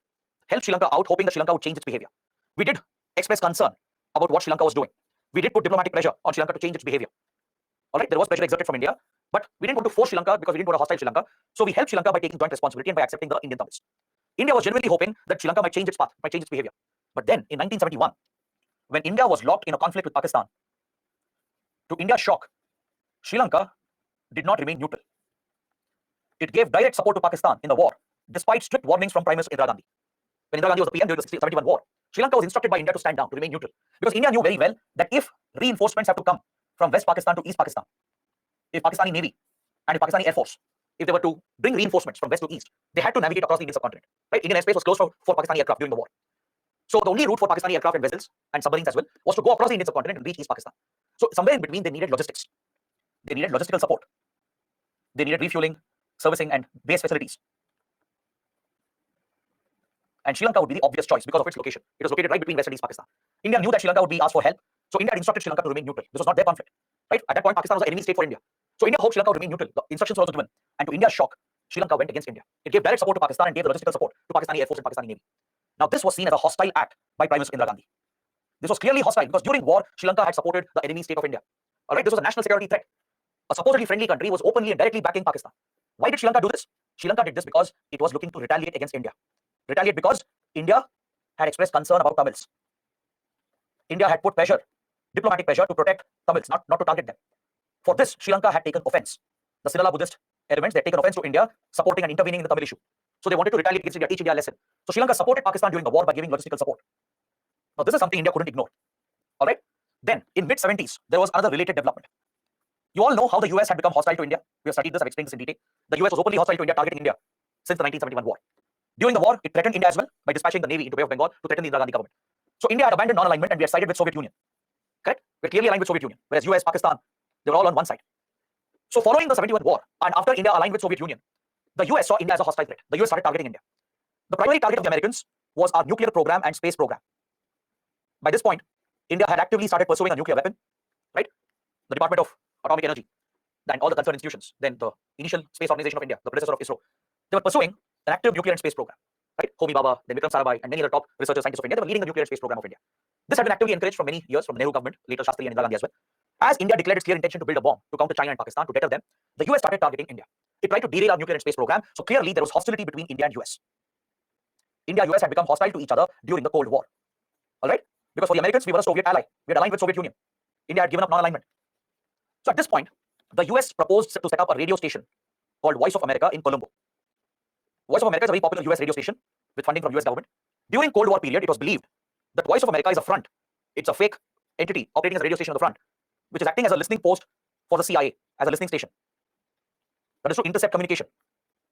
help Sri Lanka out, hoping that Sri Lanka would change its behavior. We did express concern about what Sri Lanka was doing. We did put diplomatic pressure on Sri Lanka to change its behavior. Alright, there was pressure exerted from India, but we didn't want to force Sri Lanka because we didn't want to hostile Sri Lanka. So we helped Sri Lanka by taking joint responsibility and by accepting the Indian Tamils. India was genuinely hoping that Sri Lanka might change its path, might change its behavior. But then in 1971, when India was locked in a conflict with Pakistan, to India's shock, Sri Lanka did not remain neutral. It gave direct support to Pakistan in the war, despite strict warnings from Prime Minister Indira Gandhi. When Indira Gandhi was the PM during the 71 war, Sri Lanka was instructed by India to stand down, to remain neutral. Because India knew very well that if reinforcements have to come from West Pakistan to East Pakistan, if Pakistani Navy and if Pakistani Air Force, if they were to bring reinforcements from west to east, they had to navigate across the Indian subcontinent. Right? Indian airspace was closed for Pakistani aircraft during the war. So the only route for Pakistani aircraft and vessels and submarines as well was to go across the Indian subcontinent and reach East Pakistan. So somewhere in between, they needed logistics. They needed logistical support. They needed refueling, servicing, and base facilities. And Sri Lanka would be the obvious choice because of its location. It was located right between West and East Pakistan. India knew that Sri Lanka would be asked for help, so India had instructed Sri Lanka to remain neutral. This was not their conflict. Right? At that point, Pakistan was an enemy state for India. So India hoped Sri Lanka would remain neutral. The instructions were also given. And to India's shock, Sri Lanka went against India. It gave direct support to Pakistan and gave the logistical support to Pakistani Air Force and Pakistani Navy. Now, this was seen as a hostile act by Prime Minister Indira Gandhi. This was clearly hostile because during war, Sri Lanka had supported the enemy state of India. Alright, this was a national security threat. A supposedly friendly country was openly and directly backing Pakistan. Why did Sri Lanka do this? Sri Lanka did this because it was looking to retaliate against India. Retaliate because India had expressed concern about Tamils. India had put pressure, diplomatic pressure, to protect Tamils, not to target them. For this, Sri Lanka had taken offense. The Sinhala Buddhist elements, they had taken offense to India supporting and intervening in the Tamil issue. So they wanted to retaliate against India, teach India a lesson. So Sri Lanka supported Pakistan during the war by giving logistical support. Now this is something India couldn't ignore. All right. Then in mid-70s, there was another related development. You all know how the US had become hostile to India. We have studied this, I've explained this in detail. The US was openly hostile to India, targeting India since the 1971 war. During the war, it threatened India as well by dispatching the Navy into Bay of Bengal to threaten the Indira Gandhi government. So India had abandoned non-alignment and we had sided with Soviet Union. Correct? We were clearly aligned with Soviet Union, whereas US, Pakistan, they were all on one side. So following the 71 war and after India aligned with Soviet Union, the US saw India as a hostile threat. The US started targeting India. The primary target of the Americans was our nuclear program and space program. By this point, India had actively started pursuing a nuclear weapon, right? The Department of Atomic Energy and all the concerned institutions, then the initial Space Organization of India, the predecessor of ISRO, they were pursuing an active nuclear and space program, right? Homi Bhabha, then Vikram Sarabhai, and many other top researchers, scientists of India, they were leading the nuclear and space program of India. This had been actively encouraged for many years from the Nehru government, later Shastri and Indira Gandhi as well. As India declared its clear intention to build a bomb to counter China and Pakistan to deter them, the US started targeting India. It tried to derail our nuclear and space program, so clearly there was hostility between India and US. India and US had become hostile to each other during the Cold War. All right? Because for the Americans, we were a Soviet ally. We had aligned with Soviet Union. India had given up non-alignment. So at this point, the US proposed to set up a radio station called Voice of America in Colombo. Voice of America is a very popular US radio station with funding from US government. During Cold War period, it was believed that Voice of America is a front. It's a fake entity operating as a radio station on the front, which is acting as a listening post for the CIA, as a listening station. That is to intercept communication,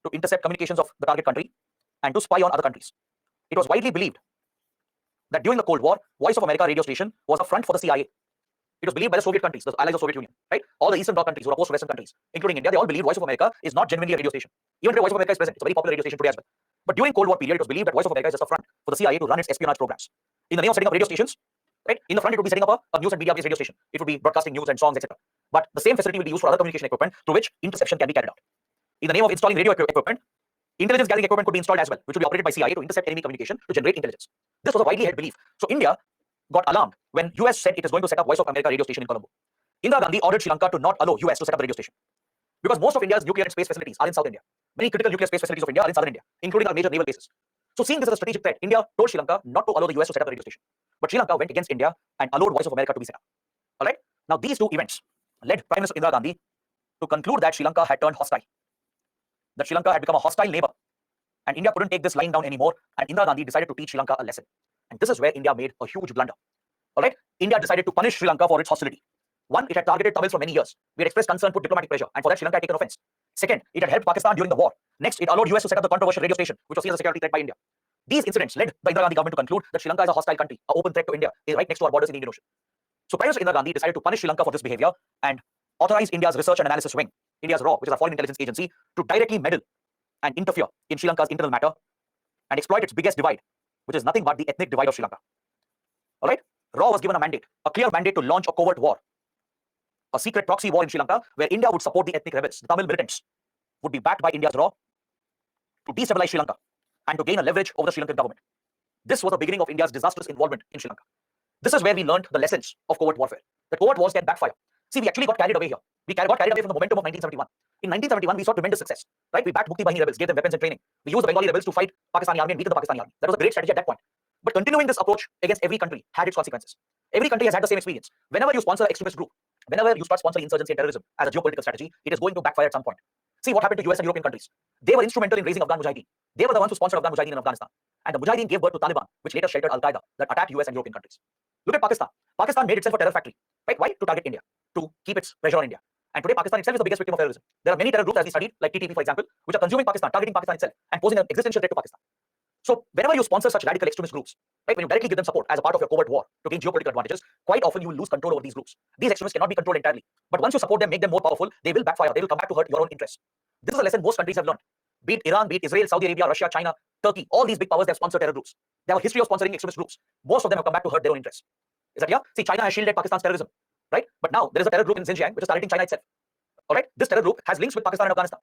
to intercept communications of the target country and to spy on other countries. It was widely believed that during the Cold War, Voice of America radio station was a front for the CIA. It was believed by the Soviet countries, the allies of Soviet Union, right? All the Eastern Bloc countries or post-Western countries, including India, they all believe Voice of America is not genuinely a radio station. Even today, Voice of America is present. It's a very popular radio station today as well. But during Cold War period, it was believed that Voice of America is just a front for the CIA to run its espionage programs. In the name of setting up radio stations, right? In the front, it would be setting up a news and media-based radio station. It would be broadcasting news and songs, etc. But the same facility will be used for other communication equipment through which interception can be carried out. In the name of installing radio equipment, intelligence gathering equipment could be installed as well, which would be operated by CIA to intercept enemy communication to generate intelligence. This was a widely held belief. So India got alarmed when US said it is going to set up Voice of America radio station in Colombo. Indira Gandhi ordered Sri Lanka to not allow US to set up the radio station because most of India's nuclear and space facilities are in South India. Many critical nuclear space facilities of India are in Southern India, including our major naval bases. So seeing this as a strategic threat, India told Sri Lanka not to allow the US to set up a radio station. But Sri Lanka went against India and allowed Voice of America to be set up. All right. Now these two events led Prime Minister Indira Gandhi to conclude that Sri Lanka had turned hostile, that Sri Lanka had become a hostile neighbor, and India couldn't take this line down anymore. And Indira Gandhi decided to teach Sri Lanka a lesson. And this is where India made a huge blunder. All right. India decided to punish Sri Lanka for its hostility. One, it had targeted Tamils for many years. We had expressed concern, put diplomatic pressure, and for that Sri Lanka had taken offense. Second, it had helped Pakistan during the war. Next, it allowed US to set up the controversial radio station, which was seen as a security threat by India. These incidents led the Indira Gandhi government to conclude that Sri Lanka is a hostile country, an open threat to India, right next to our borders in the Indian Ocean. So Prime Minister Indira Gandhi decided to punish Sri Lanka for this behavior and authorize India's research and analysis wing, India's RAW, which is a foreign intelligence agency, to directly meddle and interfere in Sri Lanka's internal matter and exploit its biggest divide, which is nothing but the ethnic divide of Sri Lanka. All right? RAW was given a mandate, a clear mandate to launch a covert war, a secret proxy war in Sri Lanka, where India would support the ethnic rebels, the Tamil militants, would be backed by India's RAW to destabilize Sri Lanka and to gain a leverage over the Sri Lankan government. This was the beginning of India's disastrous involvement in Sri Lanka. This is where we learned the lessons of covert warfare. The covert wars can backfire. See, we actually got carried away here. We got carried away from the momentum of 1971. In 1971, we saw tremendous success, right? We backed Mukti Bahini rebels, gave them weapons and training. We used the Bengali rebels to fight Pakistani army and weaken the Pakistani army. That was a great strategy at that point. But continuing this approach against every country had its consequences. Every country has had the same experience. Whenever you sponsor an extremist group, whenever you start sponsoring insurgency and terrorism as a geopolitical strategy, it is going to backfire at some point. See what happened to US and European countries. They were instrumental in raising Afghan Mujahideen. They were the ones who sponsored Afghan Mujahideen in Afghanistan. And the Mujahideen gave birth to Taliban, which later sheltered Al-Qaeda that attacked US and European countries. Look at Pakistan. Pakistan made itself a terror factory. Right? Why? To target India, to keep its pressure on India. And today Pakistan itself is the biggest victim of terrorism. There are many terror groups, as we studied, like TTP for example, which are consuming Pakistan, targeting Pakistan itself, and posing an existential threat to Pakistan. So whenever you sponsor such radical extremist groups, right, when you directly give them support as a part of your covert war to gain geopolitical advantages, quite often you will lose control over these groups. These extremists cannot be controlled entirely. But once you support them, make them more powerful, they will backfire. They will come back to hurt your own interests. This is a lesson most countries have learned. Be it Iran, be it Israel, Saudi Arabia, Russia, China, Turkey, all these big powers, they have sponsored terror groups. They have a history of sponsoring extremist groups. Most of them have come back to hurt their own interests. Is that clear? See, China has shielded Pakistan's terrorism, right? But now there is a terror group in Xinjiang which is targeting China itself. All right? This terror group has links with Pakistan and Afghanistan.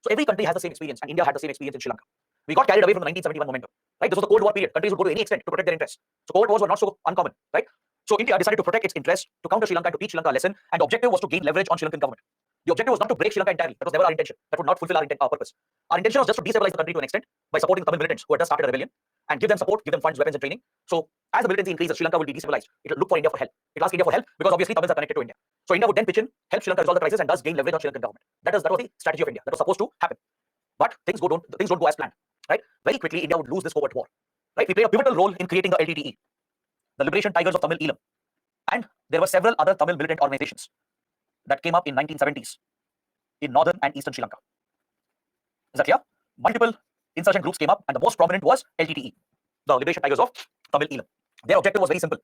So every country has the same experience, and India had the same experience in Sri Lanka. We got carried away from the 1971 momentum, right? This was the Cold War period. Countries would go to any extent to protect their interests. So covert wars were not so uncommon, right? So India decided to protect its interests, to counter Sri Lanka, and to teach Sri Lanka a lesson, and the objective was to gain leverage on Sri Lankan government. The objective was not to break Sri Lanka entirely. That was never our intention. That would not fulfill our purpose. Our intention was just to destabilize the country to an extent by supporting the Tamil militants who had just started a rebellion and give them support, give them funds, weapons, and training. So as the militancy increases, Sri Lanka will be destabilized. It will look for India for help. It will ask India for help because obviously Tamils are connected to India. So India would then pitch in, help Sri Lanka resolve the crisis, and thus gain leverage on Sri Lankan government. That was the strategy of India. That was supposed to happen. But things don't go as planned. Right? Very quickly, India would lose this covert war. Right? We played a pivotal role in creating the LTTE, the Liberation Tigers of Tamil Eelam. And there were several other Tamil militant organizations that came up in 1970s in northern and eastern Sri Lanka. Is that clear? Multiple insurgent groups came up, and the most prominent was LTTE, the Liberation Tigers of Tamil Eelam. Their objective was very simple.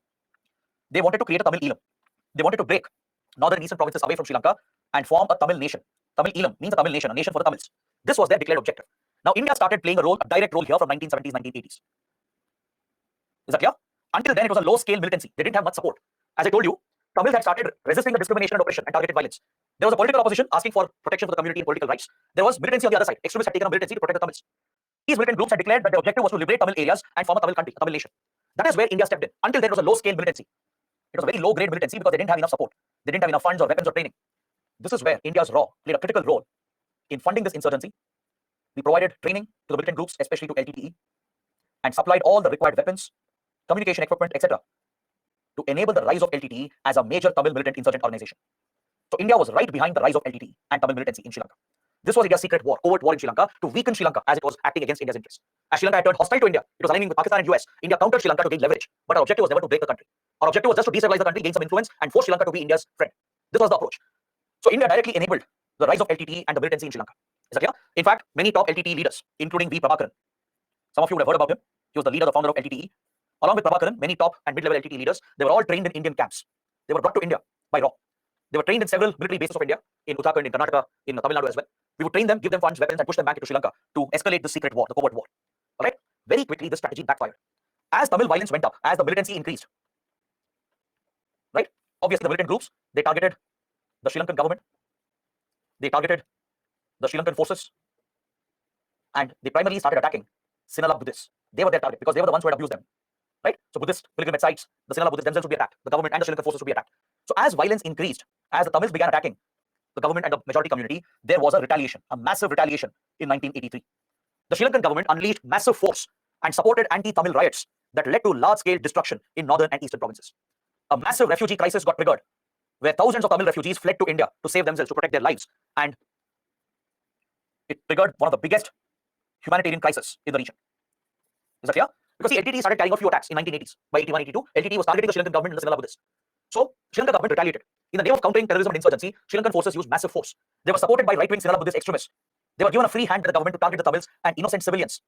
They wanted to create a Tamil Eelam. They wanted to break northern and eastern provinces away from Sri Lanka and form a Tamil nation. Tamil Eelam means a Tamil nation, a nation for the Tamils. This was their declared objective. Now, India started playing a direct role here from 1970s, 1980s. Is that clear? Until then, it was a low-scale militancy. They didn't have much support. As I told you, Tamils had started resisting the discrimination and oppression and targeted violence. There was a political opposition asking for protection for the community and political rights. There was militancy on the other side. Extremists had taken a militancy to protect the Tamils. These militant groups had declared that the objective was to liberate Tamil areas and form a Tamil country, a Tamil nation. That is where India stepped in. Until then, it was a low-scale militancy. It was a very low-grade militancy because they didn't have enough support. They didn't have enough funds or weapons or training. This is where India's RAW played a critical role in funding this insurgency. We provided training to the militant groups, especially to LTTE, and supplied all the required weapons, communication equipment, etc., to enable the rise of LTTE as a major Tamil militant insurgent organization. So India was right behind the rise of LTTE and Tamil militancy in Sri Lanka. This was India's secret war, covert war in Sri Lanka to weaken Sri Lanka as it was acting against India's interests. As Sri Lanka had turned hostile to India, it was aligning with Pakistan and US. India countered Sri Lanka to gain leverage, but our objective was never to break the country. Our objective was just to destabilize the country, gain some influence, and force Sri Lanka to be India's friend. This was the approach. So India directly enabled the rise of LTTE and the militancy in Sri Lanka. Is that clear? In fact, many top LTTE leaders, including V. Prabhakaran, some of you would have heard about him. He was the leader, the founder of LTTE. Along with Prabhakaran, many top and mid-level LTTE leaders, they were all trained in Indian camps. They were brought to India by RAW. They were trained in several military bases of India, in Uttarakhand, in Karnataka, in Tamil Nadu as well. We would train them, give them funds, weapons, and push them back into Sri Lanka to escalate the secret war, the covert war. All right? Very quickly, this strategy backfired. As Tamil violence went up, as the militancy increased, right? Obviously, the militant groups, they targeted the Sri Lankan government. They targeted the Sri Lankan forces. And they primarily started attacking Sinhala Buddhists. They were their target because they were the ones who had abused them. Right? So Buddhist pilgrimage sites, the Sinhala Buddhists themselves would be attacked. The government and the Sri Lankan forces would be attacked. So as violence increased, as the Tamils began attacking the government and the majority community, there was a retaliation, a massive retaliation in 1983. The Sri Lankan government unleashed massive force and supported anti-Tamil riots that led to large-scale destruction in northern and eastern provinces. A massive refugee crisis got triggered, where thousands of Tamil refugees fled to India to save themselves, to protect their lives, and it triggered one of the biggest humanitarian crises in the region. Is that clear? Because the LTTE started carrying out few attacks in 1980s. By 81, 82, LTTE was targeting the Sri Lankan government and the Sinhala Buddhists. So Sri Lankan government retaliated. In the name of countering terrorism and insurgency, Sri Lankan forces used massive force. They were supported by right-wing Sinhala Buddhist extremists. They were given a free hand by the government to target the Tamils and innocent civilians.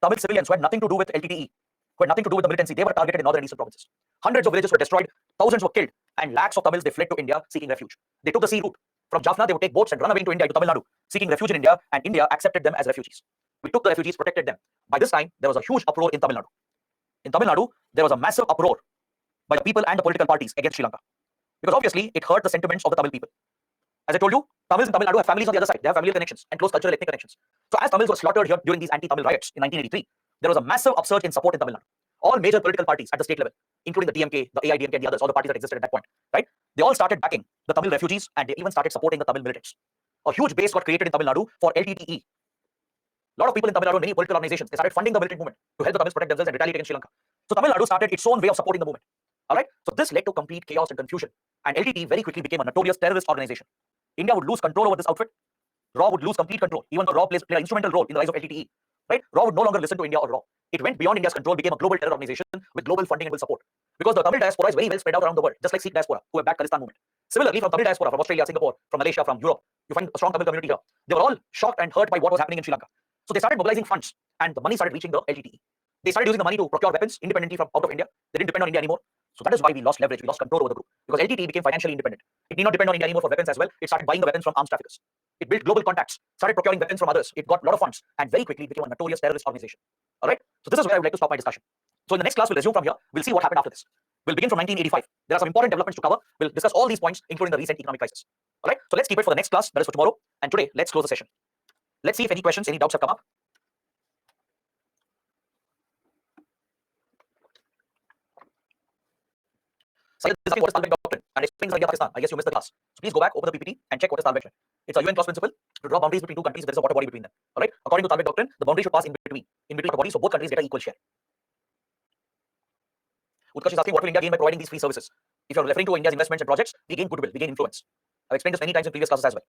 Tamil civilians who had nothing to do with LTTE, who had nothing to do with the militancy, they were targeted in northern and eastern provinces. Hundreds of villages were destroyed, thousands were killed, and lakhs of Tamils, they fled to India seeking refuge. They took the sea route. From Jaffna, they would take boats and run away into India, to Tamil Nadu, seeking refuge in India, and India accepted them as refugees. We took the refugees, protected them. By this time, there was a huge uproar in Tamil Nadu. In Tamil Nadu, there was a massive uproar by the people and the political parties against Sri Lanka. Because obviously, it hurt the sentiments of the Tamil people. As I told you, Tamils in Tamil Nadu have families on the other side. They have familial connections and close cultural ethnic connections. So as Tamils were slaughtered here during these anti-Tamil riots in 1983, there was a massive upsurge in support in Tamil Nadu. All major political parties at the state level, including the DMK, the AIDMK, and the others, all the parties that existed at that point, right? They all started backing the Tamil refugees, and they even started supporting the Tamil militants. A huge base got created in Tamil Nadu for LTTE. A lot of people in Tamil Nadu, many political organizations, they started funding the militant movement to help the Tamils protect themselves and retaliate against Sri Lanka. So Tamil Nadu started its own way of supporting the movement. All right. So this led to complete chaos and confusion, and LTTE very quickly became a notorious terrorist organization. India would lose control over this outfit. RAW would lose complete control, even though RAW played an instrumental role in the rise of LTTE. Right? RAW would no longer listen to India or RAW. It went beyond India's control, became a global terror organization with global funding and will support. Because the Tamil diaspora is very well spread out around the world, just like Sikh diaspora, who have backed Khalistan movement. Similarly, from Tamil diaspora, from Australia, Singapore, from Malaysia, from Europe, you find a strong Tamil community here. They were all shocked and hurt by what was happening in Sri Lanka. So they started mobilizing funds, and the money started reaching the LTTE. They started using the money to procure weapons independently from out of India. They didn't depend on India anymore. So that is why we lost leverage, we lost control over the group. Because LTTE became financially independent. It did not depend on India anymore for weapons as well. It started buying the weapons from arms traffickers. It built global contacts, started procuring weapons from others. It got a lot of funds, and very quickly became a notorious terrorist organization. All right? So this is where I would like to stop my discussion. So in the next class, we'll resume from here. We'll see what happened after this. We'll begin from 1985. There are some important developments to cover. We'll discuss all these points, including the recent economic crisis. All right? So let's keep it for the next class, that is for tomorrow. And today, let's close the session. Let's see if any questions, any doubts have come up. Sahil is asking what is Talmudic doctrine. and explains India Pakistan. I guess you missed the class. So please go back, open the PPT, and check what is Thalbeck Doctrine. It's a UN clause principle to draw boundaries between two countries if there is a water body between them. All right. According to Thalbeck Doctrine, the boundary should pass in between water bodies, so both countries get an equal share. Utkarsh is asking what will India gain by providing these free services? If you're referring to India's investments and projects, we gain goodwill, we gain influence. I've explained this many times in previous classes as well.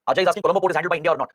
Ajay is asking Colombo Port is handled by India or not.